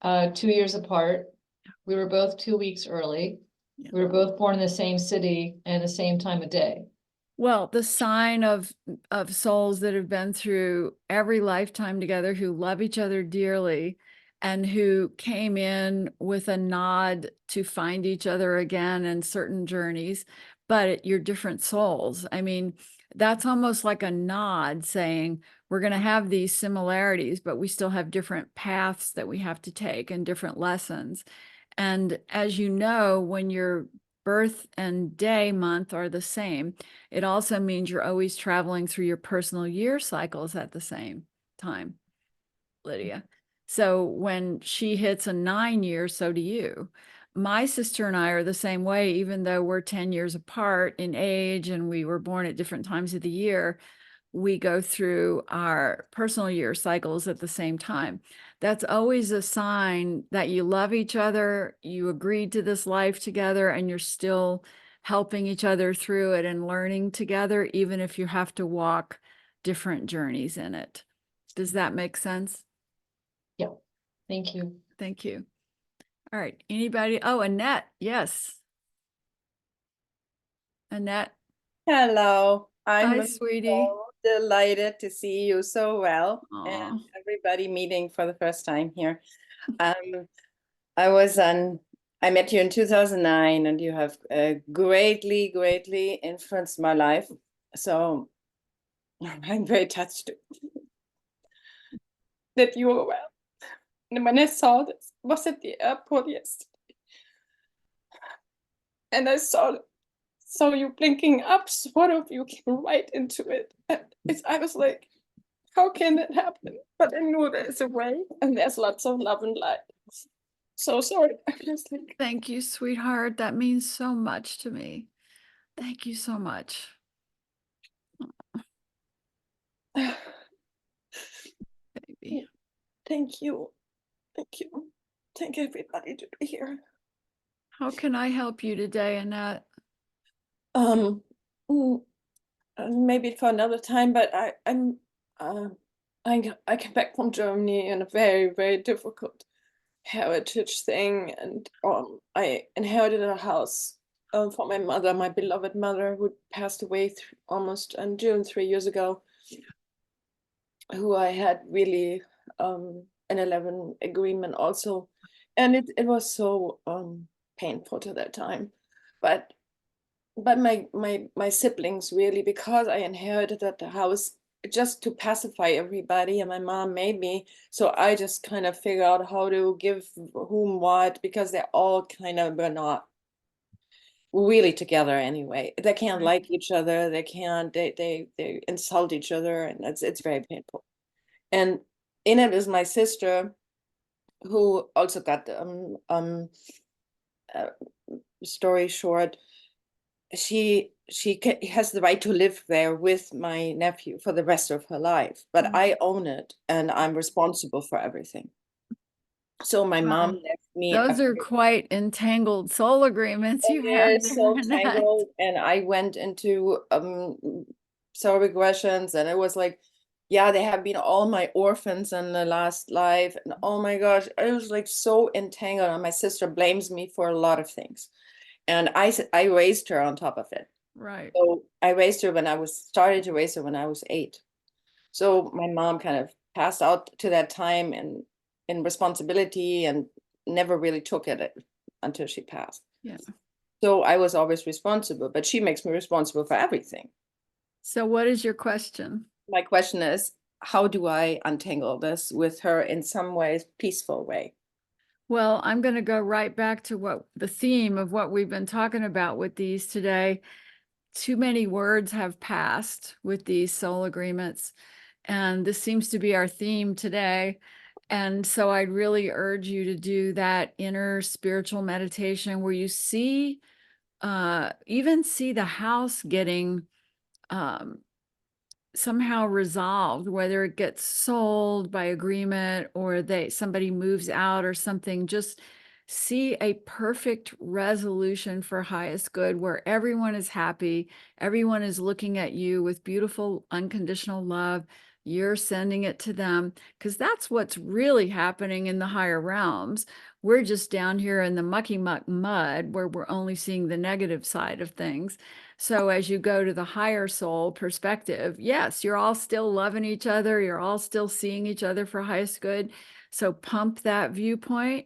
2 years apart. We were both 2 weeks early. Yeah. We were both born in the same city and the same time of day. Well, the sign of souls that have been through every lifetime together, who love each other dearly, and who came in with a nod to find each other again in certain journeys, but you're different souls. I mean, that's almost like a nod saying we're going to have these similarities, but we still have different paths that we have to take and different lessons. And as you know, when your birth and day month are the same, it also means you're always traveling through your personal year cycles at the same time, Lydia. So when she hits a 9 year, so do you. My sister and I are the same way, even though we're 10 years apart in age and we were born at different times of the year. We go through our personal year cycles at the same time. That's always a sign that you love each other, you agreed to this life together, and you're still helping each other through it and learning together, even if you have to walk different journeys in it. Does that make sense? Yeah. Thank you. Thank you. All right. Anybody? Oh, Annette. Yes. Annette. Hello. Hi, I'm sweetie. so delighted to see you so well and Aw. everybody meeting for the first time here. I met you in 2009 and you have greatly, greatly influenced my life. So I'm very touched that you were well. And when I saw this, was at the airport yesterday. And I saw you blinking up, sort of, you came right into it. And I was like, how can that happen? But I knew there's a way, and there's lots of love and light. So sorry. I just like, Thank you, sweetheart. That means so much to me. Thank you so much. Baby. thank you. Thank you. Thank everybody to be here. How can I help you today, Annette? Maybe for another time, but I came back from Germany in a very, very difficult heritage thing, and I inherited a house for my mother, my beloved mother, who passed away almost in June 3 years ago, who I had really an 11 agreement also, and it was so painful to that time, but but my siblings really, because I inherited the house just to pacify everybody, and my mom made me, so I just kind of figure out how to give whom what, because they're all kind of were not really together anyway. They can't like each other, they can't, they insult each other, and it's very painful. And in it is my sister, who also got story short, she has the right to live there with my nephew for the rest of her life, but I own it and I'm responsible for everything. So my mom Wow. left me Those are quite entangled soul agreements you have They're so there, Annette. tangled, and I went into cell regressions, and it was like, yeah, they have been all my orphans in the last life, and oh my gosh, it was like so entangled, and my sister blames me for a lot of things, and I raised her on top of it. Right. So I raised her started to raise her when I was 8. So my mom kind of passed out to that time and in responsibility, and never really took it until she passed. Yeah. So I was always responsible, but she makes me responsible for everything. So what is your question? My question is, how do I untangle this with her in some ways peaceful way? Well, I'm going to go right back to what the theme of what we've been talking about with these today. Too many words have passed with these soul agreements, and this seems to be our theme today. And so I'd really urge you to do that inner spiritual meditation where you see, even see the house getting somehow resolved, whether it gets sold by agreement or somebody moves out or something. Just see a perfect resolution for highest good where everyone is happy, everyone is looking at you with beautiful unconditional love. You're sending it to them, because that's what's really happening in the higher realms. We're just down here in the mucky muck mud where we're only seeing the negative side of things. So as you go to the higher soul perspective, yes, you're all still loving each other. You're all still seeing each other for highest good. So pump that viewpoint.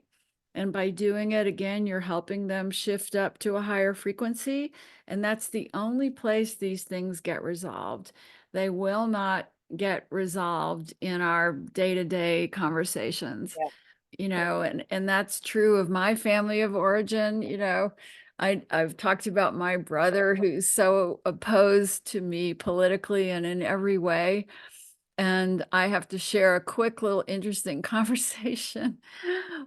And by doing it again, you're helping them shift up to a higher frequency. And that's the only place these things get resolved. They will not get resolved in our day-to-day conversations. Yeah. You know, and that's true of my family of origin. You know, I've talked about my brother who's so opposed to me politically and in every way. And I have to share a quick little interesting conversation.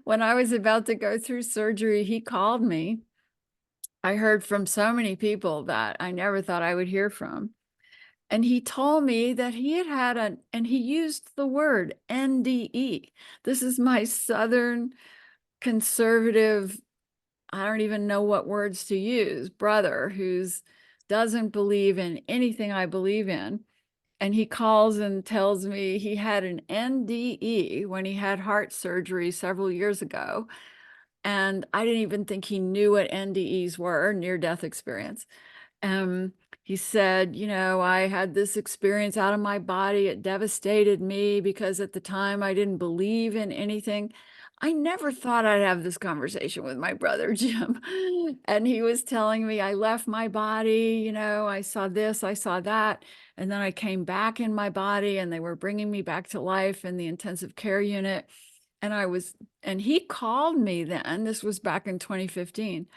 When I was about to go through surgery, he called me. I heard from so many people that I never thought I would hear from. And he told me that he had and he used the word NDE. This is my Southern conservative, I don't even know what words to use, brother who's doesn't believe in anything I believe in. And he calls and tells me he had an NDE when he had heart surgery several years ago. And I didn't even think he knew what NDEs were, near-death experience. He said, you know, I had this experience out of my body. It devastated me because at the time I didn't believe in anything. I never thought I'd have this conversation with my brother, Jim. And he was telling me, I left my body, you know, I saw this, I saw that. And then I came back in my body and they were bringing me back to life in the intensive care unit. And he called me then, this was back in 2015,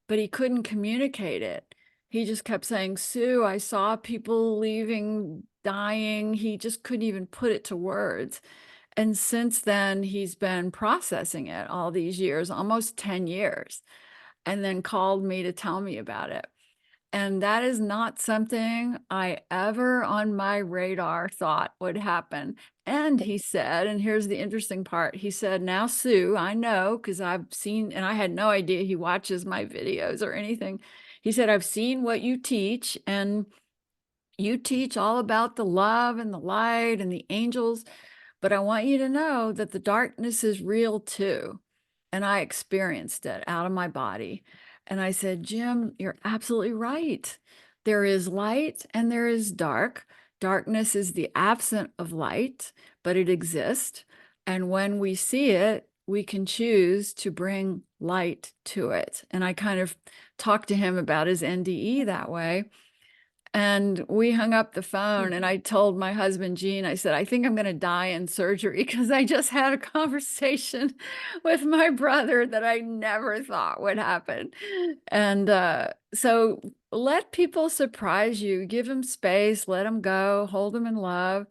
but he couldn't communicate it. He just kept saying, Sue, I saw people leaving, dying. He just couldn't even put it to words. And since then, he's been processing it all these years, almost 10 years, and then called me to tell me about it. And that is not something I ever on my radar thought would happen. And he said, and here's the interesting part, he said, now, Sue, I know, because I've seen, and I had no idea he watches my videos or anything. He said, I've seen what you teach, and you teach all about the love and the light and the angels, but I want you to know that the darkness is real too. And I experienced it out of my body. And I said, Jim, you're absolutely right. There is light and there is dark. Darkness is the absence of light, but it exists. And when we see it, we can choose to bring light to it. And I kind of talked to him about his NDE that way. And we hung up the phone and I told my husband, Gene, I said, I think I'm going to die in surgery because I just had a conversation with my brother that I never thought would happen. And so let people surprise you, give them space, let them go, hold them in love.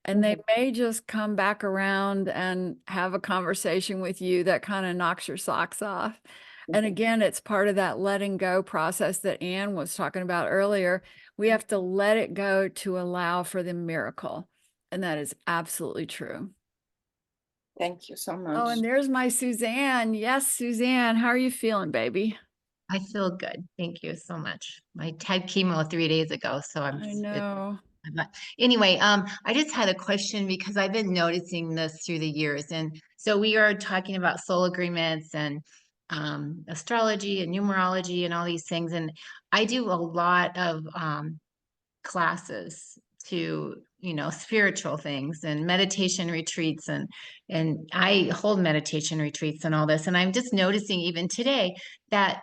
And they may just come back around and have a conversation with you that kind of knocks your socks off. And again, it's part of that letting go process that Anne was talking about earlier. We have to let it go to allow for the miracle. And that is absolutely true. Thank you so much. Oh, and there's my Suzanne. Yes, Suzanne, how are you feeling, baby? I feel good. Thank you so much. I had chemo 3 days ago, so I know. But anyway, I just had a question because I've been noticing this through the years. And so we are talking about soul agreements and astrology and numerology and all these things. And I do a lot of classes to, spiritual things and meditation retreats. And I hold meditation retreats and all this. And I'm just noticing even today that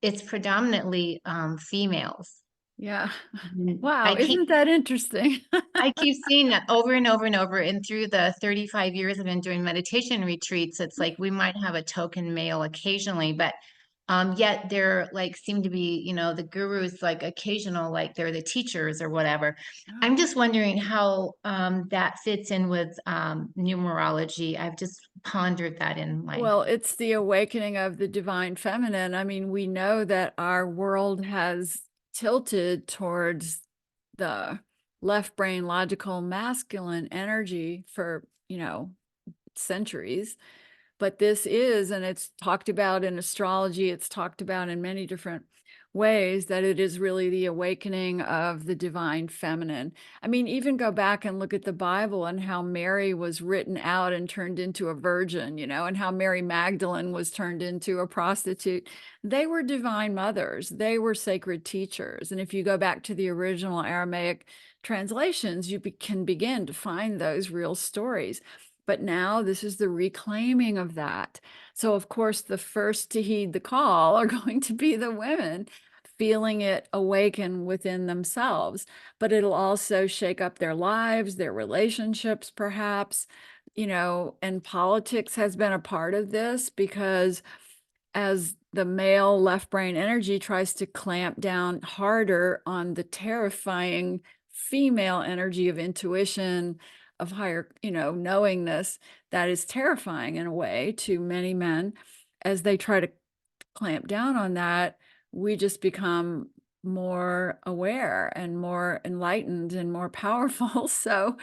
it's predominantly females. Yeah. Mhm. Wow. Isn't that interesting? I keep seeing that over and over and over. And through the 35 years I've been doing meditation retreats, it's like we might have a token male occasionally, but yet there like seem to be, the gurus like occasional, like they're the teachers or whatever. I'm just wondering how that fits in with numerology. I've just pondered that in my Well, it's the awakening of the divine feminine. I mean, we know that our world has tilted towards the left brain logical masculine energy for, centuries. But this is, and it's talked about in astrology, it's talked about in many different ways, that it is really the awakening of the divine feminine. I mean, even go back and look at the Bible and how Mary was written out and turned into a virgin, and how Mary Magdalene was turned into a prostitute. They were divine mothers. They were sacred teachers. And if you go back to the original Aramaic translations, you can begin to find those real stories. But now this is the reclaiming of that. So, of course, the first to heed the call are going to be the women feeling it awaken within themselves. But it'll also shake up their lives, their relationships, perhaps, and politics has been a part of this because as the male left brain energy tries to clamp down harder on the terrifying female energy of intuition, of higher, knowingness, that is terrifying in a way to many men. As they try to clamp down on that, we just become more aware and more enlightened and more powerful. So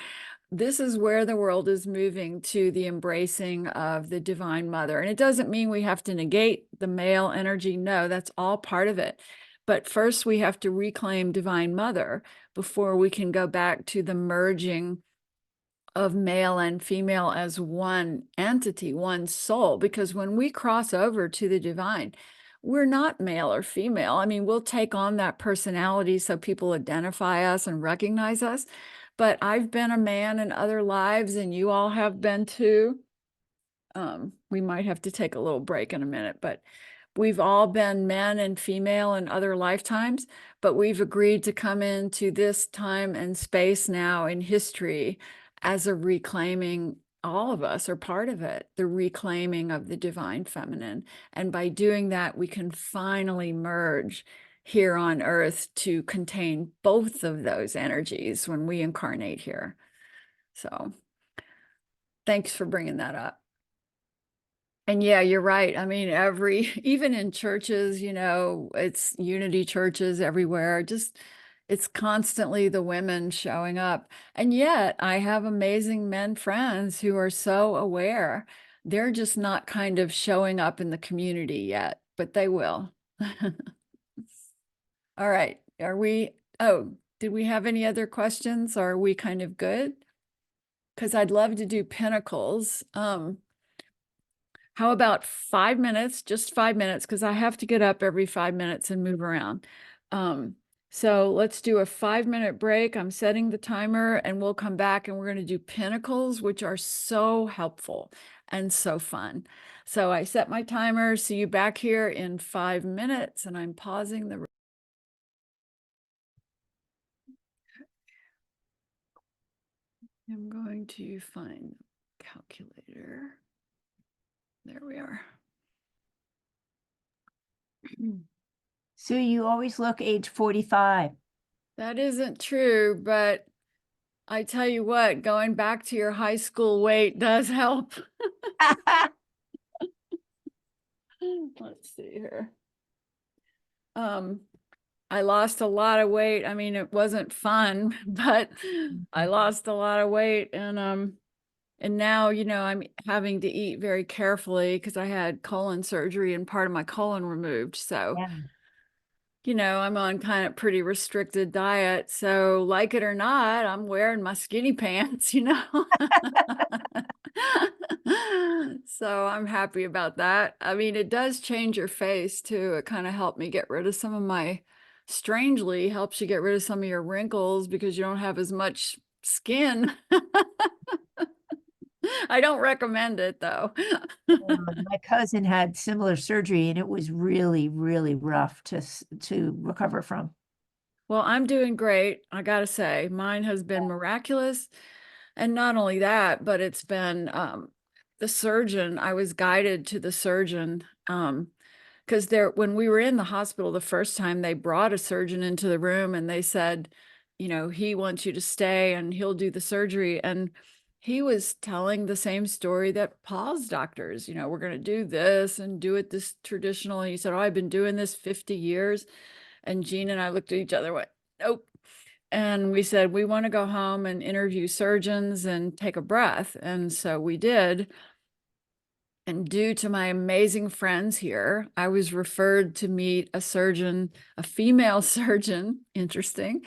this is where the world is moving, to the embracing of the divine mother. And it doesn't mean we have to negate the male energy. No, that's all part of it. But first we have to reclaim divine mother before we can go back to the merging of male and female as one entity, one soul. Because when we cross over to the divine, we're not male or female. I mean, we'll take on that personality so people identify us and recognize us. But I've been a man in other lives, and you all have been too. We might have to take a little break in a minute, but we've all been men and female in other lifetimes, but we've agreed to come into this time and space now in history as a reclaiming. All of us are part of it, the reclaiming of the divine feminine. And by doing that, we can finally merge here on earth to contain both of those energies when we incarnate here. So thanks for bringing that up. And yeah, you're right. I mean, even in churches, it's unity churches everywhere. Just, it's constantly the women showing up. And yet I have amazing men friends who are so aware. They're just not kind of showing up in the community yet, but they will. All right. Did we have any other questions? Or are we kind of good? Because I'd love to do Pinnacles. How about 5 minutes, just 5 minutes, because I have to get up every 5 minutes and move around. So let's do a 5-minute break. I'm setting the timer and we'll come back and we're going to do Pinnacles, which are so helpful. and so fun. So I set my timer. See you back here in 5 minutes, and I'm pausing the. I'm going to find the calculator. There we are. So you always look age 45. That isn't true, but I tell you what, going back to your high school weight does help. Let's see here. I lost a lot of weight. I mean, it wasn't fun, but I lost a lot of weight, and now, you know, I'm having to eat very carefully because I had colon surgery and part of my colon removed. So, Yeah. you know, I'm on kind of pretty restricted diet. So, like it or not, I'm wearing my skinny pants, you know. So I'm happy about that. I mean, it does change your face too. It kind of helped me get rid of some of my, strangely helps you get rid of some of your wrinkles because you don't have as much skin. I don't recommend it though. My cousin had similar surgery and it was really, really rough to recover from. Well, I'm doing great. I gotta say, mine has been miraculous. And not only that, but it's been the surgeon. I was guided to the surgeon because when we were in the hospital the first time, they brought a surgeon into the room and they said, you know, he wants you to stay and he'll do the surgery. And he was telling the same story that Paul's doctors, you know, we're going to do this and do it this traditional. And he said, oh, I've been doing this 50 years. And Jean and I looked at each other and went, nope. And we said, we want to go home and interview surgeons and take a breath. And so we did. And due to my amazing friends here, I was referred to meet a surgeon, a female surgeon, interesting,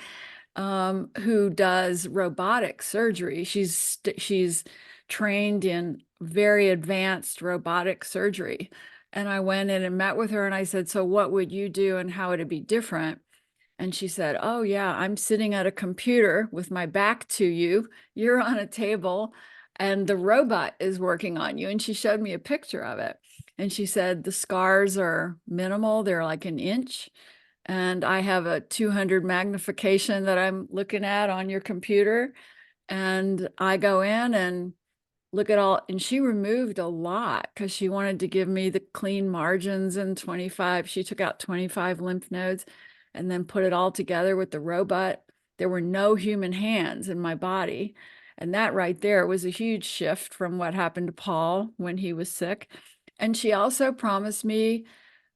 who does robotic surgery. She's trained in very advanced robotic surgery. And I went in and met with her and I said, so what would you do and how would it be different? And she said, oh yeah, I'm sitting at a computer with my back to you. You're on a table and the robot is working on you. And she showed me a picture of it. And she said, the scars are minimal. They're like an inch. And I have a 200 magnification that I'm looking at on your computer. And I go in and look at all, and she removed a lot because she wanted to give me the clean margins and 25. She took out 25 lymph nodes and then put it all together with the robot. There were no human hands in my body. And that right there was a huge shift from what happened to Paul when he was sick. And she also promised me,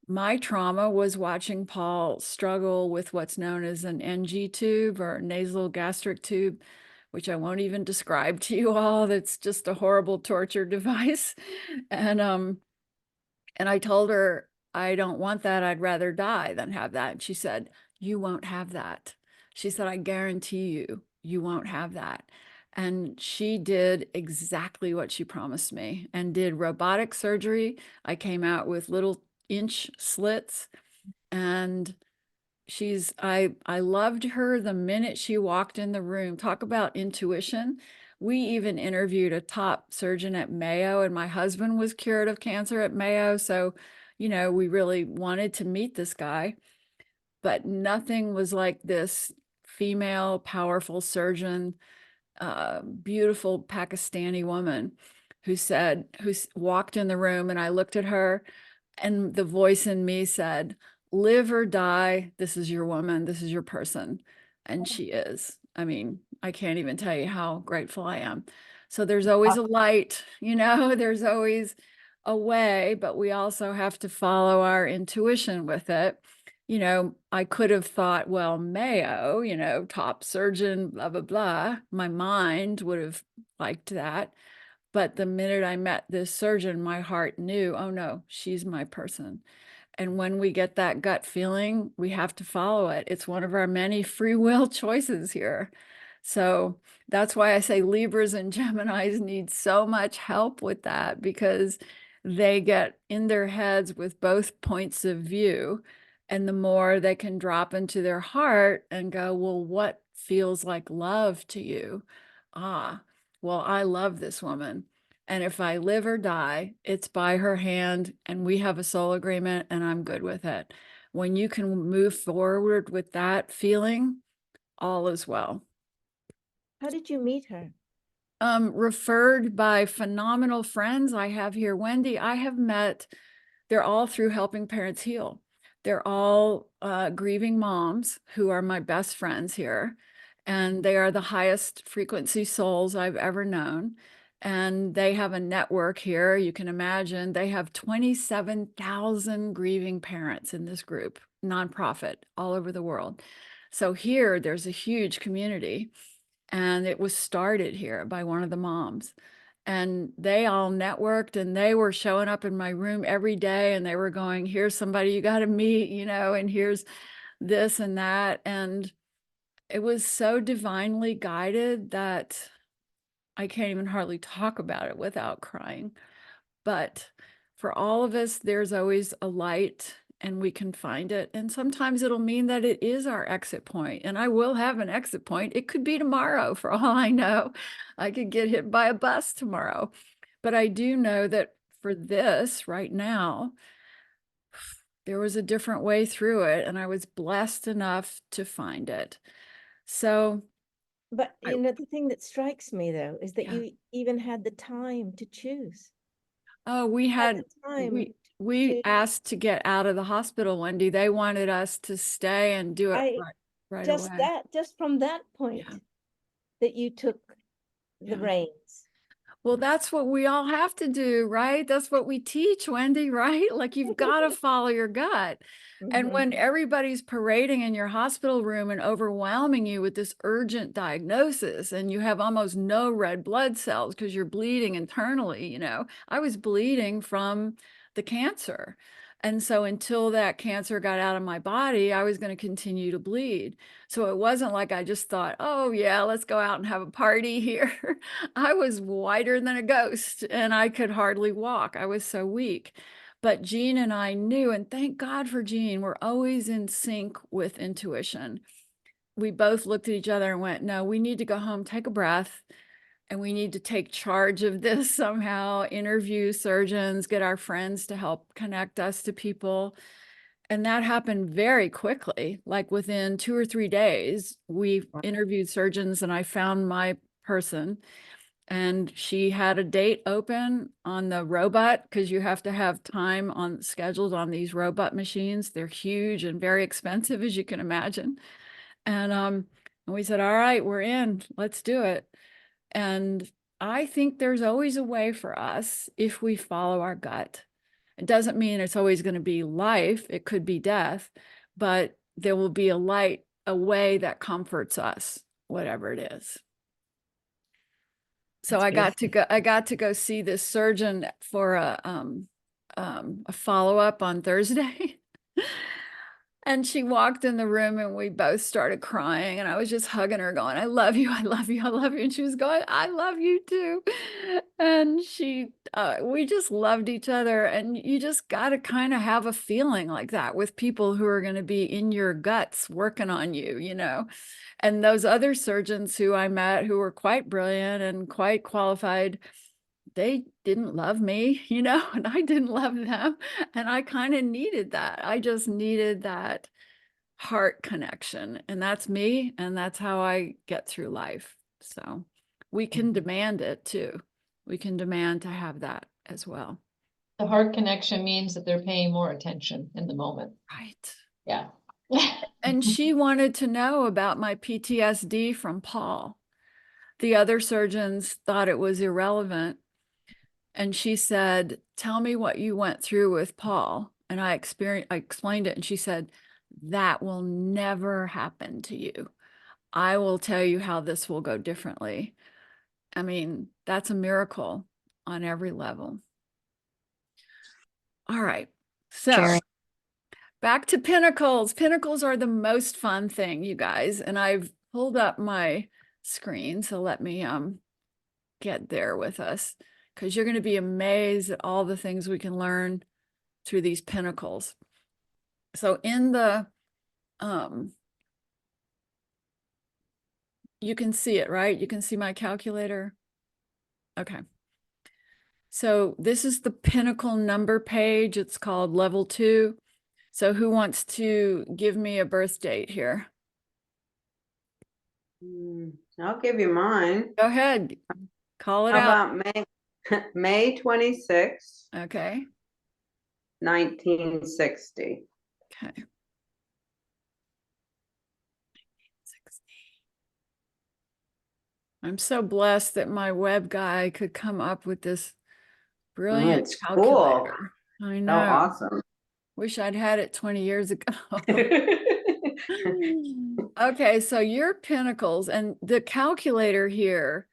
my trauma was watching Paul struggle with what's known as an NG tube or nasal gastric tube, which I won't even describe to you all. That's just a horrible torture device. And I told her, I don't want that. I'd rather die than have that. And she said, you won't have that. She said, I guarantee you, you won't have that. And she did exactly what she promised me and did robotic surgery. I came out with little inch slits, and I loved her the minute she walked in the room. Talk about intuition. We even interviewed a top surgeon at Mayo, and my husband was cured of cancer at Mayo. So, you know, we really wanted to meet this guy, but nothing was like this female, powerful surgeon, beautiful Pakistani woman who walked in the room, and I looked at her and the voice in me said, live or die, this is your woman, this is your person. And she is. I mean, I can't even tell you how grateful I am. So there's always a light, you know, there's always a way, but we also have to follow our intuition with it. You know, I could have thought, well, Mayo, you know, top surgeon, blah, blah, blah. My mind would have liked that. But the minute I met this surgeon, my heart knew, oh no, she's my person. And when we get that gut feeling, we have to follow it. It's one of our many free will choices here. So that's why I say Libras and Geminis need so much help with that, because they get in their heads with both points of view. And the more they can drop into their heart and go, well, what feels like love to you? Ah, well, I love this woman. And if I live or die, it's by her hand, and we have a soul agreement, and I'm good with it. When you can move forward with that feeling, all is well. How did you meet her? Referred by phenomenal friends I have here. Wendy, I have met, they're all through Helping Parents Heal. They're all grieving moms who are my best friends here. And they are the highest frequency souls I've ever known. And they have a network here. You can imagine they have 27,000 grieving parents in this group, nonprofit, all over the world. So here, there's a huge community. And it was started here by one of the moms. And they all networked, and they were showing up in my room every day, and they were going, here's somebody you got to meet, you know, and here's this and that. And it was so divinely guided that I can't even hardly talk about it without crying. But for all of us, there's always a light, and we can find it. And sometimes it'll mean that it is our exit point. And I will have an exit point. It could be tomorrow, for all I know. I could get hit by a bus tomorrow. But I do know that for this right now, there was a different way through it, and I was blessed enough to find it. So, But you know, the thing that strikes me though is that Yeah. you even had the time to choose. oh, we Had had, the time we to- asked to get out of the hospital, Wendy. They wanted us to stay and do it I right just away. just from that point Yeah. that you took the Yeah. reins. Well, that's what we all have to do, right? That's what we teach, Wendy, right? Like you've got to follow your gut. And Mhm. when everybody's parading in your hospital room and overwhelming you with this urgent diagnosis, and you have almost no red blood cells because you're bleeding internally, you know, I was bleeding from the cancer. And so until that cancer got out of my body, I was going to continue to bleed. So it wasn't like I just thought, oh, yeah, let's go out and have a party here. I was whiter than a ghost, and I could hardly walk. I was so weak. But Jean and I knew, and thank God for Jean, we're always in sync with intuition. We both looked at each other and went, no, we need to go home, take a breath, and we need to take charge of this somehow, interview surgeons, get our friends to help connect us to people. And that happened very quickly. Like within 2 or 3 days, we interviewed surgeons, and I found my person. And she had a date open on the robot, because you have to have time on scheduled on these robot machines. They're huge and very expensive, as you can imagine. And we said, all right, we're in, let's do it. And I think there's always a way for us if we follow our gut. It doesn't mean it's always going to be life. It could be death, but there will be a light, a way that comforts us, whatever it is. So I got to go see this surgeon for a follow-up on Thursday. And she walked in the room, and we both started crying, and I was just hugging her going, I love you, I love you, I love you. And she was going, I love you too. And we just loved each other. And you just got to kind of have a feeling like that with people who are going to be in your guts working on you, you know. And those other surgeons who I met, who were quite brilliant and quite qualified, they didn't love me, you know, and I didn't love them. And I kind of needed that. I just needed that heart connection. And that's me. And that's how I get through life. So we can demand it too. We can demand to have that as well. The heart connection means that they're paying more attention in the moment. Right. Yeah. And she wanted to know about my PTSD from Paul. The other surgeons thought it was irrelevant. And she said, tell me what you went through with Paul. And I explained it. And she said, that will never happen to you. I will tell you how this will go differently. I mean, that's a miracle on every level. All right. So Sharon. back to Pinnacles. Pinnacles are the most fun thing, you guys. And I've pulled up my screen. So let me get there with us, because you're going to be amazed at all the things we can learn through these pinnacles. So in the, you can see it, right? You can see my calculator. Okay. So this is the Pinnacle number page. It's called level 2. So who wants to give me a birth date here? I'll give you mine. Go ahead. Call it How out. about May 26th, Okay. 1960? Okay. 60. I'm so blessed that my web guy could come up with this brilliant It's cool. calculator. I So know. awesome. Wish I'd had it 20 years ago. Okay, so your Pinnacles, and the calculator here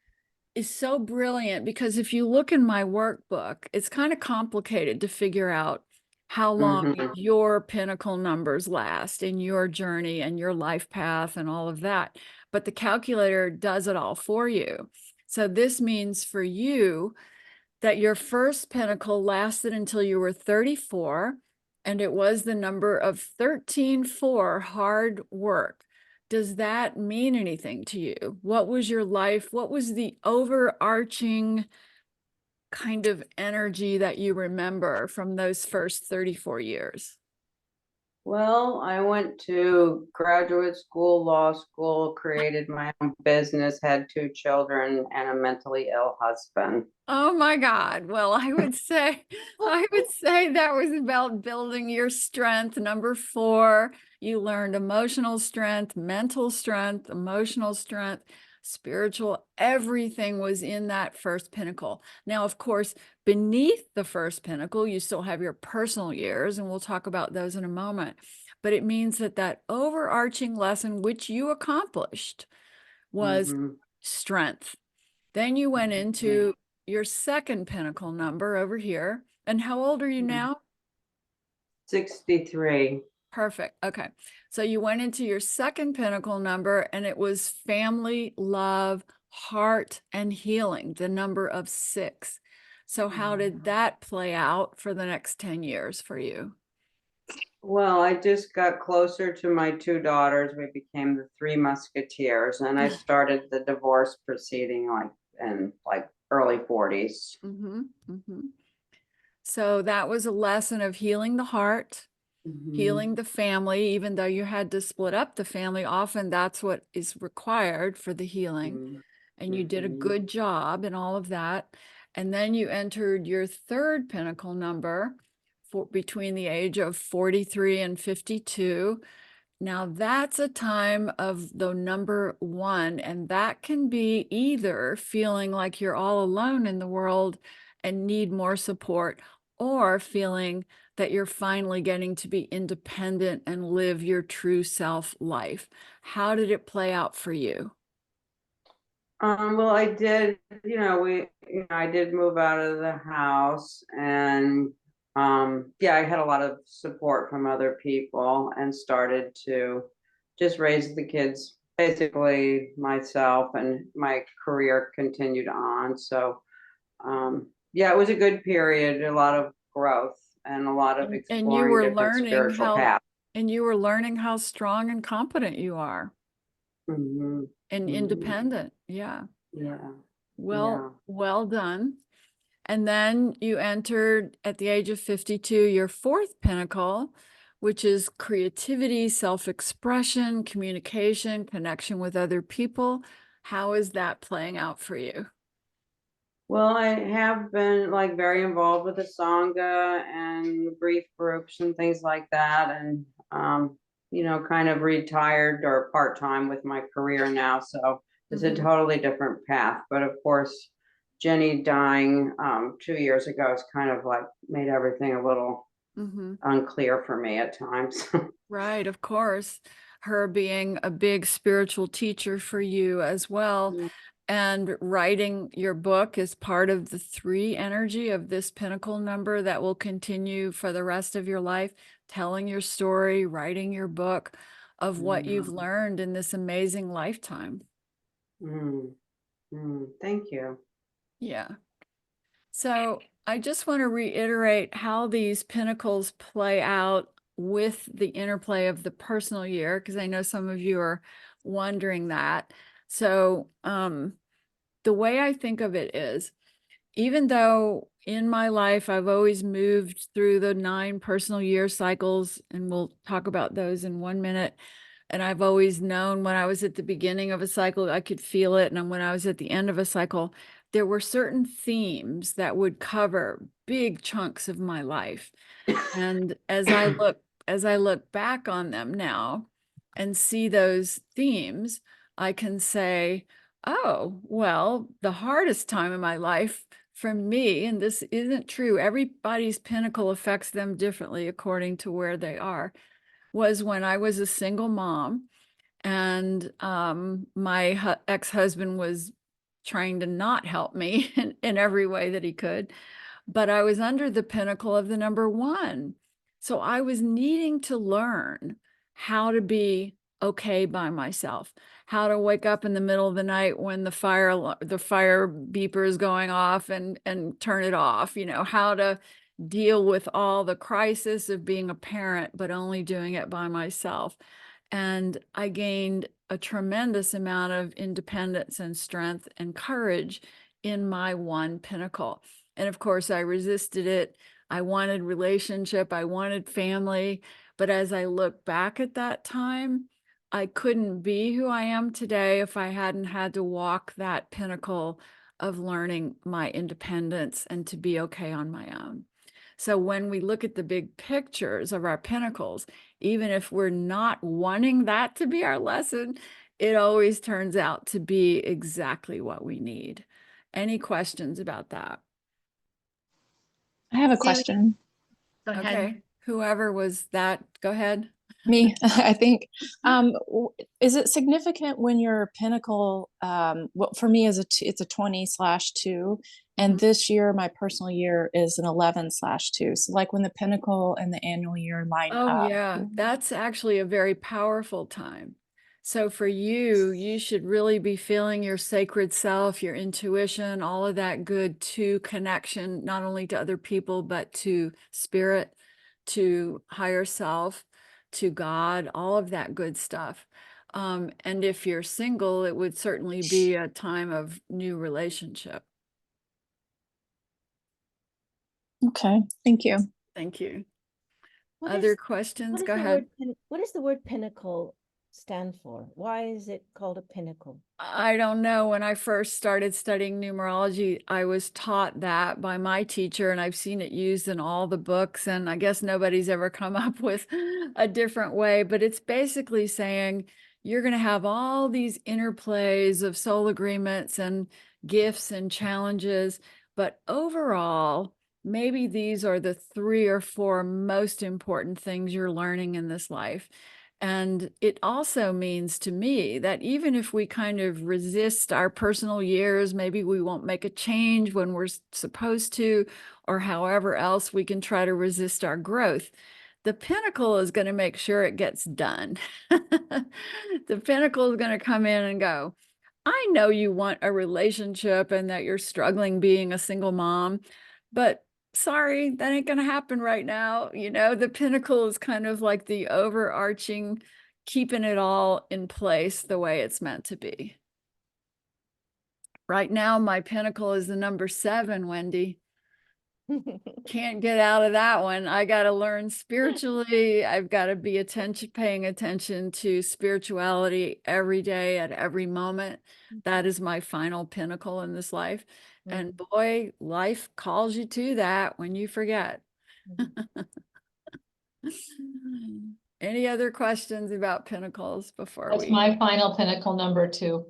is so brilliant because if you look in my workbook, it's kind of complicated to figure out how long Mhm. your Pinnacle numbers last in your journey and your life path and all of that. But the calculator does it all for you. So this means for you that your first Pinnacle lasted until you were 34, and it was the number of 13 for hard work. Does that mean anything to you? What was your life? What was the overarching kind of energy that you remember from those first 34 years? Well, I went to graduate school, law school, created my own business, had 2 children, and a mentally ill husband. Oh my God. Well, I would say that was about building your strength. Number 4, you learned emotional strength, mental strength, emotional strength, spiritual, everything was in that first Pinnacle. Now, of course, beneath the first Pinnacle, you still have your personal years, and we'll talk about those in a moment. But it means that that overarching lesson, which you accomplished, was Mhm. strength. Then you went into your second Pinnacle number over here. And how old are you now? 63. Perfect. Okay. So you went into your second Pinnacle number, and it was family, love, heart, and healing, the number of 6. So how did that play out for the next 10 years for you? Well, I just got closer to my 2 daughters. We became the 3 Musketeers, and I started the divorce proceeding in early 40s. So that was a lesson of healing the heart, healing the family, even though you had to split up the family. Often that's what is required for the healing. And you did a good job in all of that. And then you entered your third Pinnacle number for between the age of 43 and 52. Now that's a time of the number 1, and that can be either feeling like you're all alone in the world and need more support, or feeling that you're finally getting to be independent and live your true self life. How did it play out for you? Well, I did, I did move out of the house, and yeah, I had a lot of support from other people and started to just raise the kids basically myself, and my career continued on. So, yeah, it was a good period, a lot of growth and a lot of And you exploring were different learning spiritual paths. how strong and competent you are Mhm, and mhm. independent. Yeah. Yeah, yeah. Well done. And then you entered at the age of 52, your fourth Pinnacle, which is creativity, self-expression, communication, connection with other people. How is that playing out for you? Well, I have been very involved with the Sangha and grief groups and things like that, and kind of retired or part-time with my career now. So it's a totally different path. But of course, Jenny dying 2 years ago has kind of made everything a little unclear for me at times. Right, of course. Her being a big spiritual teacher for you as well. And writing your book is part of the 3 energy of this Pinnacle number that will continue for the rest of your life, telling your story, writing your book of what you've learned in this amazing lifetime. Thank you. Yeah. So I just want to reiterate how these Pinnacles play out with the interplay of the personal year, because I know some of you are wondering that. So the way I think of it is, even though in my life, I've always moved through the 9 personal year cycles, and we'll talk about those in 1 minute. And I've always known when I was at the beginning of a cycle, I could feel it. And when I was at the end of a cycle, there were certain themes that would cover big chunks of my life. And as I look back on them now and see those themes, I can say, oh, well, the hardest time in my life for me, and this isn't true, everybody's pinnacle affects them differently according to where they are, was when I was a single mom and my ex-husband was trying to not help me in every way that he could, but I was under the pinnacle of the number 1. So I was needing to learn how to be okay by myself, how to wake up in the middle of the night when the fire beeper is going off and turn it off, how to deal with all the crisis of being a parent, but only doing it by myself. And I gained a tremendous amount of independence and strength and courage in my 1 pinnacle. And of course, I resisted it. I wanted relationship, I wanted family. But as I look back at that time, I couldn't be who I am today if I hadn't had to walk that pinnacle of learning my independence and to be okay on my own. So when we look at the big pictures of our pinnacles, even if we're not wanting that to be our lesson, it always turns out to be exactly what we need. Any questions about that? I have a Sue, question. go ahead. Okay, whoever was that, go ahead. Me, I think. Is it significant when your pinnacle, well, for me it's a 20/2, and this year my personal year is an 11/2. So like when the pinnacle and the annual year line Oh up. yeah, that's actually a very powerful time. So for you, you should really be feeling your sacred self, your intuition, all of that good to connection, not only to other people, but to spirit, to higher self, to God, all of that good stuff. And if you're single, it would certainly be a time of new relationship. Okay, thank you. Thank you. What Other is- questions? what is Go the ahead. what does the word pinnacle stand for? Why is it called a pinnacle? I don't know. When I first started studying numerology, I was taught that by my teacher, and I've seen it used in all the books. And I guess nobody's ever come up with a different way, but it's basically saying you're going to have all these interplays of soul agreements and gifts and challenges. But overall, maybe these are the 3 or 4 most important things you're learning in this life. And it also means to me that even if we kind of resist our personal years, maybe we won't make a change when we're supposed to, or however else we can try to resist our growth, the pinnacle is going to make sure it gets done. The pinnacle is going to come in and go, I know you want a relationship and that you're struggling being a single mom, but sorry, that ain't going to happen right now. The pinnacle is kind of like the overarching, keeping it all in place the way it's meant to be. Right now, my pinnacle is the number 7, Wendy. Can't get out of that one. I got to learn spiritually. I've got to be paying attention to spirituality every day at every moment. That is my final pinnacle in this life. And boy, life calls you to that when you forget. Any other questions about pinnacles before That's we? my final pinnacle number 2.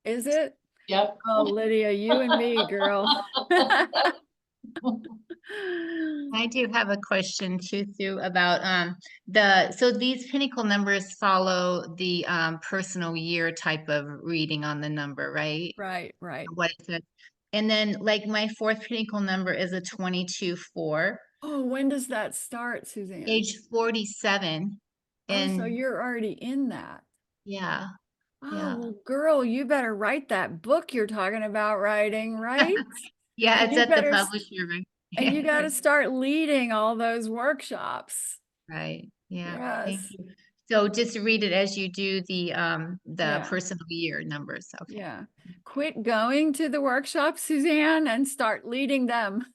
Is it? Yep. Oh, Lydia, you and me, girl. I do have a question too, Sue, about so these pinnacle numbers follow the personal year type of reading on the number, right? Right. What it says. And then like my 4th pinnacle number is a 22/4. Oh, when does that start, Suzanne? Age 47. Oh, so And you're already in that. yeah. Oh, Yeah. well, girl, you better write that book you're talking about writing, right? Yeah, And it's you at the better publisher, right? and you got to start leading all those workshops. Right. Yeah. Yes. Thank you. So just read it as you do the Yeah. personal year numbers. Okay. Yeah. Quit going to the workshop, Suzanne, and start leading them.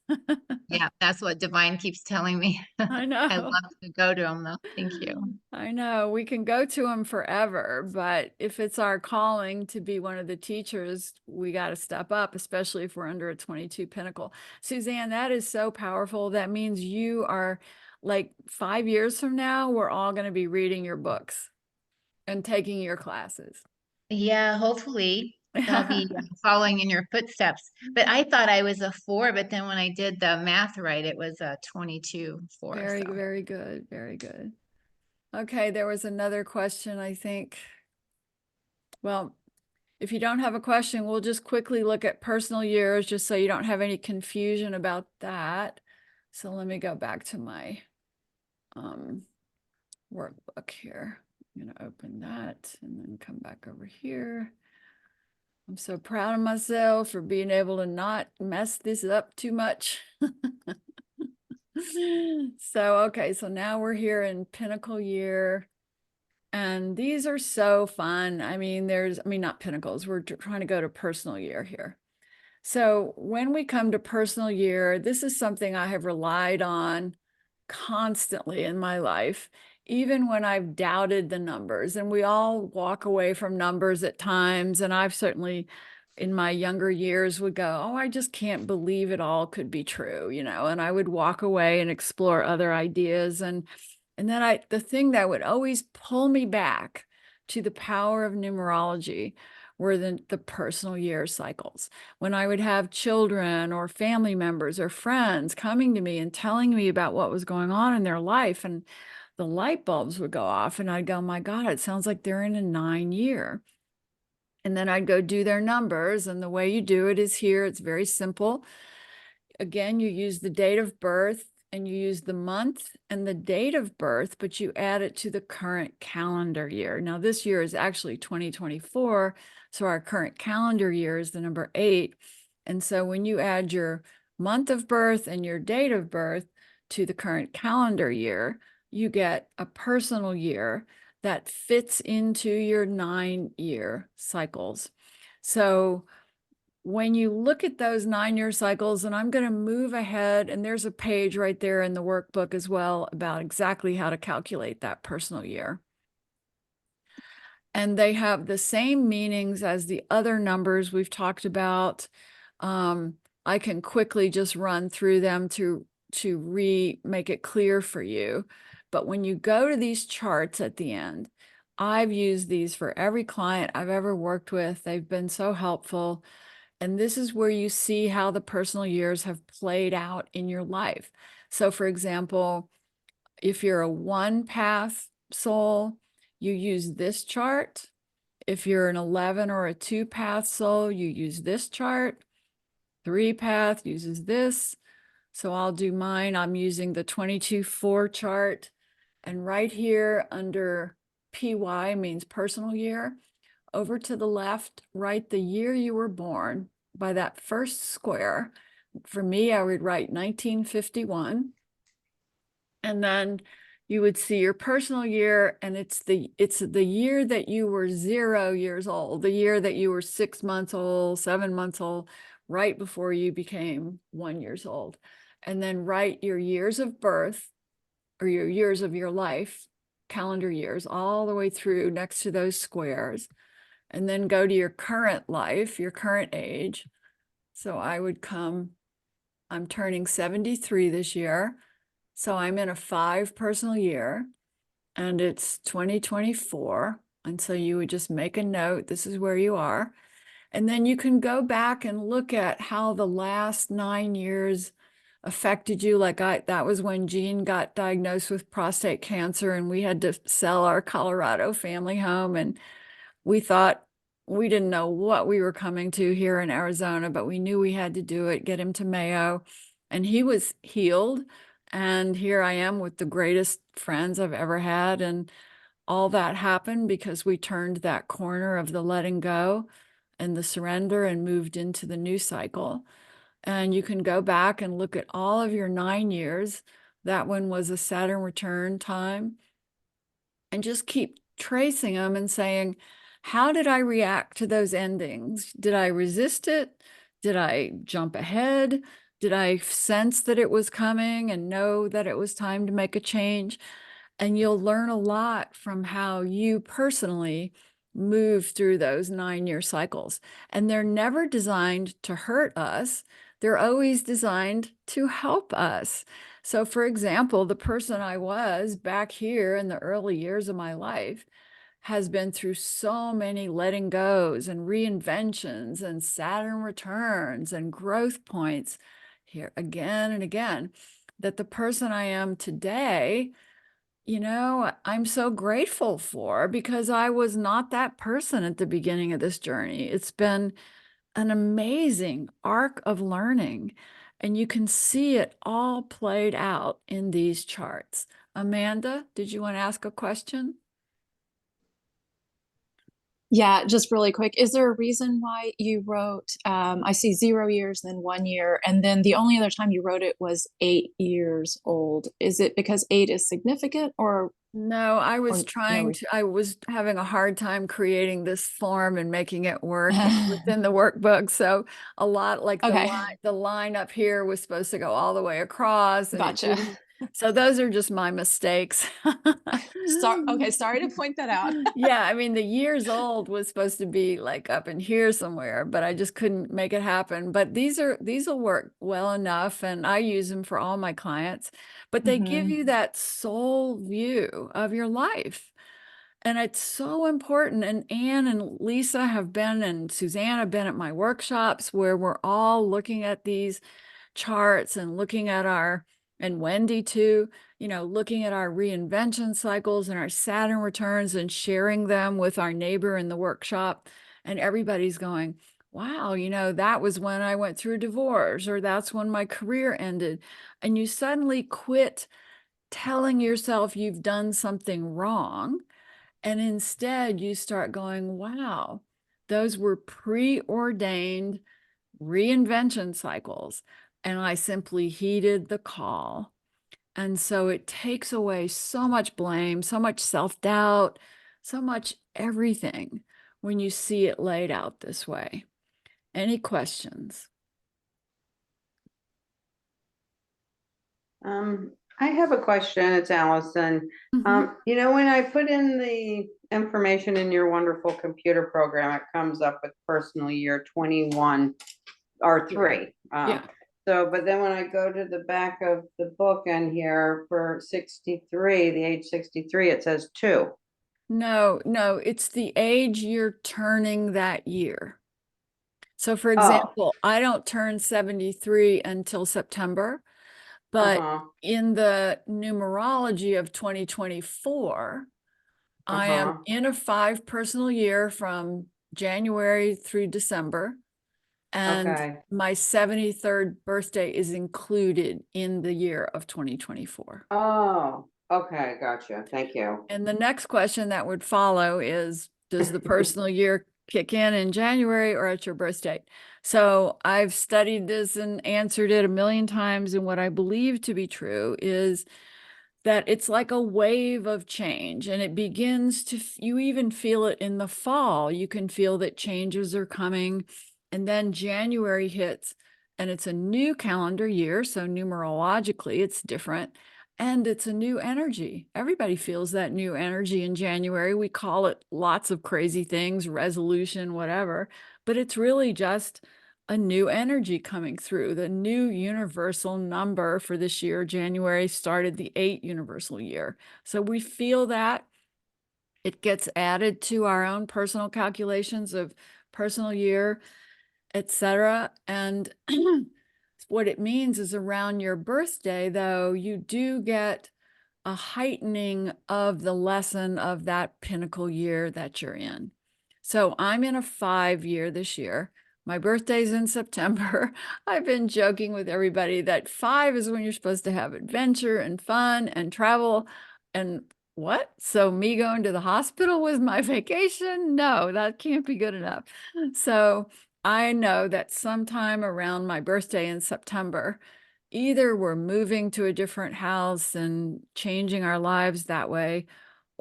Yeah, that's what Divine keeps telling me. I know. I love to go to them though. Thank you. I know we can go to them forever, but if it's our calling to be one of the teachers, we got to step up, especially if we're under a 22 pinnacle. Suzanne, that is so powerful. That means you are like 5 years from now, we're all going to be reading your books and taking your classes. Yeah, hopefully I'll be following in your footsteps. But I thought I was a 4, but then when I did the math right, it was a 22-4. Very, So. very good. Very good. Okay, there was another question, I think. Well, if you don't have a question, we'll just quickly look at personal years just so you don't have any confusion about that. So let me go back to my workbook here. I'm going to open that and then come back over here. I'm so proud of myself for being able to not mess this up too much. So, okay, so now we're here in Pinnacle year. And these are so fun. I mean, not Pinnacles. We're trying to go to personal year here. So when we come to personal year, this is something I have relied on constantly in my life, even when I've doubted the numbers. And we all walk away from numbers at times. And I've certainly, in my younger years, would go, oh, I just can't believe it all could be true, and I would walk away and explore other ideas. And then the thing that would always pull me back to the power of numerology were the personal year cycles. When I would have children or family members or friends coming to me and telling me about what was going on in their life, and the light bulbs would go off and I'd go, my God, it sounds like they're in a 9 year. And then I'd go do their numbers. And the way you do it is here. It's very simple. Again, you use the date of birth and you use the month and the date of birth, but you add it to the current calendar year. Now, this year is actually 2024. So our current calendar year is the number 8. And so when you add your month of birth and your date of birth to the current calendar year, you get a personal year that fits into your 9-year cycles. So when you look at those 9-year cycles, and I'm going to move ahead, and there's a page right there in the workbook as well about exactly how to calculate that personal year. And they have the same meanings as the other numbers we've talked about. I can quickly just run through them to make it clear for you. But when you go to these charts at the end, I've used these for every client I've ever worked with. They've been so helpful. And this is where you see how the personal years have played out in your life. So for example, if you're a 1-path soul, you use this chart. If you're an 11 or a 2-path soul, you use this chart. 3-path uses this. So I'll do mine. I'm using the 22-4 chart. And right here under PY means personal year. Over to the left, write the year you were born by that first square. For me, I would write 1951. And then you would see your personal year, and it's the year that you were 0 years old, the year that you were 6 months old, 7 months old, right before you became 1 year old. And then write your years of birth or your years of your life, calendar years, all the way through next to those squares. And then go to your current life, your current age. So I would I'm turning 73 this year. So I'm in a 5 personal year, and it's 2024. And so you would just make a note, this is where you are. And then you can go back and look at how the last 9 years affected you. Like that was when Jean got diagnosed with prostate cancer, and we had to sell our Colorado family home. And we thought, we didn't know what we were coming to here in Arizona, but we knew we had to do it, get him to Mayo. And he was healed. And here I am with the greatest friends I've ever had. And all that happened because we turned that corner of the letting go and the surrender and moved into the new cycle. And you can go back and look at all of your 9 years. That one was a Saturn return time. and just keep tracing them and saying, how did I react to those endings? Did I resist it? Did I jump ahead? Did I sense that it was coming and know that it was time to make a change? And you'll learn a lot from how you personally move through those 9-year cycles. And they're never designed to hurt us. They're always designed to help us. So for example, the person I was back here in the early years of my life has been through so many letting goes and reinventions and Saturn returns and growth points here again and again, that the person I am today, you know, I'm so grateful for, because I was not that person at the beginning of this journey. It's been an amazing arc of learning, and you can see it all played out in these charts. Amanda, did you want to ask a question? Yeah, just really quick. Is there a reason why you wrote, I see 0 years, then 1 year, and then the only other time you wrote it was 8 years old? Is it because 8 is significant, or? No, I was Or trying no. to, I was having a hard time creating this form and making it work within the workbook. So a lot like Okay, the line up here was supposed to go all the way across and it gotcha. didn't. So those are just my mistakes. Okay, sorry to point that out. Yeah, I mean, the years old was supposed to be like up in here somewhere, but I just couldn't make it happen. But these will work well enough, and I use them for all my clients. But they give Mhm. you that soul view of your life. And it's so important. And Anne and Lisa have been, and Suzanne have been at my workshops where we're all looking at these charts and looking at and Wendy too, you know, looking at our reinvention cycles and our Saturn returns and sharing them with our neighbor in the workshop. And everybody's going, wow, you know, that was when I went through a divorce, or that's when my career ended. And you suddenly quit telling yourself you've done something wrong. And instead you start going, wow, those were preordained reinvention cycles. And I simply heeded the call. And so it takes away so much blame, so much self-doubt, so much everything when you see it laid out this way. Any questions? I have a question. It's Allison. You know, when I put in the information in your wonderful computer program, it comes up with personal year 21 or 3. Yeah. So, but then when I go to the back of the book and here for 63, the age 63, it says 2. No, it's the age you're turning that year. So for Oh, example, I don't turn 73 until September, but in the numerology of 2024, I am in a 5 personal year from January through December. And okay. my 73rd birthday is included in the year of 2024. Oh, okay. Gotcha. Thank you. And the next question that would follow is, does the personal year kick in January or at your birth date? So I've studied this and answered it a million times. And what I believe to be true is that it's like a wave of change, and it begins to, you even feel it in the fall. You can feel that changes are coming. And then January hits and it's a new calendar year. So numerologically, it's different. And it's a new energy. Everybody feels that new energy in January. We call it lots of crazy things, resolution, whatever, but it's really just a new energy coming through. The new universal number for this year, January, started the 8 universal year. So we feel that it gets added to our own personal calculations of personal year, etc. And what it means is around your birthday, though, you do get a heightening of the lesson of that pinnacle year that you're in. So I'm in a 5 year this year. My birthday's in September. I've been joking with everybody that 5 is when you're supposed to have adventure and fun and travel. And what? So me going to the hospital was my vacation? No, that can't be good enough. So I know that sometime around my birthday in September, either we're moving to a different house and changing our lives that way,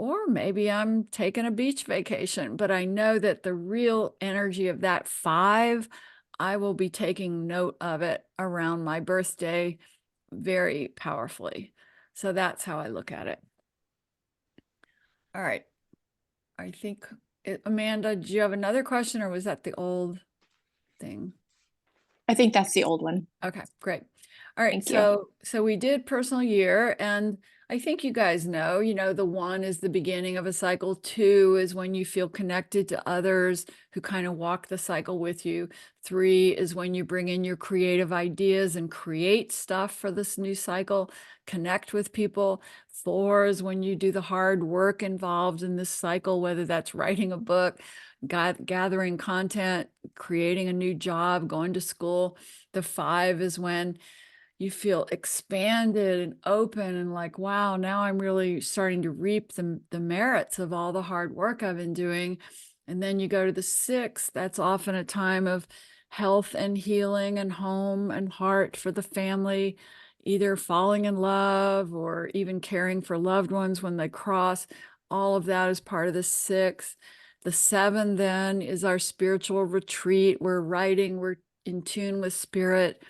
or maybe I'm taking a beach vacation, but I know that the real energy of that 5, I will be taking note of it around my birthday very powerfully. So that's how I look at it. All right. I think, Amanda, do you have another question, or was that the old thing? I think that's the old one. Okay, great. All right, Thank you. so we did personal year, and I think you guys know, the 1 is the beginning of a cycle. 2 is when you feel connected to others who kind of walk the cycle with you. 3 is when you bring in your creative ideas and create stuff for this new cycle, connect with people. 4 is when you do the hard work involved in this cycle, whether that's writing a book, gathering content, creating a new job, going to school. The 5 is when you feel expanded and open and like, wow, now I'm really starting to reap the merits of all the hard work I've been doing. And then you go to the 6, that's often a time of health and healing and home and heart for the family, either falling in love or even caring for loved ones when they cross. All of that is part of the 6. The 7 then is our spiritual retreat. We're writing, we're in tune with spirit.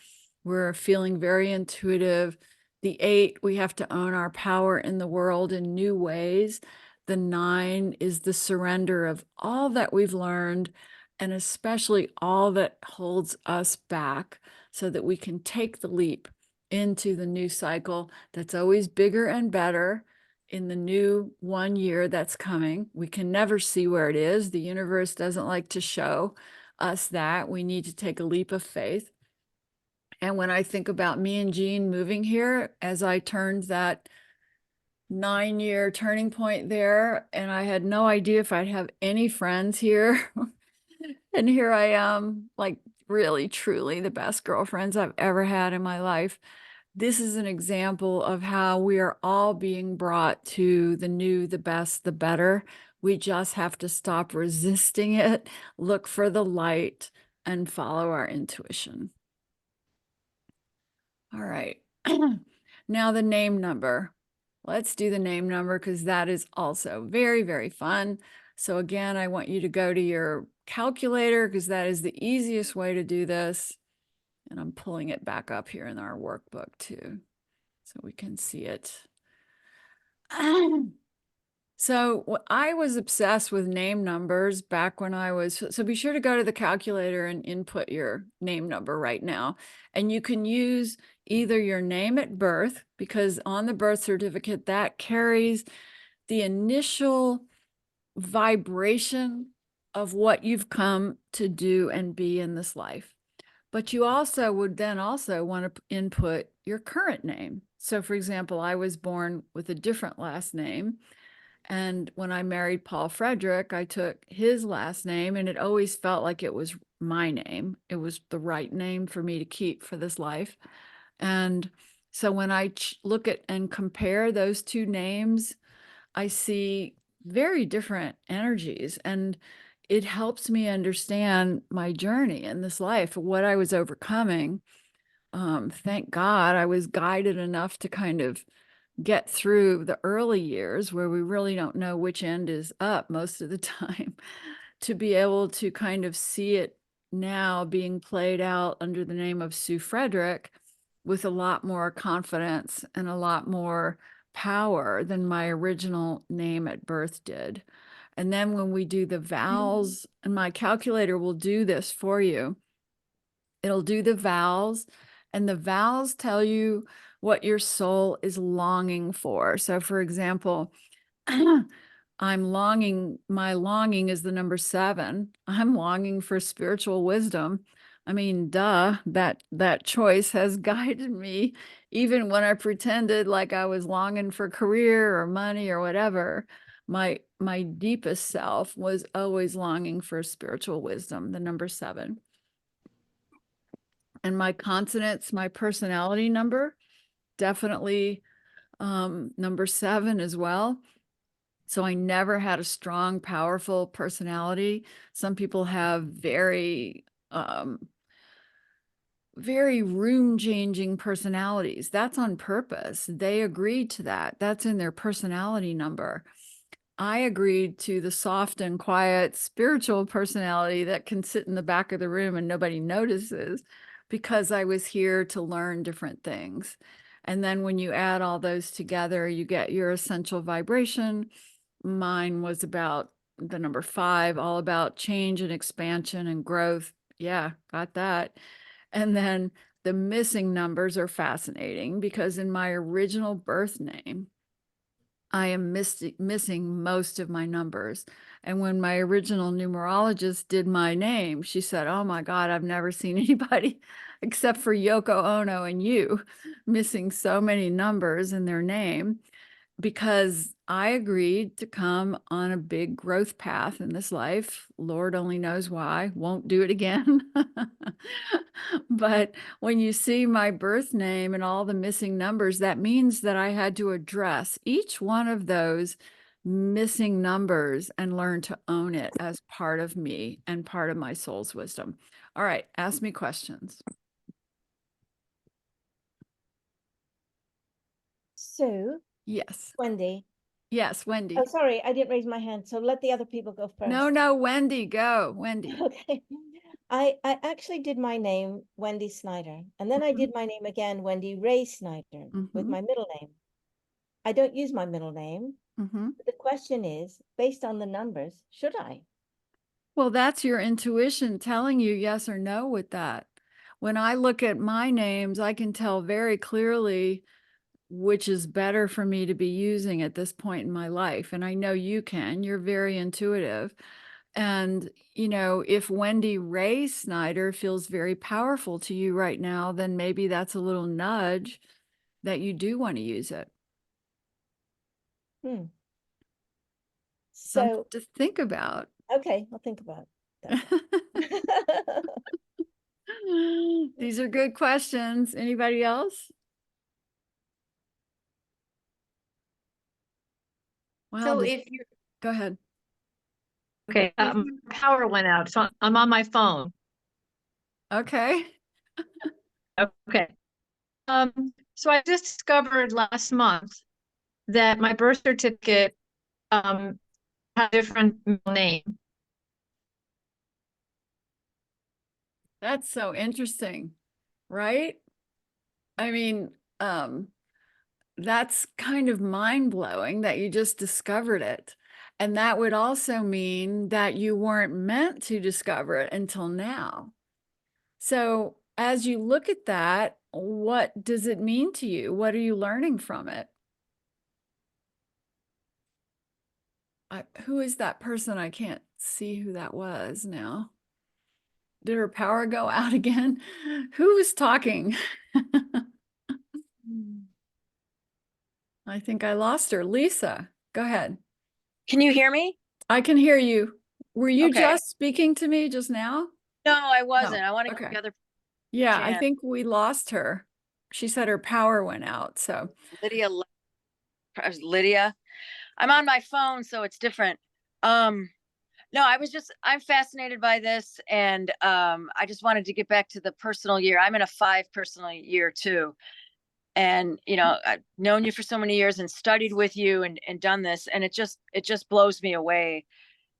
We're feeling very intuitive. The 8, we have to own our power in the world in new ways. The 9 is the surrender of all that we've learned, and especially all that holds us back, so that we can take the leap into the new cycle that's always bigger and better in the new 1 year that's coming. We can never see where it is. The universe doesn't like to show us that. We need to take a leap of faith. And when I think about me and Jean moving here, as I turned that 9-year turning point there, and I had no idea if I'd have any friends here. And here I am, like really, truly the best girlfriends I've ever had in my life. This is an example of how we are all being brought to the new, the best, the better. We just have to stop resisting it, look for the light, and follow our intuition. All right. Now the name number. Let's do the name number because that is also very, very fun. So again, I want you to go to your calculator because that is the easiest way to do this. And I'm pulling it back up here in our workbook too, so we can see it. So I was obsessed with name numbers back when I was, so be sure to go to the calculator and input your name number right now. And you can use either your name at birth, because on the birth certificate, that carries the initial vibration of what you've come to do and be in this life. But you also would then also want to input your current name. So for example, I was born with a different last name. And when I married Paul Frederick, I took his last name, and it always felt like it was my name. It was the right name for me to keep for this life. And so when I look at and compare those two names, I see very different energies, and it helps me understand my journey in this life, what I was overcoming. Thank God I was guided enough to kind of get through the early years where we really don't know which end is up most of the time, to be able to kind of see it now being played out under the name of Sue Frederick with a lot more confidence and a lot more power than my original name at birth did. And then when we do the vowels, and my calculator will do this for you, it'll do the vowels, and the vowels tell you what your soul is longing for. So for example, I'm longing, my longing is the number 7. I'm longing for spiritual wisdom. I mean, duh, that choice has guided me even when I pretended like I was longing for career or money or whatever. My deepest self was always longing for spiritual wisdom, the number 7. And my consonants, my personality number, definitely number 7 as well. So I never had a strong, powerful personality. Some people have very room-changing personalities. That's on purpose. They agreed to that. That's in their personality number. I agreed to the soft and quiet spiritual personality that can sit in the back of the room and nobody notices, because I was here to learn different things. And then when you add all those together, you get your essential vibration. Mine was about the number 5, all about change and expansion and growth. Yeah, got that. And then the missing numbers are fascinating because in my original birth name, I am missing most of my numbers. And when my original numerologist did my name, she said, "Oh my God, I've never seen anybody except for Yoko Ono and you missing so many numbers in their name," because I agreed to come on a big growth path in this life. Lord only knows why. Won't do it again. But when you see my birth name and all the missing numbers, that means that I had to address each one of those missing numbers and learn to own it as part of me and part of my soul's wisdom. All right, ask me questions. Sue, Yes. Wendy. Yes, Wendy. Oh, sorry, I didn't raise my hand, so let the other people go first. No, Wendy, go. Wendy. Okay. I actually did my name, Wendy Snyder, and then I did my name again, Wendy Ray Snyder, with my middle name. I don't use my middle name. But the question is, based on the numbers, should I? Well, that's your intuition telling you yes or no with that. When I look at my names, I can tell very clearly which is better for me to be using at this point in my life. And I know you can. You're very intuitive. And, you know, if Wendy Ray Snyder feels very powerful to you right now, then maybe that's a little nudge that you do want to use it. Something So to think about. okay, I'll think about that. These are good questions. Anybody else? Wow, So if you go ahead. okay, power went out, so I'm on my phone. Okay. Okay. So I just discovered last month that my birth certificate had a different middle name. That's so interesting, right? I mean, that's kind of mind-blowing that you just discovered it. And that would also mean that you weren't meant to discover it until now. So as you look at that, what does it mean to you? What are you learning from it? Who is that person? I can't see who that was now. Did her power go out again? Who was talking? I think I lost her. Lisa, go ahead. Can you hear me? I can hear you. Were you Okay. just speaking to me just now? No, I wasn't. No. I want to Okay. get the other Yeah, I chance. think we lost her. She said her power went out. So Lydia. I'm on my phone, so it's different. No, I'm fascinated by this, and I just wanted to get back to the personal year. I'm in a 5 personal year too. And you know, I've known you for so many years and studied with you and done this, and it just blows me away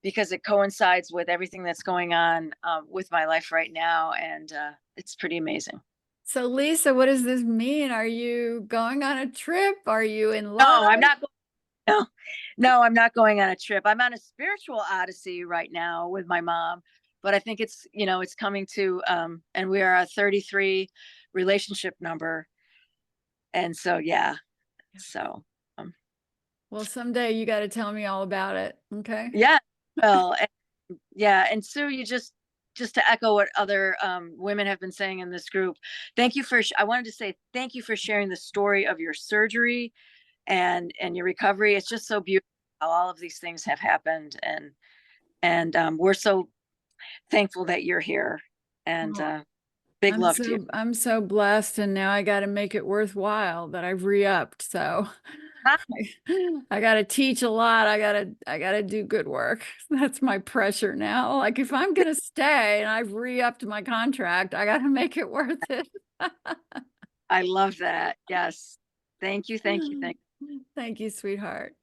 because it coincides with everything that's going on with my life right now, and it's pretty amazing. So Lisa, what does this mean? Are you going on a trip? Are you in love? No, I'm not. No, I'm not going on a trip. I'm on a spiritual odyssey right now with my mom, but I think it's, you know, it's coming to, and we are a 33 relationship number. And so, yeah, so. Well, someday you got to tell me all about it. Okay. Yeah. Well, yeah. And Sue, you just to echo what other women have been saying in this group, thank you for, I wanted to say thank you for sharing the story of your surgery and your recovery. It's just so beautiful how all of these things have happened, and we're so thankful that you're here, and big love to you. I'm so blessed, and now I got to make it worthwhile that I've re-upped. So I got to teach a lot. I got to do good work. That's my pressure now. Like if I'm going to stay and I've re-upped my contract, I got to make it worth it. I love that. Yes. Thank you. Thank you. Thank you. Thank you, sweetheart.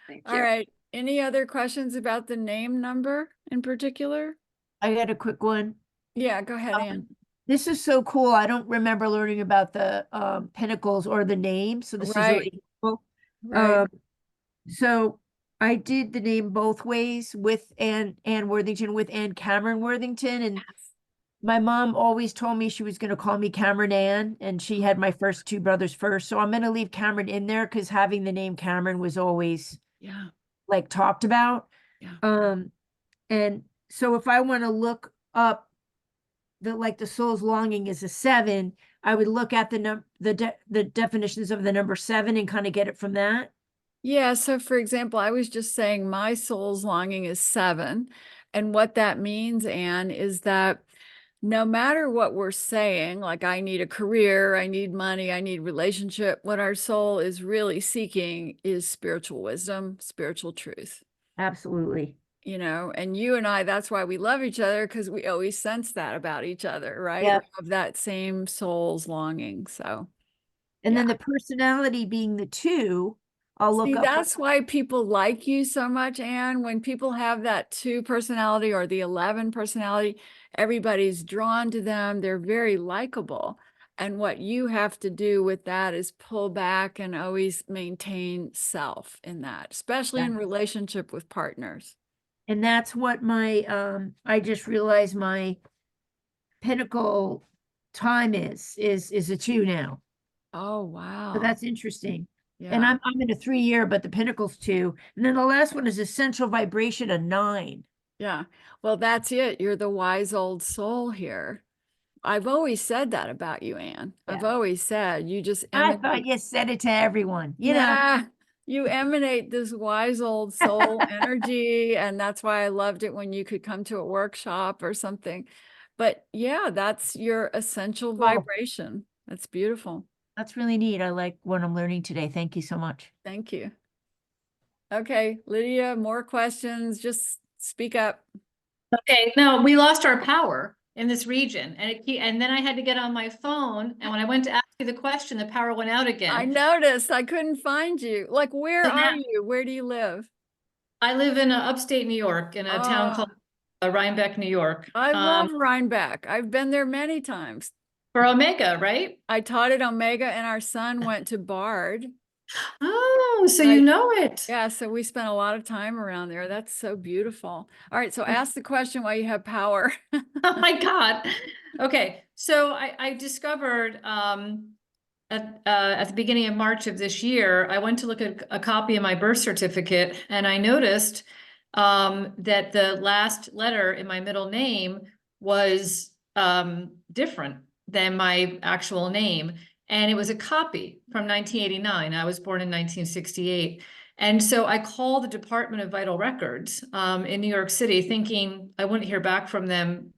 Thank All you. right. Any other questions about the name number in particular? I got a quick one. Yeah, go ahead, Ann. This is so cool. I don't remember learning about the pinnacles or the name, so this is Right. really cool. Right. So I did the name both ways with Ann Worthington, with Ann Cameron Worthington, and my mom always told me she was going to call me Cameron Ann, and she had my first two brothers first. So I'm going to leave Cameron in there because having the name Cameron was always like talked about. Yeah. And so if I want to look up the soul's longing is a 7, I would look at the definitions of the number 7 and kind of get it from that. Yeah. So for example, I was just saying my soul's longing is 7. And what that means, Anne, is that no matter what we're saying, like I need a career, I need money, I need relationship, what our soul is really seeking is spiritual wisdom, spiritual truth. Absolutely. You know, and you and I, that's why we love each other, because we always sense that about each other, right? Yeah. We have that same soul's longing. So, and then the personality being the 2, I'll look see, up. that's why people like you so much, Anne. When people have that 2 personality or the 11 personality, everybody's drawn to them. They're very likable. And what you have to do with that is pull back and always maintain self in that, especially in relationship with partners. And that's what my I just realized my pinnacle time is a 2 now. Oh, wow. So that's interesting. Yeah. And I'm in a 3-year, but the pinnacle's 2. And then the last one is essential vibration, a 9. Yeah. Well, that's it. You're the wise old soul here. I've always said that about you, Anne. I've always said you just I thought you said it to everyone, you know. You emanate this wise old soul energy, and that's why I loved it when you could come to a workshop or something. But yeah, that's your essential vibration. That's beautiful. That's really neat. I like what I'm learning today. Thank you so much. Thank you. Okay, Lydia, more questions? Just speak up. Okay, no, we lost our power in this region, and then I had to get on my phone, and when I went to ask you the question, the power went out again. I noticed. I couldn't find you. Like, where are you? Where do you live? I live in upstate New York, in a town called Rhinebeck, New York. I love Rhinebeck. I've been there many times. For Omega, right? I taught at Omega, and our son went to Bard. Oh, so you know it. Yeah, so we spent a lot of time around there. That's so beautiful. All right, so ask the question while you have power. Oh my God. Okay, so I discovered at the beginning of March of this year, I went to look at a copy of my birth certificate, and I noticed that the last letter in my middle name was different than my actual name. And it was a copy from 1989. I was born in 1968. And so I called the Department of Vital Records in New York City, thinking I wouldn't hear back from them,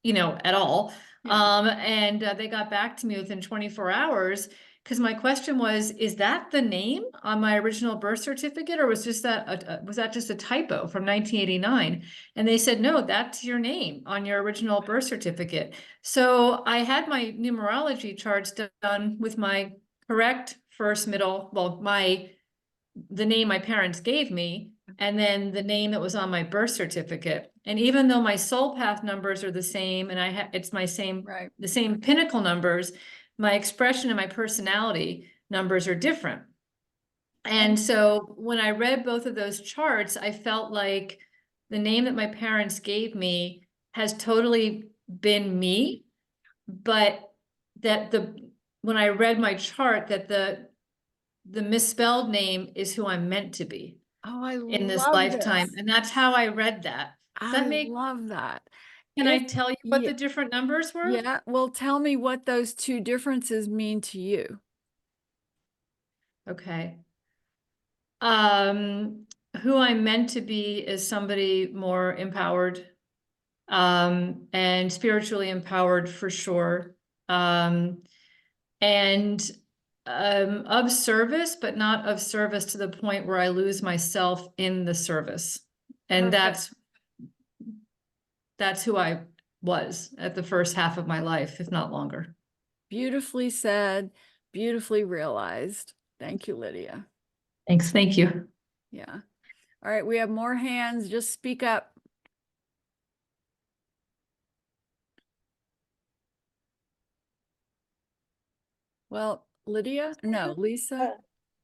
you know, at all. And they got back to me within 24 hours. Because my question was, is that the name on my original birth certificate, or was that just a typo from 1989? And they said, no, that's your name on your original birth certificate. So I had my numerology charts done with my correct first, middle, well, the name my parents gave me, and then the name that was on my birth certificate. And even though my soul path numbers are the same, and it's my same, the same pinnacle numbers, my expression and my personality numbers are different. And so when I read both of those charts, I felt like the name that my parents gave me has totally been me, but that when I read my chart, that the misspelled name is who I'm meant to be in this lifetime. And that's how I read that. I love that. Can I tell you what the different numbers were? Yeah, well, tell me what those 2 differences mean to you. Okay. Who I'm meant to be is somebody more empowered, and spiritually empowered for sure. And of service, but not of service to the point where I lose myself in the service. And that's who I was at the first half of my life, if not longer. Beautifully said, beautifully realized. Thank you, Lydia. Thanks. Thank you. Yeah. All right, we have more hands. Just speak up. Well, Lydia? No, Lisa?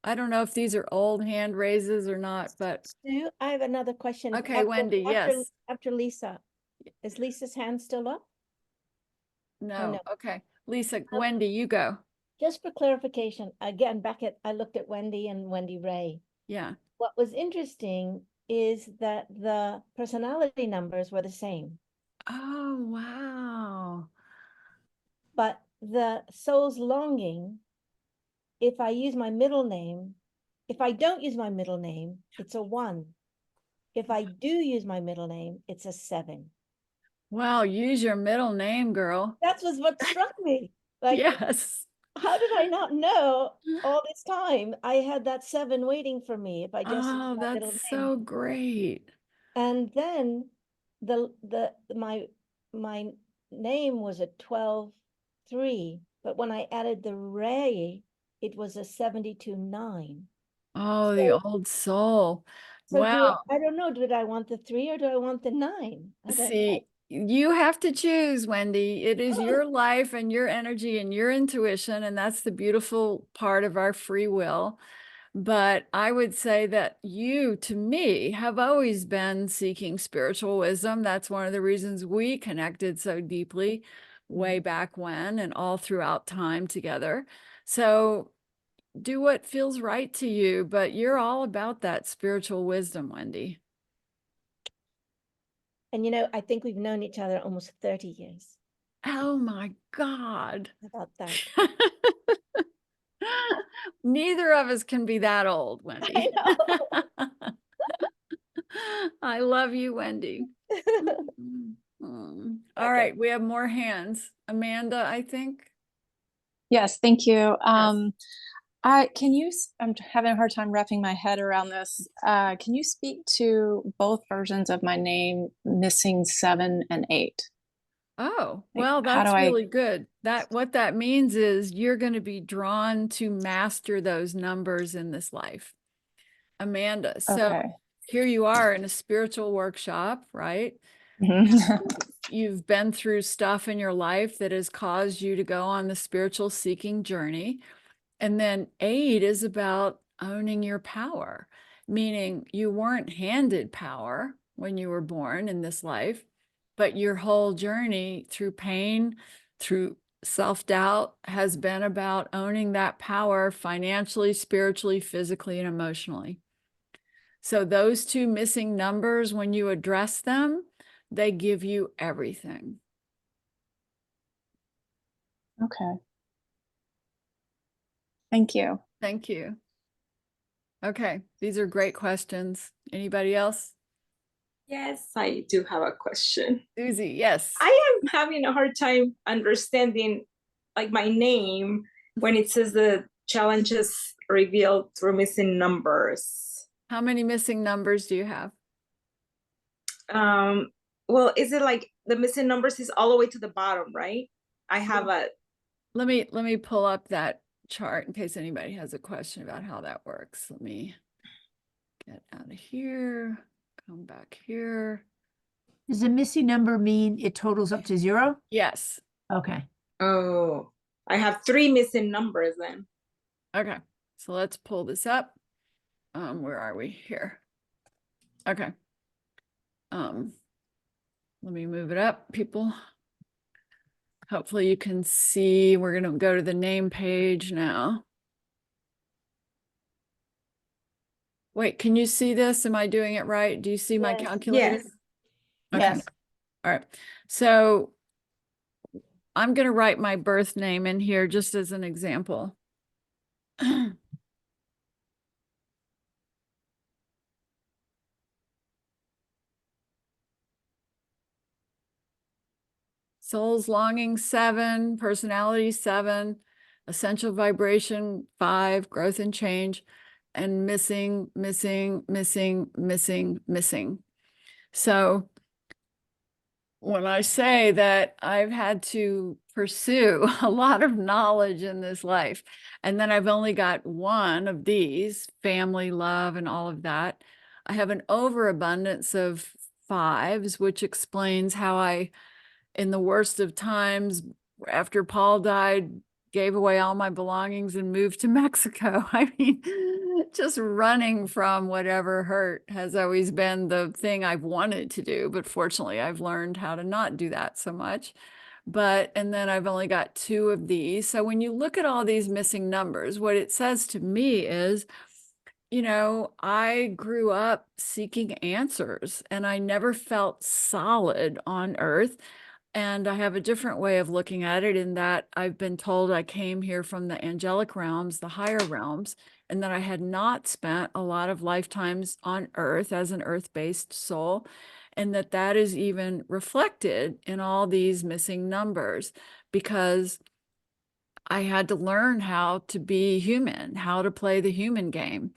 I don't know if these are old hand raises or not, but Sue, I have another question. okay, Wendy, yes. After Lisa, is Lisa's hand still up? No, no. okay. Lisa, Wendy, you go. Just for clarification, again, I looked at Wendy and Wendy Ray. Yeah. What was interesting is that the personality numbers were the same, Oh, wow. but the soul's longing, if I use my middle name, if I don't use my middle name, it's a 1. If I do use my middle name, it's a 7. Wow, use your middle name, girl. That was what struck me. Like, Yes. how did I not know all this time I had that 7 waiting for me if I just use Oh, my middle that's name? so great. And then my name was a 12-3, but when I added the Ray, it was a 72-9. Oh, the old soul. So Wow. I don't know, did I want the 3 or do I want the 9? I don't know. See, you have to choose, Wendy. It is your life and your energy and your intuition, and that's the beautiful part of our free will. But I would say that you, to me, have always been seeking spiritual wisdom. That's one of the reasons we connected so deeply way back when and all throughout time together. So do what feels right to you, but you're all about that spiritual wisdom, Wendy. And I think we've known each other almost 30 years. Oh my God. How about that? Neither of us can be that old, Wendy. I know. I love you, Wendy. All right, we have more hands. Amanda, I think. Yes, thank you. Yes. I'm having a hard time wrapping my head around this. Can you speak to both versions of my name, missing 7 and 8? Oh, Like, well, how that's do I- really good. What that means is you're going to be drawn to master those numbers in this life. Amanda, so Okay. here you are in a spiritual workshop, right? You've been through stuff in your life that has caused you to go on the spiritual seeking journey. And then 8 is about owning your power, meaning you weren't handed power when you were born in this life, but your whole journey through pain, through self-doubt has been about owning that power financially, spiritually, physically, and emotionally. So those 2 missing numbers, when you address them, they give you everything. Okay. Thank you. Thank you. Okay, these are great questions. Anybody else? Yes, I do have a question. Susie, yes. I am having a hard time understanding like my name when it says the challenges revealed through missing numbers. How many missing numbers do you have? Well, is it like the missing numbers is all the way to the bottom, right? I have a Let me pull up that chart in case anybody has a question about how that works. Let me get out of here, come back here. Does a missing number mean it totals up to 0? Yes. Okay. Oh, I have 3 missing numbers then. Okay, so let's pull this up. Where are we here? Okay. Let me move it up, people. Hopefully you can see. We're going to go to the name page now. Wait, can you see this? Am I doing it right? Do you see my calculator? Yes. Okay. Yes. All right. So I'm going to write my birth name in here just as an example. Soul's longing 7, personality 7, essential vibration 5, growth and change, and missing. So when I say that I've had to pursue a lot of knowledge in this life, and then I've only got one of these, family, love, and all of that, I have an overabundance of 5s, which explains how I, in the worst of times, after Paul died, gave away all my belongings and moved to Mexico. I mean, just running from whatever hurt has always been the thing I've wanted to do. But fortunately, I've learned how to not do that so much. And then I've only got 2 of these. So when you look at all these missing numbers, what it says to me is, I grew up seeking answers and I never felt solid on earth. And I have a different way of looking at it in that I've been told I came here from the angelic realms, the higher realms, and that I had not spent a lot of lifetimes on earth as an earth-based soul, and that is even reflected in all these missing numbers, because I had to learn how to be human, how to play the human game.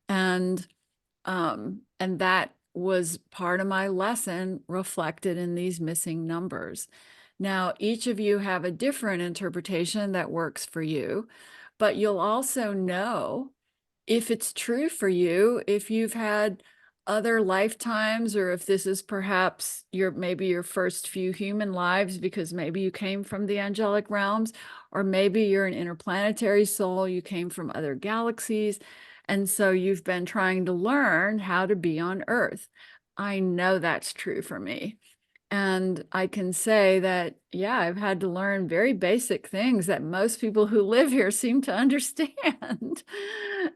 And that was part of my lesson reflected in these missing numbers. Now, each of you have a different interpretation that works for you, but you'll also know if it's true for you, if you've had other lifetimes, or if this is perhaps maybe your first few human lives, because maybe you came from the angelic realms, or maybe you're an interplanetary soul, you came from other galaxies. And so you've been trying to learn how to be on Earth. I know that's true for me. And I can say that, yeah, I've had to learn very basic things that most people who live here seem to understand.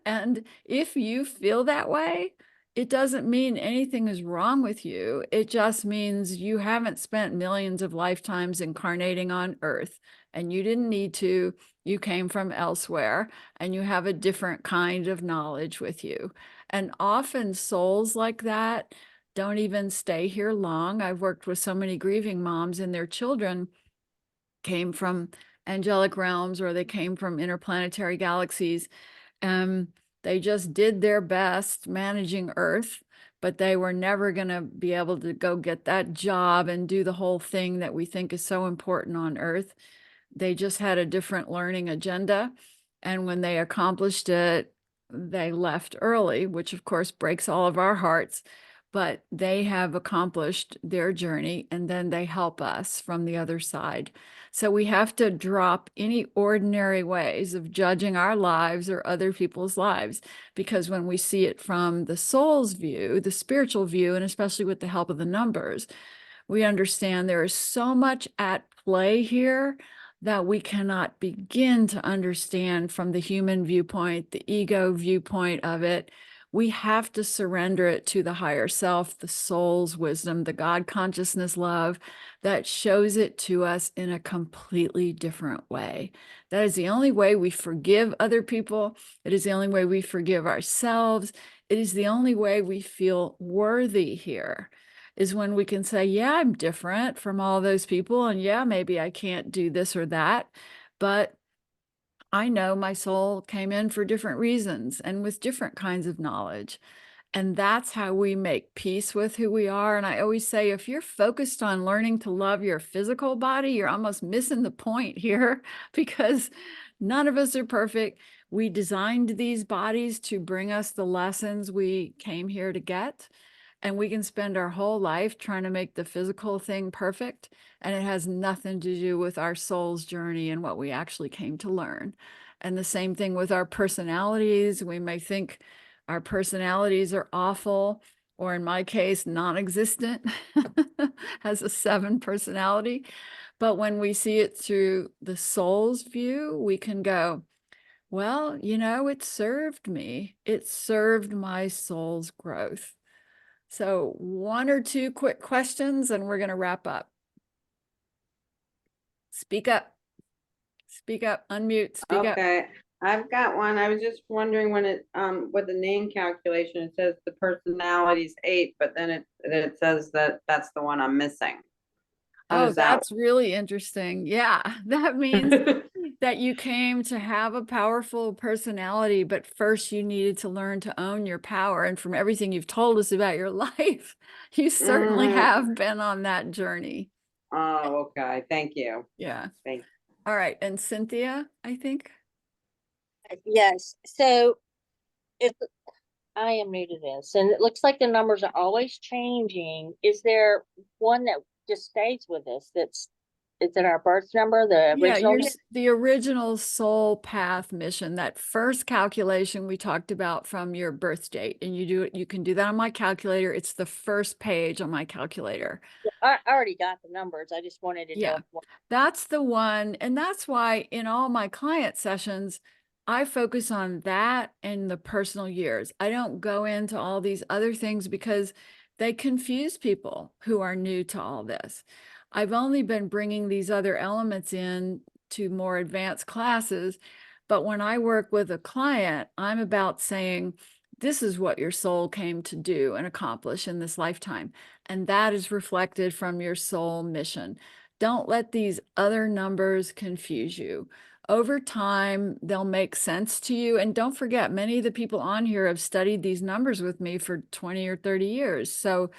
And if you feel that way, it doesn't mean anything is wrong with you. It just means you haven't spent millions of lifetimes incarnating on Earth, and you didn't need to. You came from elsewhere, and you have a different kind of knowledge with you. And often souls like that don't even stay here long. I've worked with so many grieving moms, and their children came from angelic realms, or they came from interplanetary galaxies. They just did their best managing Earth, but they were never going to be able to go get that job and do the whole thing that we think is so important on Earth. They just had a different learning agenda. And when they accomplished it, they left early, which of course breaks all of our hearts. But they have accomplished their journey, and then they help us from the other side. So we have to drop any ordinary ways of judging our lives or other people's lives, because when we see it from the soul's view, the spiritual view, and especially with the help of the numbers, we understand there is so much at play here that we cannot begin to understand from the human viewpoint, the ego viewpoint of it. We have to surrender it to the higher self, the soul's wisdom, the God consciousness love that shows it to us in a completely different way. That is the only way we forgive other people. It is the only way we forgive ourselves. It is the only way we feel worthy here, is when we can say, yeah, I'm different from all those people. And yeah, maybe I can't do this or that, but I know my soul came in for different reasons and with different kinds of knowledge. And that's how we make peace with who we are. And I always say, if you're focused on learning to love your physical body, you're almost missing the point here, because none of us are perfect. We designed these bodies to bring us the lessons we came here to get. And we can spend our whole life trying to make the physical thing perfect, and it has nothing to do with our soul's journey and what we actually came to learn. And the same thing with our personalities. We may think our personalities are awful, or in my case, non-existent, has a 7 personality. But when we see it through the soul's view, we can go, well, it served me. It served my soul's growth. So 1 or 2 quick questions, and we're going to wrap up. Speak up, unmute, speak up. Okay, I've got one. I was just wondering when it, with the name calculation, it says the personality's 8, but then it says that that's the one I'm missing. Oh, that's really interesting. Yeah, that means that you came to have a powerful personality, but first you needed to learn to own your power. And from everything you've told us about your life, you certainly have been on that journey. Oh, okay. Thank you. Yeah. Thank you. All right. And Cynthia, I think. Yes. So I am new to this, and it looks like the numbers are always changing. Is there one that just stays with us? Is it our birth number, the Yeah, original? the original soul path mission, that first calculation we talked about from your birth date, and you can do that on my calculator. It's the first page on my calculator. I already got the numbers. I just wanted to Yeah, know. that's the one. And that's why in all my client sessions, I focus on that and the personal years. I don't go into all these other things because they confuse people who are new to all this. I've only been bringing these other elements in to more advanced classes, but when I work with a client, I'm about saying, this is what your soul came to do and accomplish in this lifetime. And that is reflected from your soul mission. Don't let these other numbers confuse you. Over time, they'll make sense to you. And don't forget, many of the people on here have studied these numbers with me for 20 or 30 years. So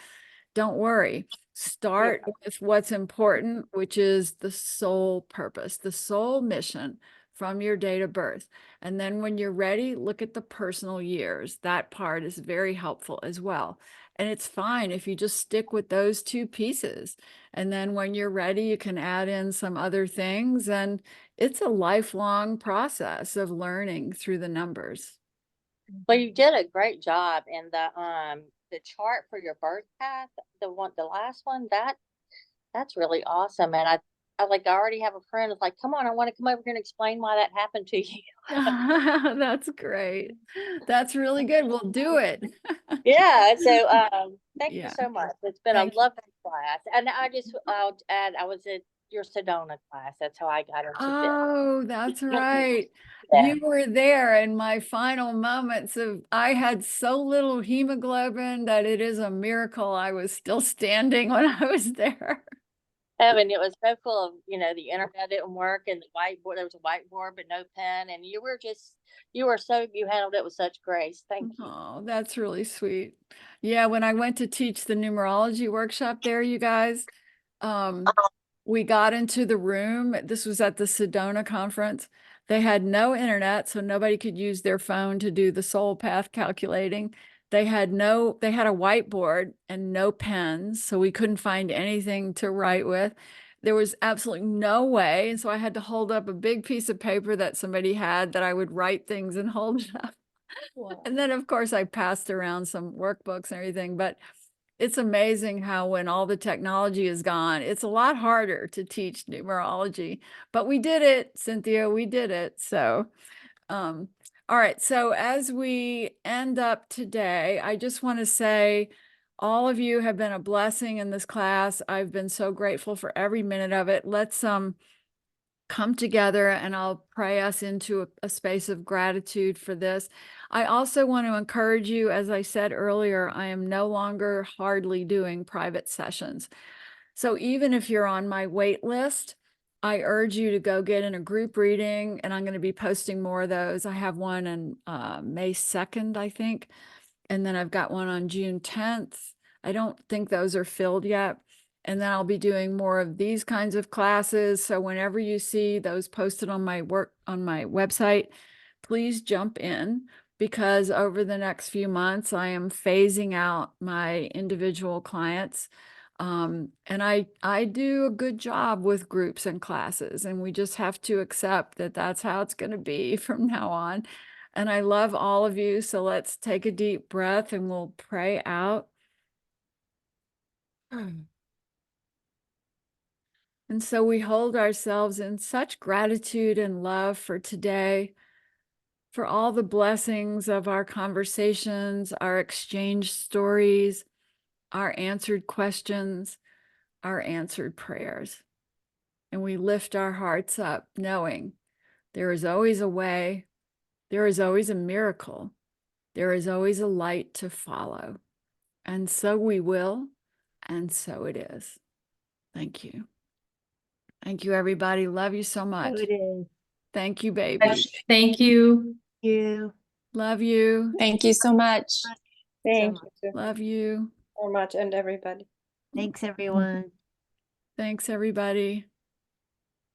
don't worry. Start with what's important, which is the soul purpose, the soul mission from your date of birth. And then when you're ready, look at the personal years. That part is very helpful as well. And it's fine if you just stick with those two pieces. And then when you're ready, you can add in some other things. And it's a lifelong process of learning through the numbers. Well, you did a great job, and the chart for your birth path, the last one, that's really awesome. And I already have a friend who's like, come on, I want to come over here and explain why that happened to you. That's great. That's really good. We'll do it. Yeah. So thank you Yeah. so much. It's been Thank a you. lovely class. And I'll add, I was at your Sedona class. That's how I got into this. Oh, that's right. Yeah. You were there in my final moments of, I had so little hemoglobin that it is a miracle I was still standing when I was there. Evan, it was so full of, the internet didn't work and the whiteboard, there was a whiteboard, but no pen. And you handled it with such grace. Thank you. Oh, that's really sweet. Yeah, when I went to teach the numerology workshop there, you guys, we got into the room. This was at the Sedona conference. They had no internet, so nobody could use their phone to do the soul path calculating. They had a whiteboard and no pens, so we couldn't find anything to write with. There was absolutely no way. And so I had to hold up a big piece of paper that somebody had that I would write things and hold it up. Wow. And then, of course, I passed around some workbooks and everything, but it's amazing how when all the technology is gone, it's a lot harder to teach numerology, but we did it, Cynthia, we did it. So, all right. So as we end up today, I just want to say all of you have been a blessing in this class. I've been so grateful for every minute of it. Let's come together and I'll pray us into a space of gratitude for this. I also want to encourage you, as I said earlier, I am no longer hardly doing private sessions. So even if you're on my wait list, I urge you to go get in a group reading, and I'm going to be posting more of those. I have one on May 2nd, I think, and then I've got one on June 10th. I don't think those are filled yet. And then I'll be doing more of these kinds of classes. So whenever you see those posted on my website, please jump in, because over the next few months, I am phasing out my individual clients. And I do a good job with groups and classes, and we just have to accept that that's how it's going to be from now on. And I love all of you. So let's take a deep breath and we'll pray out. And so we hold ourselves in such gratitude and love for today, for all the blessings of our conversations, our exchanged stories, our answered questions, our answered prayers. And we lift our hearts up knowing there is always a way, there is always a miracle, there is always a light to follow. And so we will, and so it is. Thank you. Thank you, everybody. Love you so much. So it is. Thank you, baby. Thank you. You. Love you. Thank you so much. Thank you Love you. so much, and everybody. Thanks, everyone. Thanks, everybody.